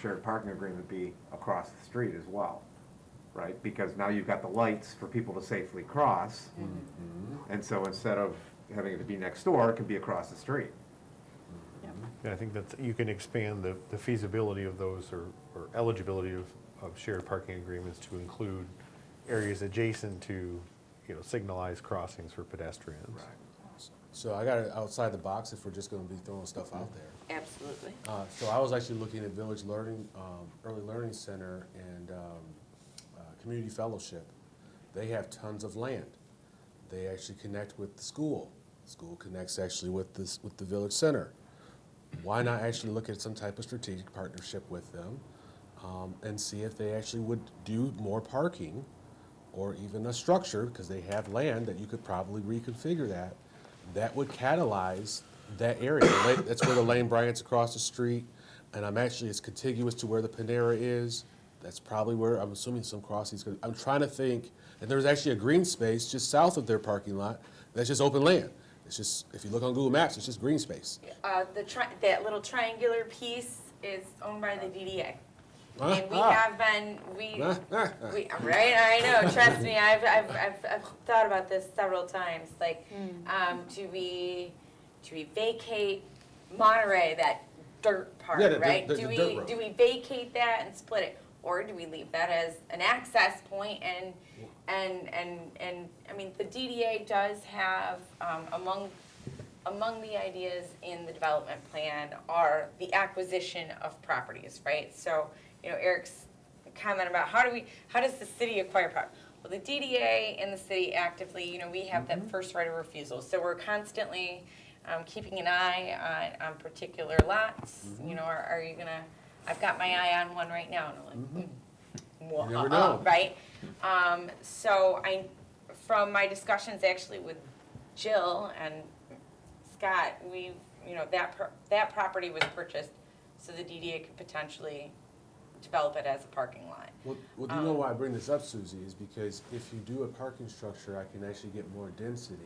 shared parking agreement be across the street as well? Right, because now you've got the lights for people to safely cross. And so instead of having it to be next door, it can be across the street. And I think that you can expand the feasibility of those or eligibility of shared parking agreements to include areas adjacent to, signalized crossings for pedestrians. So I got it outside the box if we're just gonna be throwing stuff out there. Absolutely. So I was actually looking at Village Learning, Early Learning Center and Community Fellowship. They have tons of land. They actually connect with the school. The school connects actually with the Village Center. Why not actually look at some type of strategic partnership with them and see if they actually would do more parking or even a structure, because they have land that you could probably reconfigure that would catalyze that area. That's where the Lane Bryant's across the street, and it's contiguous to where the Panera is. That's probably where, I'm assuming some crossings, I'm trying to think, and there's actually a green space just south of their parking lot, that's just open land. It's just, if you look on Google Maps, it's just green space. That little triangular piece is owned by the DDA. Huh? And we have been, right, I know, trust me, I've thought about this several times, like, do we vacate Monterey, that dirt part, Yeah, right? the Do dirt road. we vacate that and split it, or do we leave that as an access point and, I mean, the DDA does have, among the ideas in the development plan are the acquisition of properties, right? So, Eric's comment about how does the city acquire property? Well, the DDA and the city actively, we have that first right of refusal. So we're constantly keeping an eye on particular lots. Are you gonna, I've got my eye on one right now, and I'm like, You never know. right? So from my discussions actually with Jill and Scott, that property was purchased so the DDA could potentially develop it as a parking lot. Well, do you know why I bring this up, Susie, is because if you do a parking structure, I can actually get more density,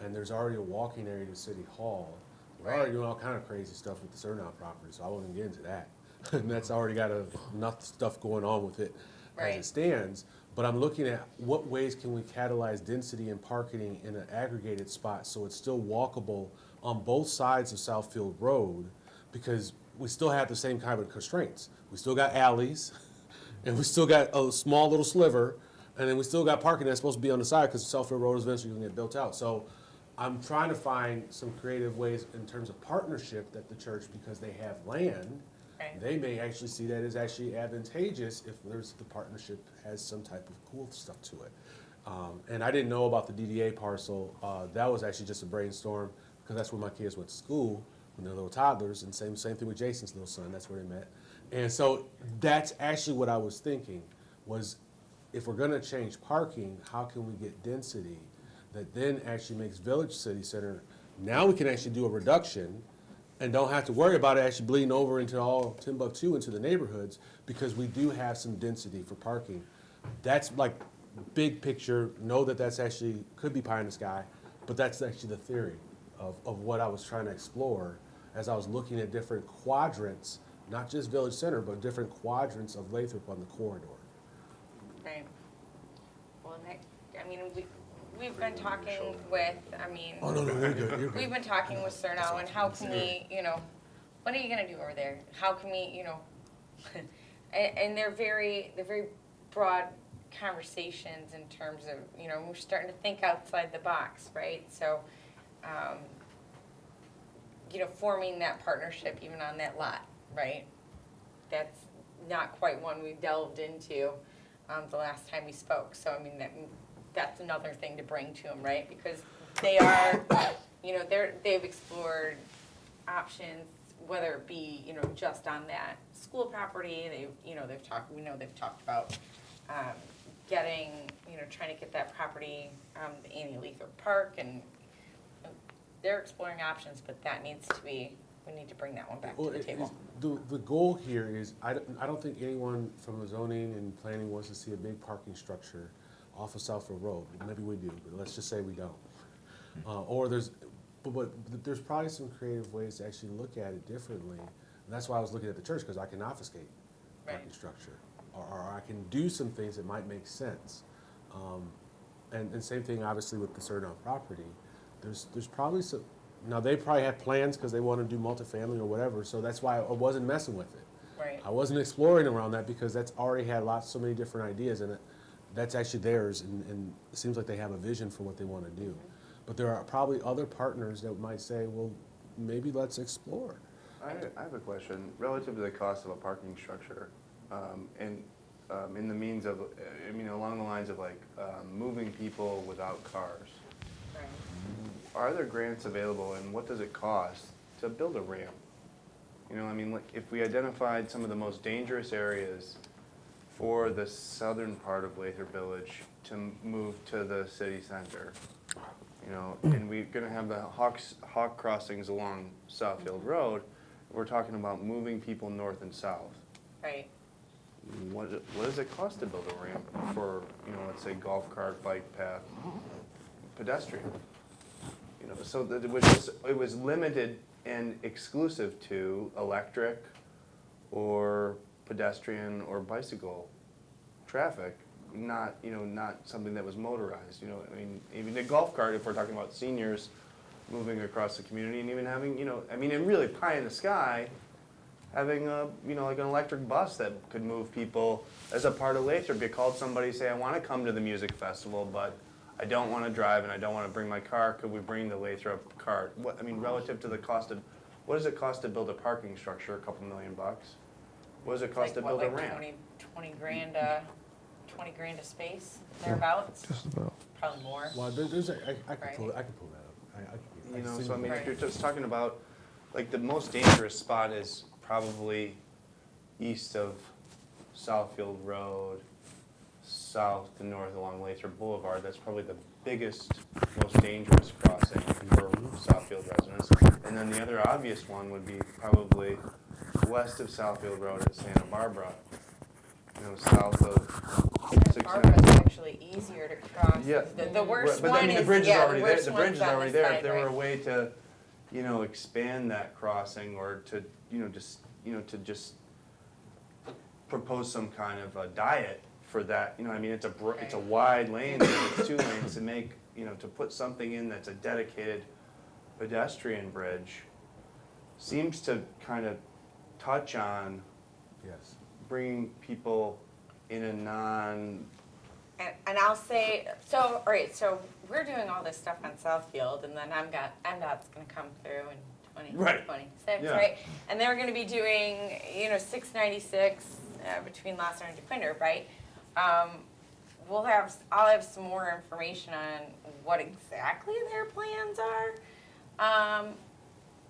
and there's already a walking area to City Hall. We're already doing all kind of crazy stuff with the Surnow property, so I won't even get into that. And that's already got enough stuff going on with it as it stands. But I'm looking at what ways can we catalyze density and parking in an aggregated spot so it's still walkable on both sides of Southfield Road, because we still have the same kind of constraints. We still got alleys, and we still got a small little sliver, and then we still got parking that's supposed to be on the side because Southfield Road is eventually going to get built out. So I'm trying to find some creative ways in terms of partnership that the church, because they have land, they may actually see that as actually advantageous if the partnership has some type of cool stuff to it. And I didn't know about the DDA parcel. That was actually just a brainstorm, because that's where my kids went to school when they're little toddlers, and same thing with Jason's little son, that's where they met. And so that's actually what I was thinking, was if we're gonna change parking, how can we get density that then actually makes Village City Center, now we can actually do a reduction and don't have to worry about it actually bleeding over into all Timbuktu, into the neighborhoods, because we do have some density for parking. That's like big picture, know that that's actually, could be pie in the sky, but that's actually the theory of what I was trying to explore as I was looking at different quadrants, not just Village Center, but different quadrants of Lathrup on the corridor. Right. Well, we've been talking with, Oh, no, you're good, you're good. we've been talking with Surnow, and how can we, what are you gonna do over there? How can we, and they're very broad conversations in terms of, we're starting to think outside the box, right? So, forming that partnership even on that lot, right? That's not quite one we delved into the last time we spoke. So, that's another thing to bring to them, right? Because they are, they've explored options, whether it be, just on that school property. We know they've talked about getting, trying to get that property, the Annie Lathrup Park, and they're exploring options, but that needs to be, we need to bring that one back to the table. The goal here is, I don't think anyone from the zoning and planning wants to see a big parking structure off of Southfield Road. Maybe we do, but let's just say we don't. But there's probably some creative ways to actually look at it differently. And that's why I was looking at the church, because I can obfuscate parking structure. Or I can do some things that might make sense. And same thing, obviously, with the Surnow property. There's probably Now, they probably have plans because they want to do multifamily or whatever, so that's why I wasn't messing with it. Right. I wasn't exploring around that because that's already had so many different ideas in it. That's actually theirs, and it seems like they have a vision for what they want to do. But there are probably other partners that might say, well, maybe let's explore. I have a question relative to the cost of a parking structure, and in the means of, I mean, along the lines of like moving people without cars. Right. Are there grants available, and what does it cost to build a ramp? You know, I mean, like if we identified some of the most dangerous areas for the southern part of Lathrup Village to move to the city center, you know, and we're gonna have the hawk crossings along Southfield Road, we're talking about moving people north and south. Right. What does it cost to build a ramp for, you know, let's say golf cart, bike path, pedestrian? You know, so that it was limited and exclusive to electric or pedestrian or bicycle traffic, not, you know, not something that was motorized. You know, I mean, even the golf cart, if we're talking about seniors moving across the community, and even having, you know, I mean, and really pie in the sky, having a, you know, like an electric bus that could move people as a part of Lathrup. You called somebody, say, I want to come to the music festival, but I don't want to drive and I don't want to bring my car. Could we bring the Lathrup cart? What, I mean, relative to the cost of, what does it cost to build a parking structure? A couple $1 million bucks. What does it cost to build a ramp? 20 grand, 20 grand a space, thereabouts? Just about. Probably more. Well, I Right. could pull that up. You know, see so I mean, Right. if you're just talking about, like, the most dangerous spot is probably east of Southfield Road, south to north along Lathrup Boulevard. That's probably the biggest, most dangerous crossing for Southfield residents. And then the other obvious one would be probably west of Southfield Road at Santa Barbara, you know, south of Barbara's 690. actually easier to cross. Yeah. The worst But I one mean, is, the bridge is yeah, the already there, worst the bridge one's is on already this there. If side, there were a right? way to, you know, expand that crossing or to, you know, just, you know, to just propose some kind of a diet for that, you know, I mean, it's a wide lane, it's 2 lanes, to make, you know, to put something in that's a dedicated pedestrian bridge seems to kind of touch on Yes. bringing people in a non, And I'll say, so, all right, so we're doing all this stuff on Southfield, and then MDOT's gonna come through in Right. 2026, Yeah. right? And they're gonna be doing, you know, 696 between Lathrup and DeQuinder, right? I'll have some more information on what exactly their plans are.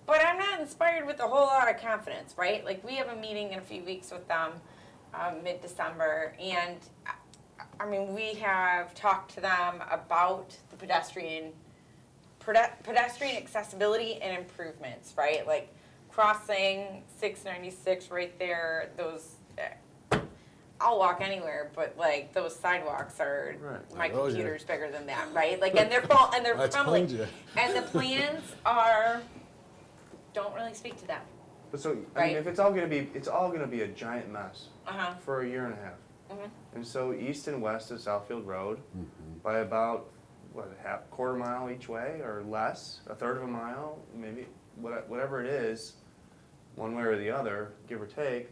But I'm not inspired with a whole lot of confidence, right? Like, we have a meeting in a few weeks with them, mid-December, and I mean, we have talked to them about the pedestrian accessibility and improvements, right? Like crossing 696 right there, those, I'll walk anywhere, but like those sidewalks are, Right. my Oh, yeah. computer's bigger than that, right? Like, and they're I crumbling. told you. And the plans don't really speak to them. but so, I mean, Right. if it's all gonna be a giant mess Uh-huh. for a year and a half. Mhm. And so east and west of Southfield Road, by about, what, quarter mile each way or less, a third of a mile, maybe, whatever it is, one way or the other, give or take,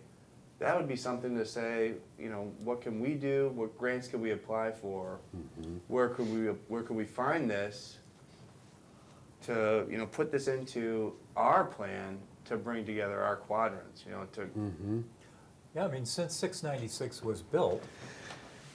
that would be something to say, you know, what can we do? What grants could we apply for? Where could we find this to, you know, put this into our plan to bring together our quadrants, you know, to, Yeah, I mean, since 696 was built,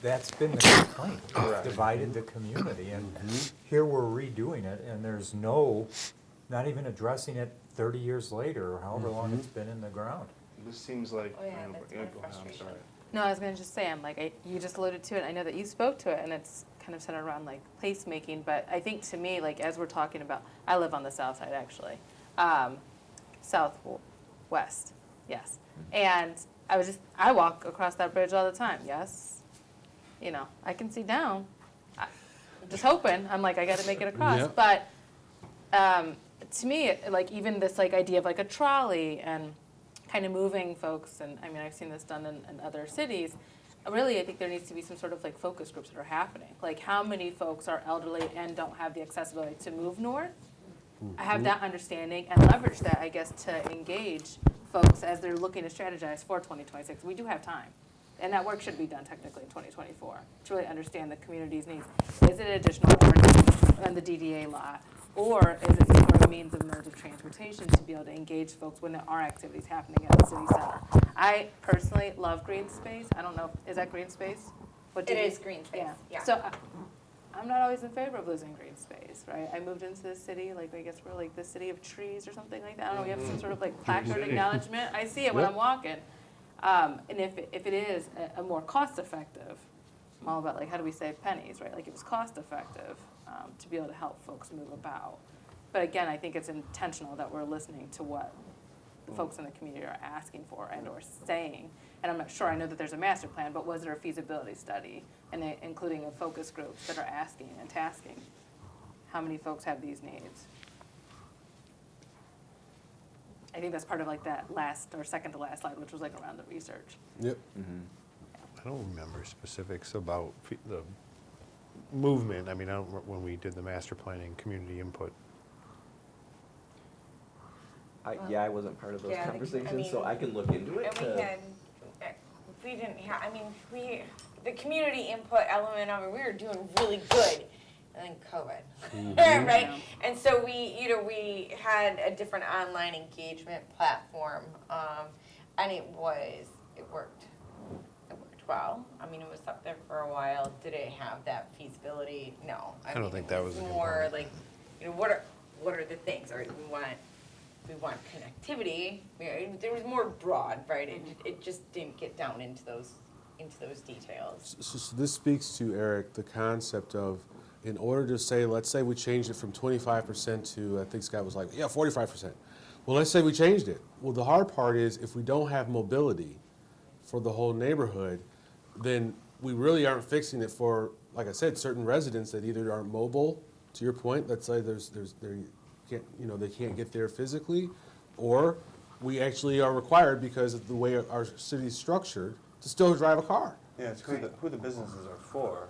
that's been the complaint. It's Correct. divided the community, and here we're redoing it, and there's not even addressing it 30 years later, or however long it's been in the ground. this seems like, Oh, yeah, you know, that's go my ahead, I'm frustration. sorry. No, I was gonna just say, you just alluded to it, I know that you spoke to it, and it's kind of centered around like placemaking, but I think to me, like, as we're talking about, I live on the south side, actually, southwest, yes, and I walk across that bridge all the time, yes, you know, I can see down, I'm just hoping, I'm like, I gotta make it across, Yep. but, to me, like, even this, like, idea of like a trolley and kind of moving folks, and I mean, I've seen this done in other cities. Really, I think there needs to be some sort of like focus groups that are happening. Like, how many folks are elderly and don't have the accessibility to move north? have that understanding and leverage that, I guess, to engage folks as they're looking to strategize for 2026. We do have time. And that work should be done technically in 2024, to really understand the community's needs. Is it additional parking on the DDA lot? Or is it some sort of means of modes of transportation to be able to engage folks when there are activities happening at the city center? I personally love green space. I don't know, is that green space? What do It you- is green space, yeah. So I'm not always in favor of losing green space, right? I moved into the city, like, I guess we're like the city of trees or something like that. I don't know, we have some sort of like placard City. acknowledgement. I see it when Yep. I'm walking. And if it is a more cost-effective, I'm all about like, how do we save pennies, right? Like, it was cost-effective to be able to help folks move about. But again, I think it's intentional that we're listening to what the folks in the community are asking for and or saying. And I'm not sure, I know that there's a master plan, but was there a feasibility study, and including a focus groups that are asking and tasking, how many folks have these needs? I think that's part of like that last or second to last slide, which was like around the research. Yep. I don't remember specifics about the movement. I mean, I don't remember when we did the master planning, community input. Yeah, I wasn't part of those Yeah, I conversations, so mean, I can look into it. And to- we didn't have, I mean, the community input element of it, we were doing really good, and then COVID, right? Yeah. And so we had a different online engagement platform, and it worked well. I mean, it was up there for a while. Did it have that feasibility? No. I don't mean, think it that was a more component. like, what are the things? All right, we want connectivity. There was more broad, right? It just didn't get down into those details. So this speaks to, Eric, the concept of, in order to say, let's say we changed it from 25% to, I think Scott was like, yeah, 45%. Well, let's say we changed it. Well, the hard part is if we don't have mobility for the whole neighborhood, then we really aren't fixing it for, like I said, certain residents that either aren't mobile, to your point, let's say they can't get there physically, or we actually are required because of the way our city is structured to still drive a car. Yeah, it's who the businesses are for,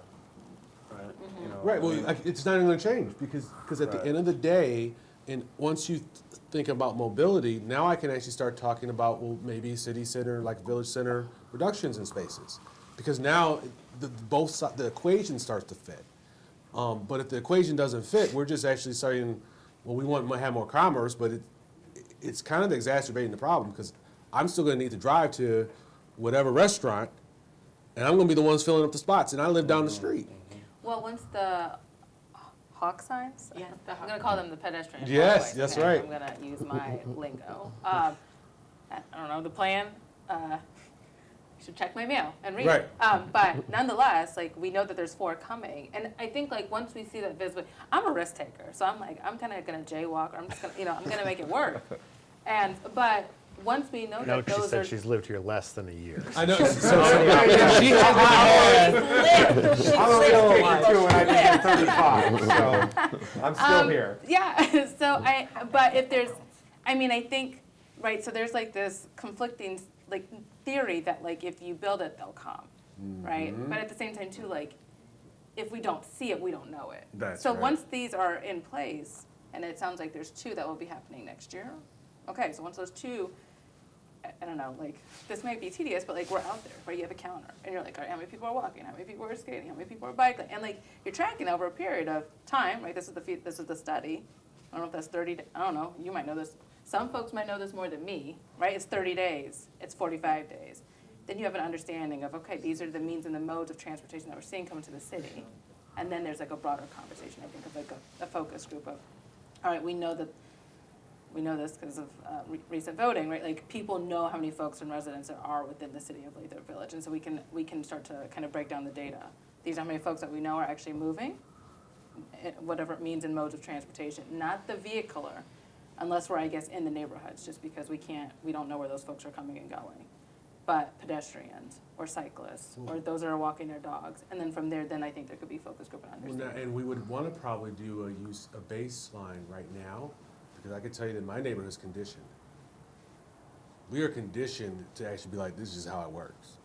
right? You know, Right, I well, mean, it's not even gonna change, because at the Right. end of the day, and once you think about mobility, now I can actually start talking about, well, maybe city center, like village center, reductions in spaces. Because now, the equation starts to fit. But if the equation doesn't fit, we're just actually saying, well, we want to have more commerce, but it's kind of exacerbating the problem, because I'm still gonna need to drive to whatever restaurant, and I'm gonna be the ones filling up the spots, and I live down the street. Well, once the hawk signs, Yeah, the I'm hawk gonna call them the pedestrian Yes, walkways. that's Okay, right. I'm gonna use my lingo. I don't know, the plan, you should check my mail and read it. But nonetheless, like, we know that there's 4 coming, and I think like once we see that visibly, I'm a risk taker, so I'm like, I'm kind of gonna jaywalk, or I'm just gonna, I'm gonna make it work. But once we know No, that she those said are. she's lived here less than a year. I know. She lived. Too, and I've been 35, so I'm still here. Yeah, but if there's, I think, right, so there's like this conflicting, like, theory that like if you build it, they'll come, right? But at the same time too, like, if we don't see it, we don't know it. That's So right. once these are in place, and it sounds like there's 2 that will be happening next year. Okay, so once those 2, I don't know, like, this might be tedious, but like, we're out there, right? You have a counter, and you're like, all right, how many people are walking? How many people are skating? How many people are biking? And like, you're tracking over a period of time, right? This is the study. I don't know if that's 30, I don't know, you might know this. Some folks might know this more than me, right? It's 30 days, it's 45 days. Then you have an understanding of, okay, these are the means and the modes of transportation that we're seeing come into the city. And then there's like a broader conversation, I think, of like a focus group of, all right, we know this because of recent voting, right? Like, people know how many folks and residents there are within the city of Lathrup Village, and so we can start to kind of break down the data. These are how many folks that we know are actually moving, whatever it means in modes of transportation, not the vehicular, unless we're, I guess, in the neighborhoods, just because we don't know where those folks are coming and going. But pedestrians or cyclists or those that are walking their dogs, and then from there, then I think there could be focus group and understanding. And we would want to probably do a baseline right now, because I can tell you that my neighborhood is conditioned. We are conditioned to actually be like, this is how it works.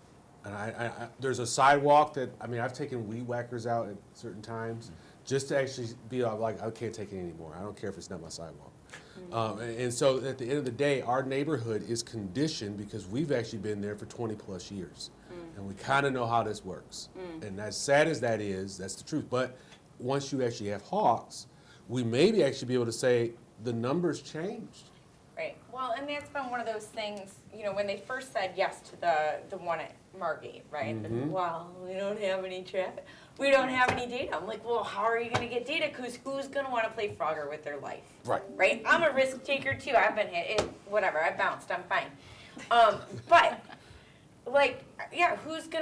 And there's a sidewalk that, I've taken weed whackers out at certain times. just to actually be like, I can't take it anymore. I don't care if it's not my sidewalk. And so at the end of the day, our neighborhood is conditioned because we've actually been there for 20 plus years. And we kind of know how this works. And as sad as that is, that's the truth. But once you actually have hawks, we maybe actually be able to say the numbers changed. Right, well, and that's been one of those things, you know, when they first said yes to the one at Margate, right? Well, we don't have any traffic, we don't have any data. I'm like, well, how are you gonna get data? Because who's gonna wanna play Frogger with their life? Right. Right, I'm a risk taker too, I've been hit, whatever, I bounced, I'm fine. But, like, yeah,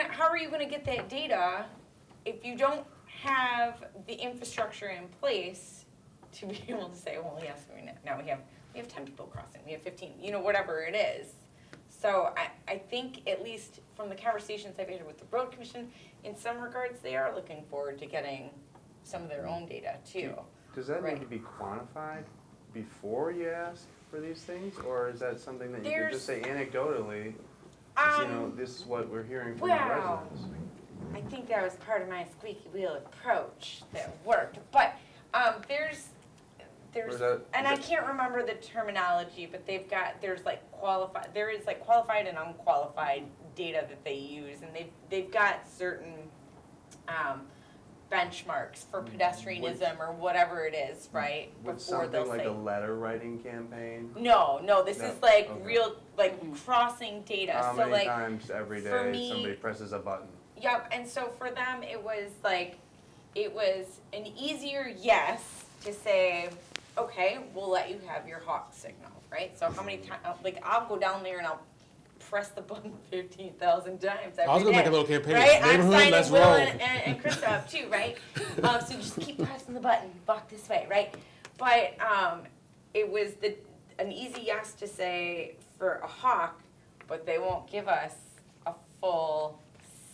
how are you gonna get that data if you don't have the infrastructure in place to be able to say, well, yes, now we have 10 people crossing, we have 15, you know, whatever it is. So I think, at least from the conversations I've had with the road commission, in some regards, they are looking forward to getting some of their own data too. Does that Right. need to be quantified before you ask for these things, or is that something that you could just say anecdotally, you know, this is what we're hearing from the Well, residents? I think that was part of my squeaky wheel approach that worked, but there's, Or is that- and I can't remember the terminology, but there's like qualified and unqualified data that they use, and they've got certain benchmarks for pedestrianism or whatever it is, right? Would Before something they'll like say, a letter writing campaign? no, this No, is like okay. real, like crossing data, How so many like. times every for day me- somebody presses a button? Yep, and so for them, it was an easier yes to say, okay, we'll let you have your hawk signal, right? So how many times, like, I'll go down there and I'll press the button 15,000 times every day. I was gonna make a little campaign. Right? I'm Neighborhood, signing let's Will roll. and Krista up too, right? So just keep pressing the button, walk this way, right? But it was an easy yes to say for a hawk, but they won't give us a full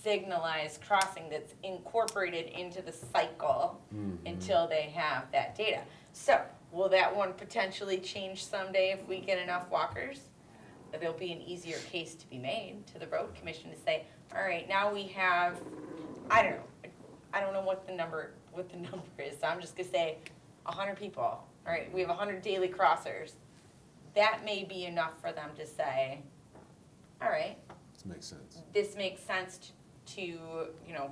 signalized crossing that's incorporated into the cycle until they have that data. So, will that one potentially change someday if we get enough walkers? There'll be an easier case to be made to the road commission to say, all right, now we have, I don't know what the number is, so I'm just gonna say 100 people. All right, we have 100 daily crossers. That may be enough for them to say, all right, This makes sense. this makes sense to, you know,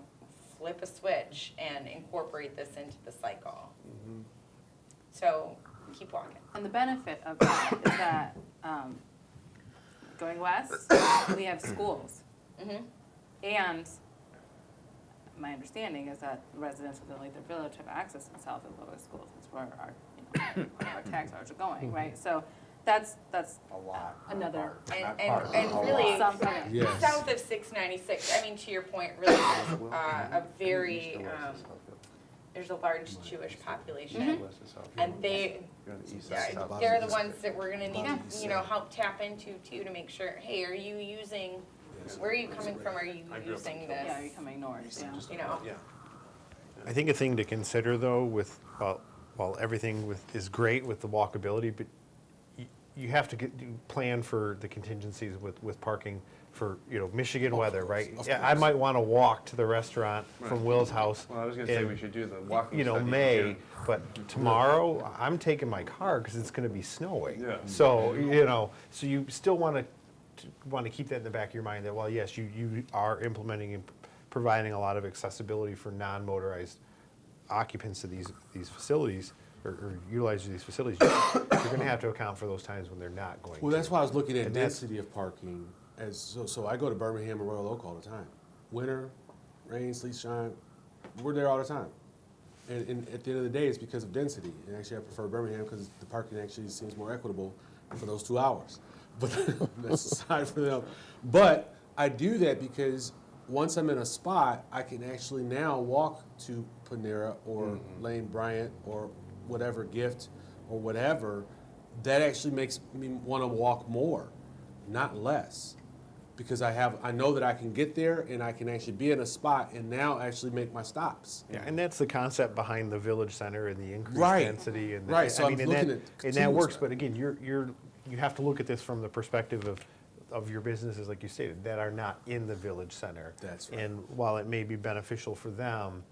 flip a switch and incorporate this into the cycle. So, keep walking. And the benefit of that is that, going west, we have schools. And my understanding is that residents within Lathrup Village have access to Southfield Public Schools. That's where our tax dollars are going, right? So that's A lot. another, And really, some, Yes. south of 696, I mean, to your point, really, there's a very, there's a large Jewish population. And they're the ones that we're gonna need, you know, help tap into too, to make sure, hey, are you using, where are you coming from, are you using yeah, you're this? coming north, yeah. You know, I think a thing to consider though with, while everything is great with the walkability, but you have to plan for the contingencies with parking for, you know, Michigan weather, right? Yeah, I might want to walk to the restaurant from Will's house. Well, I was gonna say in, we should do the walking you know, study May, too. but tomorrow, I'm taking my car because it's going to be snowing. Yeah. So, you know, so you still want to keep that in the back of your mind that, well, yes, you are implementing and providing a lot of accessibility for non-motorized occupants of these facilities, or utilizers of these facilities. You're going to have to account for those times when they're not going to. Well, that's why I was looking at And that's- density of parking so I go to Birmingham and Royal Oak all the time. Winter, rain, sleet, shine, we're there all the time. And at the end of the day, it's because of density. And actually, I prefer Birmingham because the parking actually seems more equitable for those 2 hours. But that's aside from them. But I do that because once I'm in a spot, I can actually now walk to Panera or Lane Bryant or whatever gift or whatever. That actually makes me want to walk more, not less. Because I know that I can get there and I can actually be in a spot and now actually make my stops. Yeah, and that's the concept behind the village center and the increased Right. density and Right, so I'm and looking that, at and that works. continuous But again, you have to look at this from the perspective of your businesses, like you stated, that are not in the village center. That's right. And while it may be beneficial for them,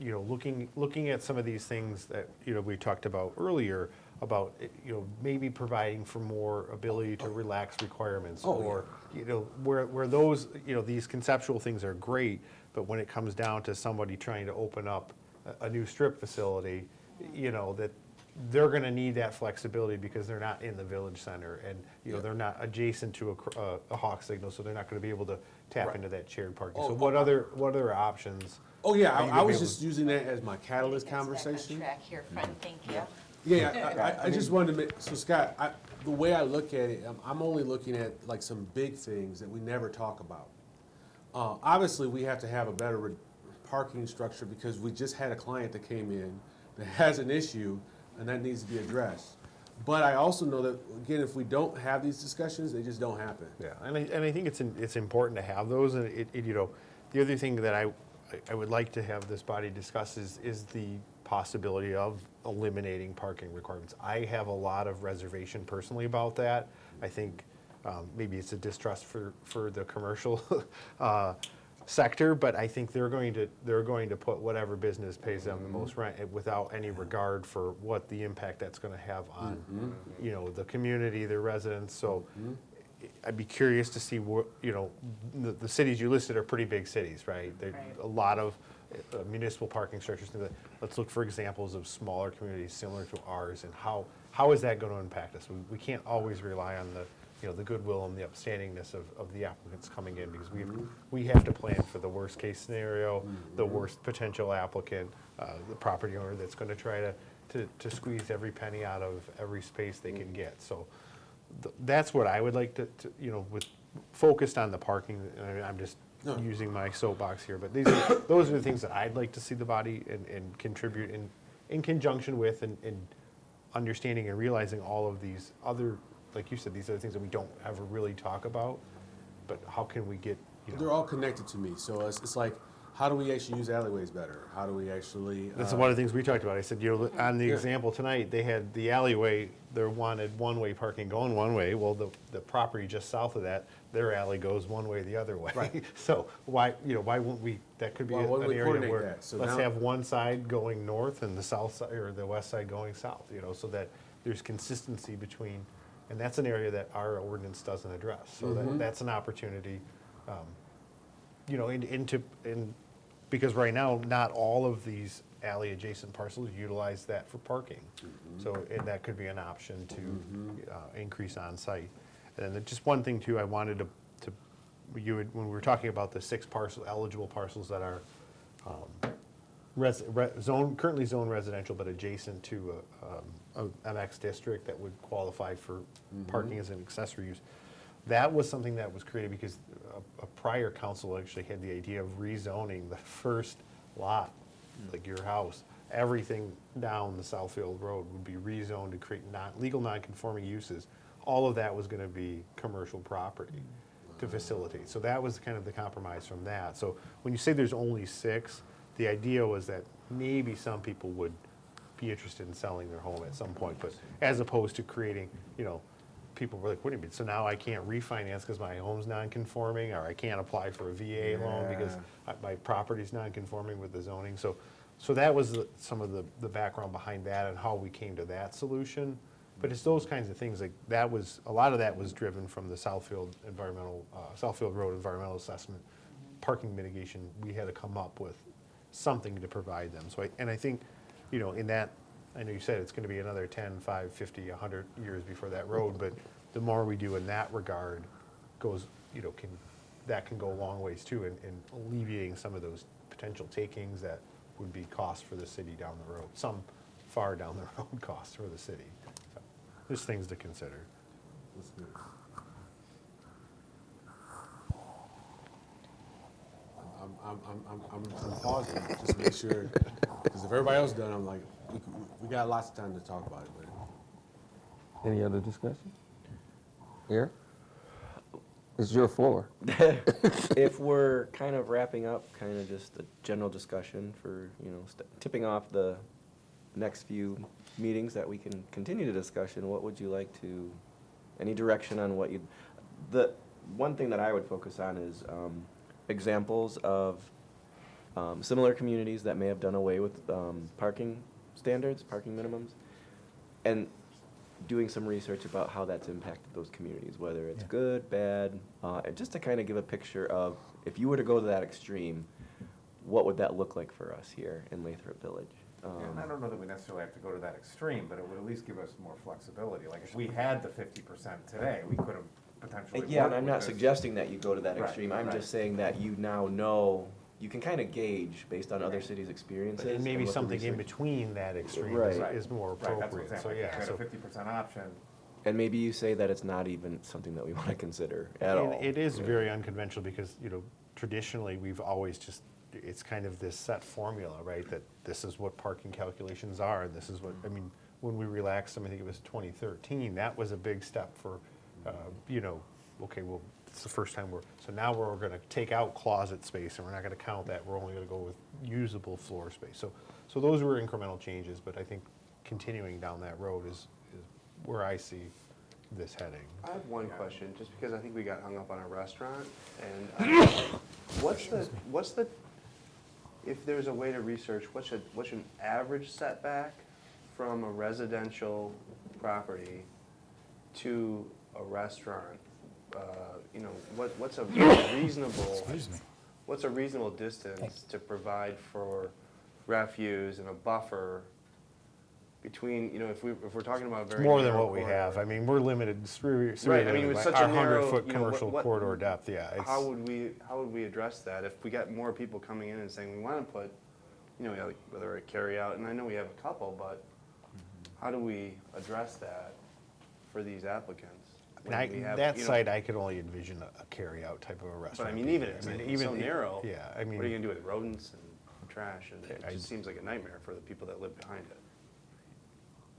you know, looking at some of these things that, you know, we talked about earlier, about, you know, maybe providing for more ability to relax requirements. Oh, yeah. Or, you know, where those, you know, these conceptual things are great, but when it comes down to somebody trying to open up a new strip facility, you know, that they're gonna need that flexibility because they're not in the village center, and, you know, Yeah. they're not adjacent to a hawk signal, so they're not gonna be able to tap Right. into that shared parking. Oh, So oh, what other options? Oh, yeah, are you I gonna be was able just using that as my catalyst Get us back on conversation. track here, friend, thank you. Yeah, I just wanted to make, so Scott, the way I look at it, I'm only looking at like some big things that we never talk about. Obviously, we have to have a better parking structure because we just had a client that came in that has an issue and that needs to be addressed. But I also know that, again, if we don't have these discussions, they just don't happen. Yeah, and I think it's important to have those, and you know, the other thing that I would like to have this body discuss is the possibility of eliminating parking requirements. I have a lot of reservation personally about that. I think maybe it's a distrust for the commercial sector, but I think they're going to put whatever business pays them the most rent without any regard for what the impact that's going to have on you know, the community, their residents. So I'd be curious to see what, you know, the cities you listed are pretty big cities, right? There Right. a lot of municipal parking structures. Let's look for examples of smaller communities similar to ours, and how is that going to impact us? We can't always rely on the, you know, the goodwill and the upstandingness of the applicants coming in, because we have to plan for the worst case scenario, the worst potential applicant, the property owner that's going to try to squeeze every penny out of every space they can get. So that's what I would like to, you know, with focused on the parking. And I'm just using my soapbox here, but those are the things that I'd like to see the body and contribute in conjunction with and understanding and realizing all of these other, like you said, these other things that we don't ever really talk about. But how can we get, you know? They're all connected to me, so it's like, how do we actually use alleyways better? How do we actually? That's one of the things we talked about. I said, you know, on the example tonight, they had the alleyway, they wanted one-way parking going one way. Well, the property just south of that, their alley goes one way the other way. Right. So why wouldn't we, that could be Why an wouldn't we area coordinate where, that? So let's now- have one side going north and the south side, or the west side going south, you know, so that there's consistency between, and that's an area that our ordinance doesn't address. So that's an opportunity, you know, because right now, not all of these alley adjacent parcels utilize that for parking. So, and that could be an option to increase on-site. And then just one thing too, I wanted to when we were talking about the 6 eligible parcels that are currently zoned residential but adjacent to a MX district that would qualify for parking as an accessory use. That was something that was created because a prior council actually had the idea of rezoning the first lot, like your house. Everything down the Southfield Road would be rezoned to create legal non-conforming uses. All of that was going to be commercial property to facilitate. So that was kind of the compromise from that. So when you say there's only 6, the idea was that maybe some people would be interested in selling their home at some point, but as opposed to creating, you know, people were like, what do you mean? So now I can't refinance because my home's non-conforming, or I can't apply for a VA loan because my property's non-conforming with the zoning. So that was some of the background behind that and how we came to that solution. But it's those kinds of things, like that was, a lot of that was driven from the Southfield Road environmental assessment, parking mitigation. We had to come up with something to provide them. So I think, you know, in that, I know you said it's going to be another 10, 5, 50, 100 years before that road, but the more we do in that regard goes, you know, that can go a long ways too in alleviating some of those potential takings that would be costs for the city down the road, some far down the road costs for the city. So there's things to consider. That's good. I'm pausing just to make sure, because if everybody else is done, I'm like, we got lots of time to talk about it. But Any other discussion? Here? It's your floor. If we're kind of wrapping up, kind of just a general discussion for, you know, tipping off the next few meetings that we can continue the discussion, what would you like to, any direction on what you, the one thing that I would focus on is examples of similar communities that may have done away with parking standards, parking minimums, and doing some research about how that's impacted those communities, whether it's Yeah. good, bad, and just to kind of give a picture of, if you were to go to that extreme, what would that look like for us here in Lathrop Village? And I don't know that we necessarily have to go to that extreme, but it would at least give us more flexibility. Like, if we had the 50% today, we could have potentially. Yeah, and worked I'm with not this. suggesting that you go to that Right, extreme, I'm right. just saying that you now know, you can kind of gauge based on other Right. cities' experiences. And maybe what the something in research- between that extreme Right. is more Right, that's what I'm appropriate, saying. so Like, yeah. if you So had a 50% option, And maybe you say that it's not even something that we want to consider at all. It is very unconventional because, you know, traditionally, we've always just, it's kind of this set formula, right? That this is what parking calculations are, and this is what, I mean, when we relaxed them, I think it was 2013, that was a big step for, you know, okay, well, it's the first time so now we're gonna take out closet space, and we're not gonna count that, we're only gonna go with usable floor space. So those were incremental changes, but I think continuing down that road is where I see this heading. I have one question, just because I think we got hung up on a restaurant, and what's the, if there's a way to research, what's an average setback from a residential property to a restaurant? You know, what's a reasonable, what's a reasonable distance to provide for refuse and a buffer between, you know, if we're talking about a It's very more than narrow what we corridor. have. I mean, we're limited, Right, I mean, with such a our narrow, 100-foot you know, commercial what- corridor depth, yeah. It's, How would we address that if we got more people coming in and saying, we want to put, you know, like, whether a carry out, and I know we have a couple, but how do we address that for these applicants? and When we have, that you know, site, I could only envision a carry-out type of a But restaurant. I mean, being even there. it's, I mean, it's so even- narrow. Yeah, I mean. What are you gonna do with rodents and trash? And it I- just seems like a nightmare for the people that live behind it.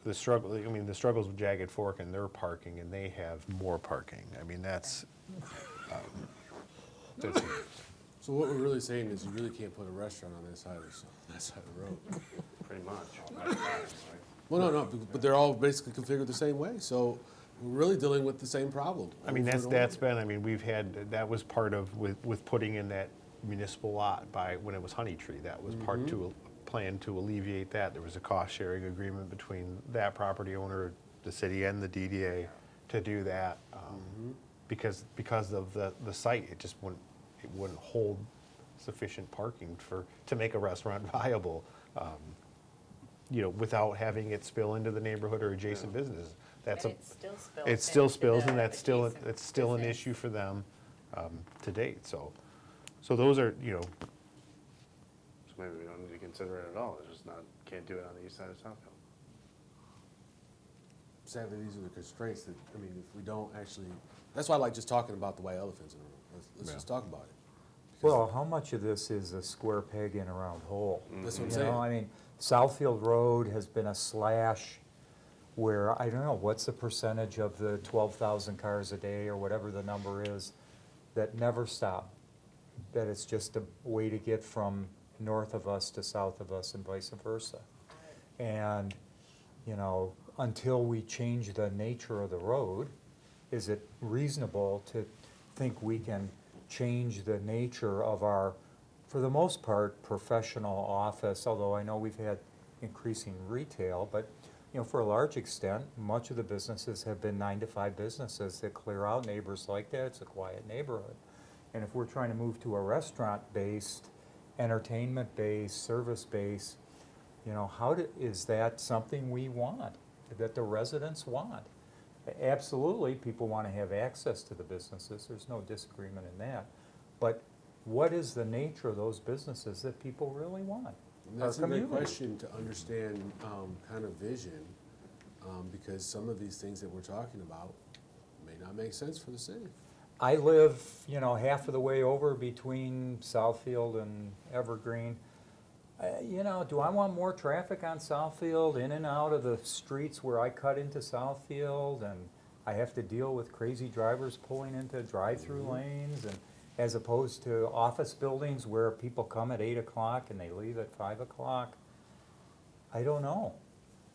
The struggle, I mean, the struggles with Jagged Fork and their parking, and they have more parking. I mean, that's, that's- So what we're really saying is you really can't put a restaurant on that side of the road. Pretty much. Well, no, but they're all basically configured the same way, so we're really dealing with the same problem. I mean, over and that's over. been, I mean, we've had, that was part of, with putting in that municipal lot by, when it was Honey Tree, that was part to, plan to alleviate that. There was a cost-sharing agreement between that property owner, the city, and the DDA to do that. Because of the site, it wouldn't hold sufficient parking to make a restaurant viable, you know, without having it spill into the neighborhood or adjacent businesses. That's And a, it still spills. it still into spills, the and that's still, adjacent it's still an business. issue for them to date, so those are, you know, So maybe we don't need to consider it at all. It's just not, can't do it on the east side of Southfield. Sadly, these are the constraints that, I mean, if we don't actually, that's why I like just talking about the white elephants in the room. Let's just talk about it. Because Well, how much of this is a square peg in a round hole? That's what I'm You saying. know, I mean, Southfield Road has been a slash where, I don't know, what's the percentage of the 12,000 cars a day or whatever the number is that never stop? That it's just a way to get from north of us to south of us and vice versa. And, you know, until we change the nature of the road, is it reasonable to think we can change the nature of our, for the most part, professional office, although I know we've had increasing retail, but, you know, for a large extent, much of the businesses have been 9-to-5 businesses that clear out neighbors like that. It's a quiet neighborhood. And if we're trying to move to a restaurant-based, entertainment-based, service-based, you know, is that something we want, that the residents want? Absolutely, people want to have access to the businesses, there's no disagreement in that. But what is the nature of those businesses that people really want? And that's a Our great community. question to understand kind of vision, because some of these things that we're talking about may not make sense for the city. I live, you know, half of the way over between Southfield and Evergreen. You know, do I want more traffic on Southfield, in and out of the streets where I cut into Southfield, and I have to deal with crazy drivers pulling into drive-through lanes, and as opposed to office buildings where people come at 8 o'clock and they leave at 5 o'clock? I don't know.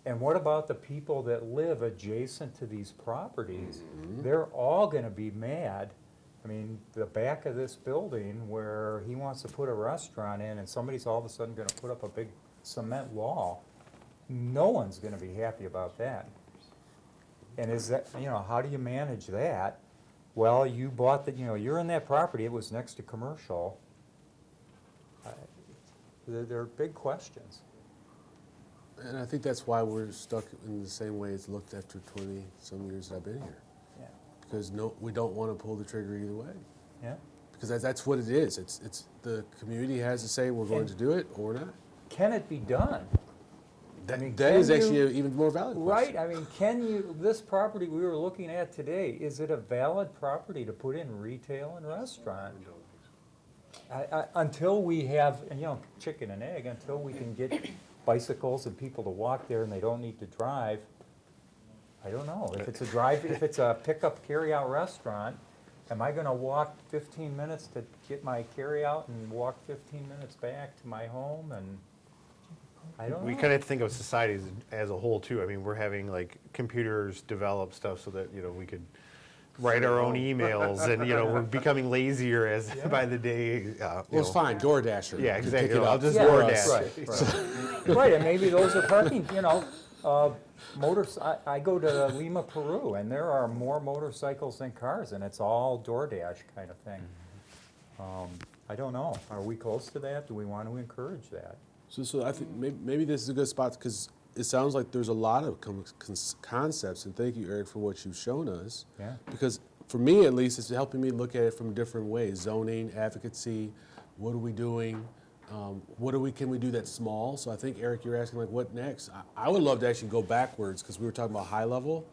And what about the people that live adjacent to these properties? They're all gonna be mad I mean, the back of this building where he wants to put a restaurant in and somebody's all of a sudden gonna put up a big cement wall, no one's gonna be happy about that. And is that, you know, how do you manage that? Well, you bought the, you know, you're in that property, it was next to commercial. There are big questions. And I think that's why we're stuck in the same way it's looked after 20-some years that I've been here. Yeah. Because we don't want to pull the trigger either way. Yeah? Because that's what it is. It's the community has to say we're going to do it or we're not. Can it be done? I mean, That can is actually you- an even more valid Right, question. I mean, can you, this property we were looking at today, is it a valid property to put in retail and restaurant? Until we have, you know, chicken and egg, until we can get bicycles and people to walk there and they don't need to drive, I don't know. If it's if it's a pickup carry-out restaurant, am I gonna walk 15 minutes to get my carry-out and walk 15 minutes back to my home and, I don't know. We kind of think of society as a whole too. I mean, we're having like computers develop stuff so that, you know, we could write our own emails and, you know, we're becoming lazier as by the day. Well, it's fine, DoorDasher. Yeah, can exactly. pick it I'll up just Yeah, for DoorDash. us. Right. Right, and maybe those are parking, you know, I go to Lima, Peru, and there are more motorcycles than cars, and it's all DoorDash kind of thing. I don't know, are we close to that? Do we want to encourage that? So I think maybe this is a good spot because it sounds like there's a lot of concepts, and thank you, Eric, for what you've shown us. Yeah. Because for me, at least, it's helping me look at it from different ways: zoning, advocacy. What are we doing? Can we do that small? So I think, Eric, you're asking like, what next? I would love to actually go backwards because we were talking about high level.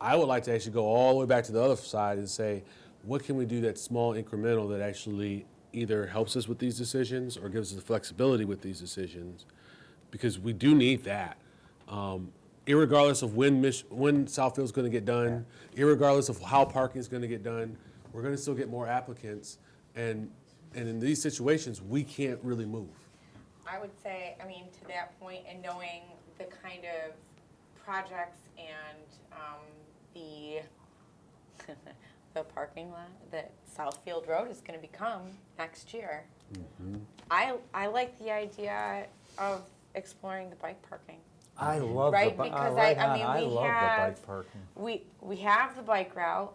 I would like to actually go all the way back to the other side and say, what can we do that's small, incremental, that actually either helps us with these decisions or gives us the flexibility with these decisions, because we do need that. Irregardless of when Southfield's going to get done, irregardless of how parking is going to get done, we're going to still get more applicants, and in these situations, we can't really move. I would say, I mean, to that point, and knowing the kind of projects and the the parking lot that Southfield Road is going to become next year, I like the idea of exploring the bike parking. I love Right, the bike, because right I on, mean, I we love the have- bike parking. We have the bike route.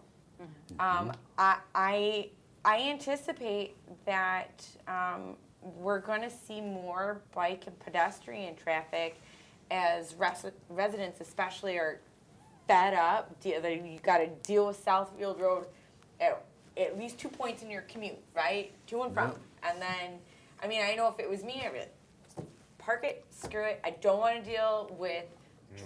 I anticipate that we're going to see more bike and pedestrian traffic as residents especially are fed up. You got to deal with Southfield Road at least 2 points in your commute, right? To and from. Yep. And then, I mean, I know if it was me, I would park it, screw it. I don't want to deal with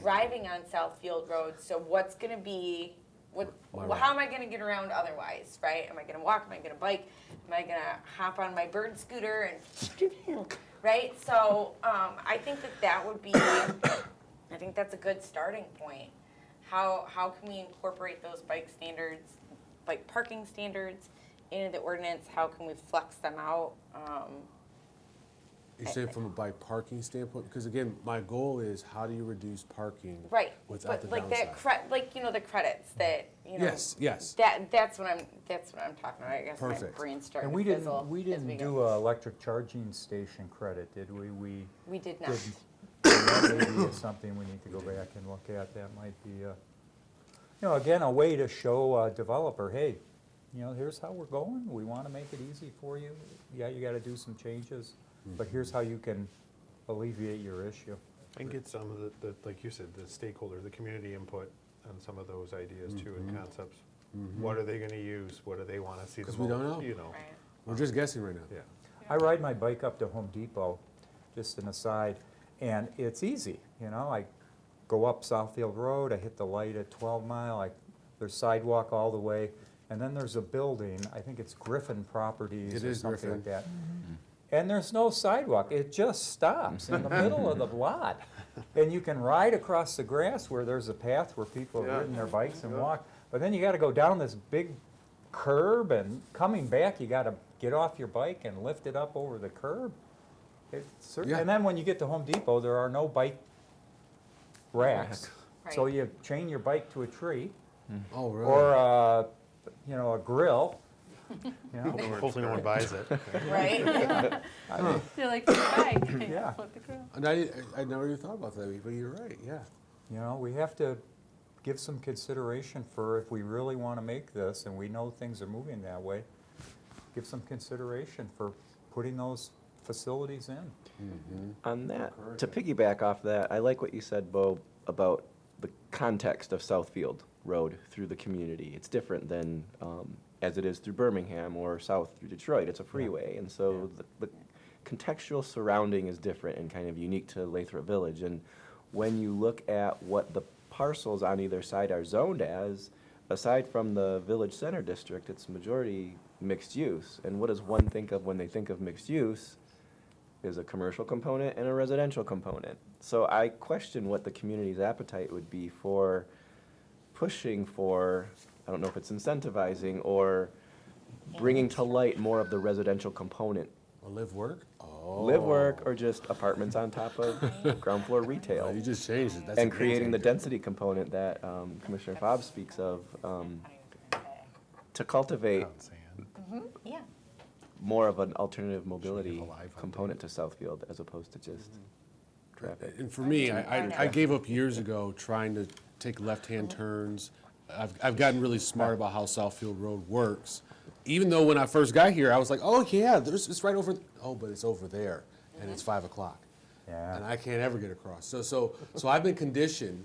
driving on Southfield Road. So what's going to be, how am I going to get around otherwise, right? Am I going to walk? Am I going to bike? Am I going to hop on my bird scooter and, right? So I think that would be, I think that's a good starting point. How can we incorporate those bike standards, bike parking standards into the ordinance? How can we flex them out? You're saying from a bike parking standpoint? Because again, my goal is how do you reduce parking Right, without but the like downside? the credits that, you know. Yes. That's what I'm talking about. I guess my Perfect. brain's starting And to fizzle. we as didn't go. do a electric charging station credit, did we? We did not. didn't. That maybe is something we need to go back and look at. That might be, you know, again, a way to show a developer, hey, you know, here's how we're going. We want to make it easy for you. Yeah, you got to do some changes, but here's how you can alleviate your issue. And get some of the, like you said, the stakeholder, the community input on some of those ideas too and concepts. What are they going to use? What do they want to see? 'Cause the we don't most, know. You know. Right. We're just guessing right now. Yeah. I ride my bike up to Home Depot, just an aside, and it's easy, you know, I go up Southfield Road, I hit the light at 12 Mile, there's sidewalk all the way, and then there's a building, I think it's Griffin Properties It or is something like Griffin. that. And there's no sidewalk, it just stops in the middle of the lot. And you can ride across the grass where there's a path where people have ridden their bikes and walk, but then you gotta go down this big curb, and coming back, you gotta get off your bike and lift it up over the curb. Yeah. And then when you get to Home Depot, there are no bike racks. So Right. you chain your bike to a tree Oh, really? or, you know, a grill, You know? Hopefully no one buys it. Right? You're like, bag Yeah. with the grill. And I never even thought about that, but you're right, yeah. You know, we have to give some consideration for if we really want to make this, and we know things are moving that way, give some consideration for putting those facilities in. On that, to piggyback off that, I like what you said, Bo, about the context of Southfield Road through the community. It's different than as it is through Birmingham or south through Detroit. It's a freeway, and so the contextual surrounding is different and kind of unique to Lathrop Village. And when you look at what the parcels on either side are zoned as, aside from the village center district, it's majority mixed use. And what does one think of when they think of mixed use? Is a commercial component and a residential component. So I question what the community's appetite would be for pushing for, I don't know if it's incentivizing or bringing to light more of the residential component. Or live work? Oh. Live work or just apartments on top of ground floor retail. You just changed it. That's a And game creating the changer. density component that Commissioner Fobbs speaks of, to cultivate Pound sand. Yeah. more of an alternative mobility have a live component to Southfield as opposed to just traffic. And for me, I gave up years ago trying to take left-hand turns. I've gotten really smart about how Southfield Road works. Even though when I first got here, I was like, oh yeah, it's right over, oh, but it's over there, and it's 5 o'clock. Yeah. And I can't ever get across. So I've been conditioned,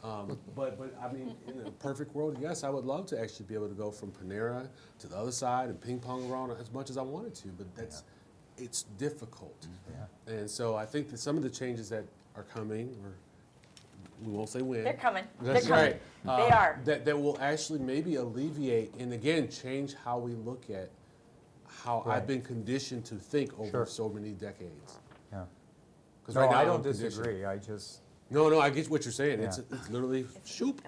but I mean, in a perfect world, yes, I would love to actually be able to go from Panera to the other side and ping pong around as much as I wanted to, but it's difficult. Yeah. And so I think that some of the changes that are coming, or we won't say when. They're coming. That's They're coming. right. They are. That will actually maybe alleviate and again change how we look at how Right. I've been conditioned to think over Sure. so many decades. Yeah. 'Cause No, right now I I'm don't conditioned. disagree, I just, No, I get what you're saying. Yeah. It's literally shoop.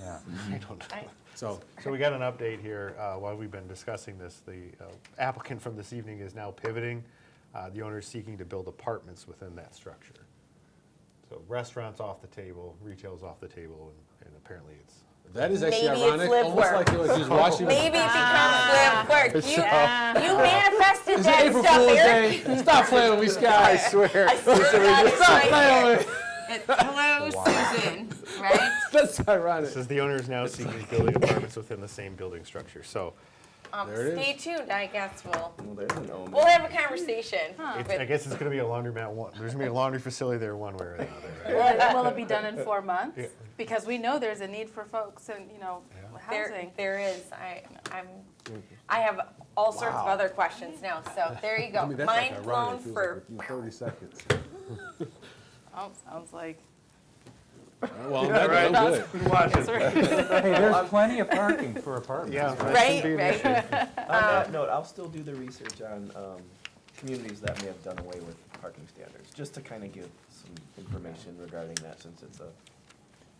yeah. I don't know. So So we got an update here while we've been discussing this. The applicant from this evening is now pivoting. The owner is seeking to build apartments within that structure. So restaurants off the table, retail's off the table, and apparently it's. that is actually Maybe it's ironic, live almost work. like you're just watching. Maybe it becomes live work. You manifested It's that April stuff, Fool's Eric. Day. Stop playing with me, Sky. I swear. I swear to God, it's Stop right playing here. with me. Hello, Susan, right? That's ironic. Says the owner is now seeking building apartments within the same building structure. So There it Stay is. tuned, I guess Well, there's an omen. we'll have a conversation. I guess it's going to be a laundromat. There's going to be a laundry facility there one way or another. Will it be done in 4 months? Yeah. Because we know there's a need for folks and, housing. There is, I have all sorts of other questions now, so there you go. I mean, that's Mind like blown ironic. It feels for, like 30 seconds. Oh, sounds like. Well, I'm good. Hey, there's plenty of parking for apartments. Yeah, that right, shouldn't be an right. issue. On that note, I'll still do the research on communities that may have done away with parking standards, just to kind of give some information regarding that, since it's a,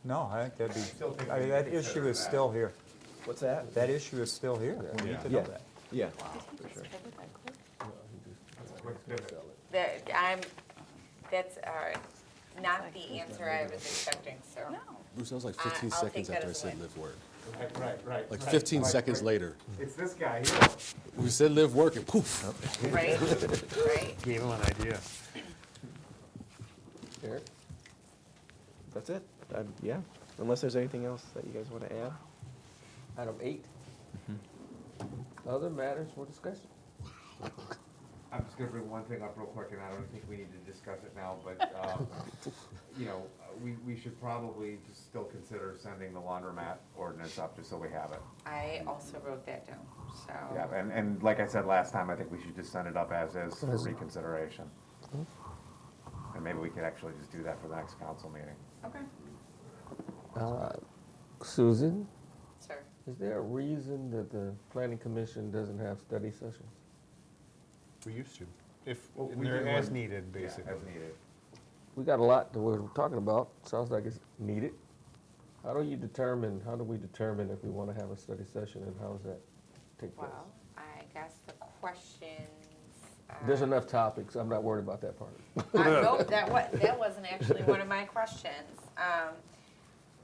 No, I think that'd be, I mean, that issue is still here. what's that? That issue is still here. We need to know Yeah. that. Yeah. For sure. That's not the answer I was expecting, so. No. Bruce, that was like 15 I'll seconds take that after I as a said win. live work. Right. Like 15 seconds later. It's this guy here. We said live work and poof. Right, right. Gave him an idea. Eric? That's it. Yeah, unless there's anything else that you guys want to add. Item 8. Other matters for discussion. I'm just gonna bring one thing up real quick, and I don't think we need to discuss it now, but, we should probably just still consider sending the laundromat ordinance up, just so we have it. I also wrote that down, so. Yeah, and like I said last time, I think we should just send it up as is for reconsideration. And maybe we could actually just do that for the next council meeting. Okay. Susan, Sir. is there a reason that the planning commission doesn't have study sessions? We used to. If, Well, and we they're do as one- needed, Yeah, basically. as needed. We got a lot that we're talking about. Sounds like it's needed. How do we determine if we want to have a study session, and how does that take place? Well, I guess the questions. There's enough topics. I'm not worried about that part. No, that wasn't actually one of my questions.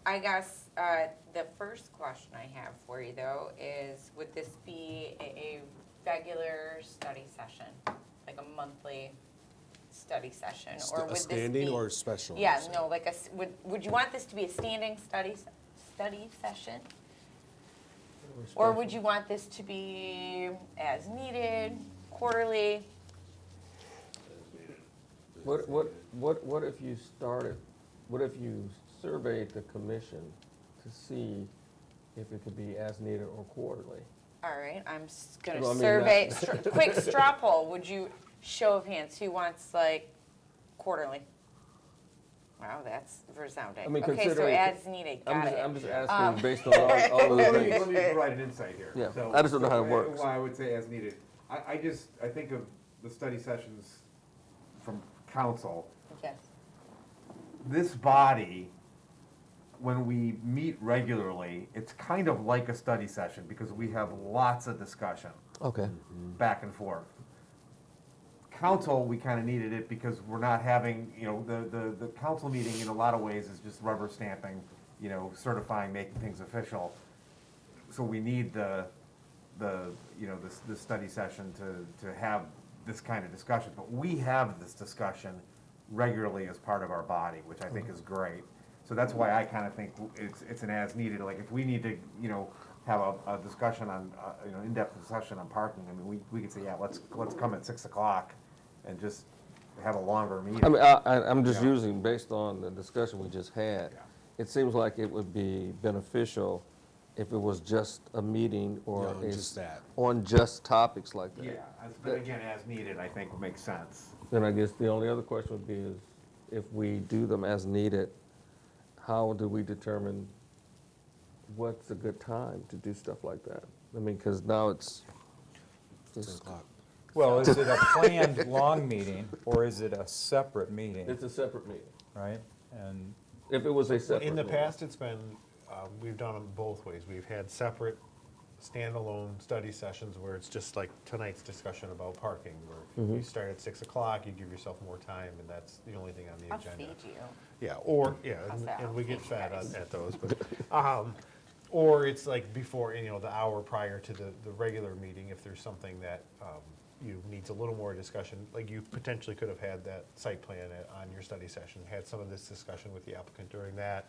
I guess the first question I have for you though is, would this be a regular study session? Like a monthly study session? Or would A this standing be- or special? Yeah, you're no, saying? like would you want this to be a standing study session? Or would you want this to be as needed, quarterly? What if you started, what if you surveyed the commission to see if it could be as needed or quarterly? All right, I'm gonna Well, I mean, survey, that- quick straw poll, would you, show of hands, who wants like quarterly? Wow, that's resounding. I mean, Okay, so considering- as needed, got it. I'm just asking based on all of the Let me things. provide an insight here. Yeah, So- I just don't know how it so, works. Why I would say as needed. I think of the study sessions from council. Yes. This body, when we meet regularly, it's kind of like a study session because we have lots of discussion Okay. back and forth. Council, we kind of needed it because we're not having, the council meeting in a lot of ways is just rubber stamping, certifying, making things official. So we need the study session to have this kind of discussion. But we have this discussion regularly as part of our body, which I think is great. So that's why I kind of think it's an as needed, like if we need to, have a discussion on, in-depth discussion on parking, I mean, we could say, yeah, let's come at 6 o'clock and just have a longer meeting. I mean, I'm just Yeah. using, based on the discussion we just had, Yeah. it seems like it would be beneficial if it was just a meeting or Yeah, just that. on just topics like that. Yeah, but again, as needed, I think makes sense. Then I guess the only other question would be is, if we do them as needed, how do we determine what's a good time to do stuff like that? I mean, because now it's 10 just, o'clock. Well, is it a planned long meeting, or is it a separate meeting, it's a separate meeting. right? And If it was a separate In the meeting. past, it's been, we've done them both ways. We've had separate standalone study sessions where it's just like tonight's discussion about parking, where you start at 6 o'clock, you give yourself more time, and that's the only thing on the I'll agenda. feed you. Yeah, How's and- that? and we get Thanks, fed guys. at those, but, or it's like before, the hour prior to the regular meeting, if there's something that, needs a little more discussion, like you potentially could have had that site plan on your study session, had some of this discussion with the applicant during that,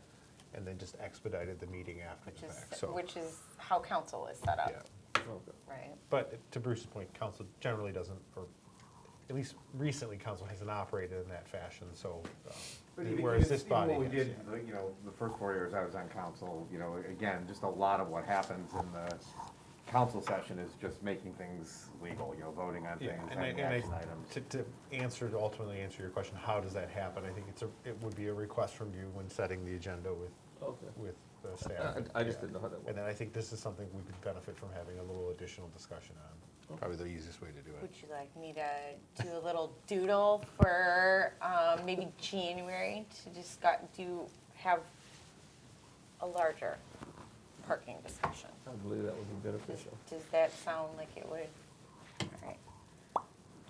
and then just expedited the meeting after Which the is, fact, so. which is how council is set up, Yeah. Okay. right? But to Bruce's point, council generally doesn't, or at least recently, council hasn't operated in that fashion, so, But even- whereas this even body what we has, did, yeah. the first 4 years I was on council, again, just a lot of what happens in the council session is just making things legal, voting on Yeah, things, and having I, action items. to ultimately answer your question, how does that happen? I think it would be a request from you when setting the agenda Okay. with the staff. I just Yeah. didn't know how that And worked. then I think this is something we could benefit from having a little additional discussion on. Probably the easiest way to do it. Would you like me to do a little doodle for maybe January to have a larger parking discussion? I believe that would be beneficial. Does that sound like it would? All right.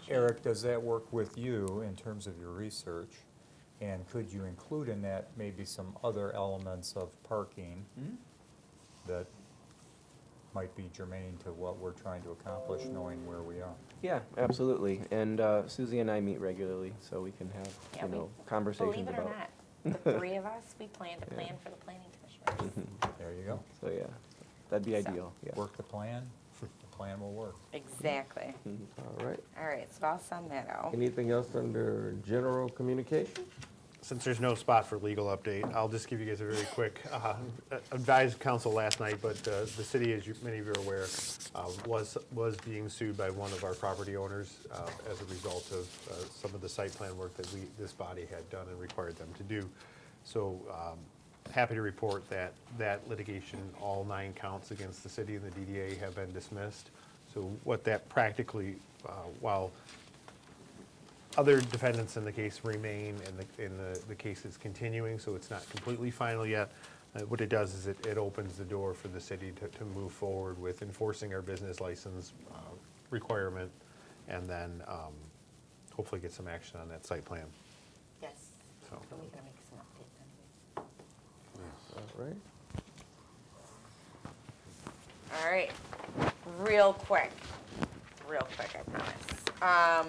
Eric, does that work with you in terms of your research? And could you include in that maybe some other elements of parking that might be germane to what we're trying to accomplish, knowing where we are? Yeah, absolutely. And Susie and I meet regularly, so we can have, Yeah, conversations Believe it or about. not, the three of us, we plan to plan for the planning commissioners. There you go. So, yeah, that'd be So- ideal, yeah. Work the plan will work. Exactly. All right. All right, so I'll sum that out. Anything else under general communication? Since there's no spot for legal update, I'll just give you guys a very quick, advised council last night, but the city, as many of you are aware, was being sued by one of our property owners as a result of some of the site plan work that this body had done and required them to do. So happy to report that litigation, all 9 counts against the city and the DDA have been dismissed. So what that practically, while other defendants in the case remain, and the case is continuing, so it's not completely final yet. What it does is it opens the door for the city to move forward with enforcing our business license requirement, and then hopefully get some action on that site plan. Yes. So. Are we gonna make some updates anyways? All right. All right, real quick, I promise.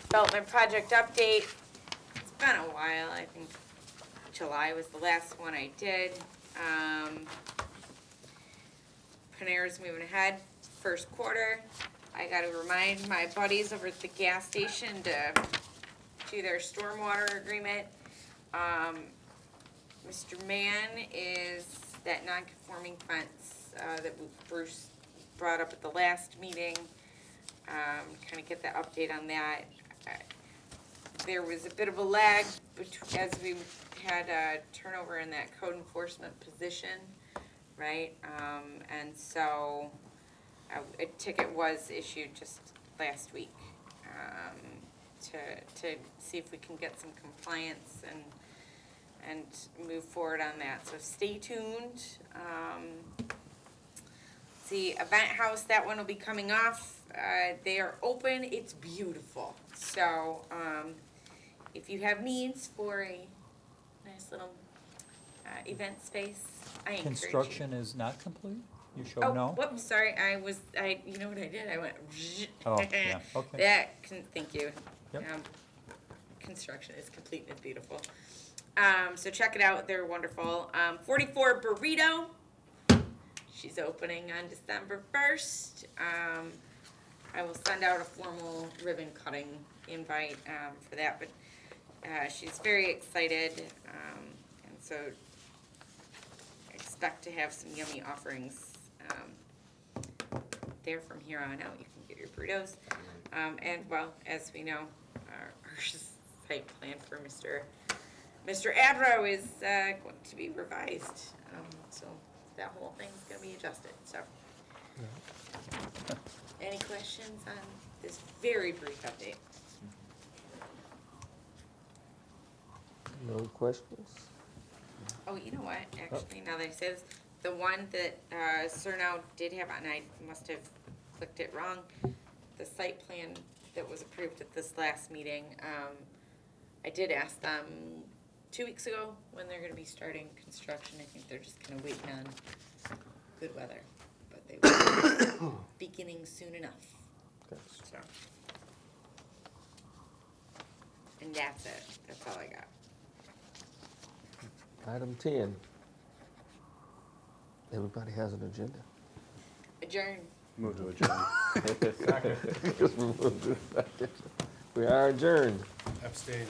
Development project update. It's been a while. I think July was the last one I did. Panera's moving ahead, first quarter. I gotta remind my buddies over at the gas station to do their stormwater agreement. Mr. Mann is that non-conforming fence, that Bruce brought up at the last meeting. Kind of get the update on that. There was a bit of a lag as we had a turnover in that code enforcement position, right? And so a ticket was issued just last week to see if we can get some compliance and move forward on that. So stay tuned. The event house, that one will be coming off. They are open. It's beautiful. So if you have needs for a nice little event space, I encourage you. Construction is not complete? You show Oh, no? whoops, sorry, you know what I did? I went, Oh, yeah, okay. thank you. Yep. Construction is complete and it's beautiful. So check it out, they're wonderful. 44 Burrito, she's opening on December 1st. I will send out a formal ribbon cutting invite for that, but she's very excited, and so expect to have some yummy offerings there from here on out. You can get your burritos. And well, as we know, our site plan for Mr. Abro is going to be revised. So that whole thing's going to be adjusted. So, any questions on this very brief update? No questions? Oh, you know what? Actually, now that I say this, the one that Cernow did have, and I must have clicked it wrong, the site plan that was approved at this last meeting, I did ask them 2 weeks ago when they're going to be starting construction. I think they're just kind of waiting on good weather, but they will be beginning soon enough. Okay. So, and that's it. That's all I got. Item 10. Everybody has an agenda. Adjourn. Move to adjourn. Just move to the second. We are adjourned. Abstain.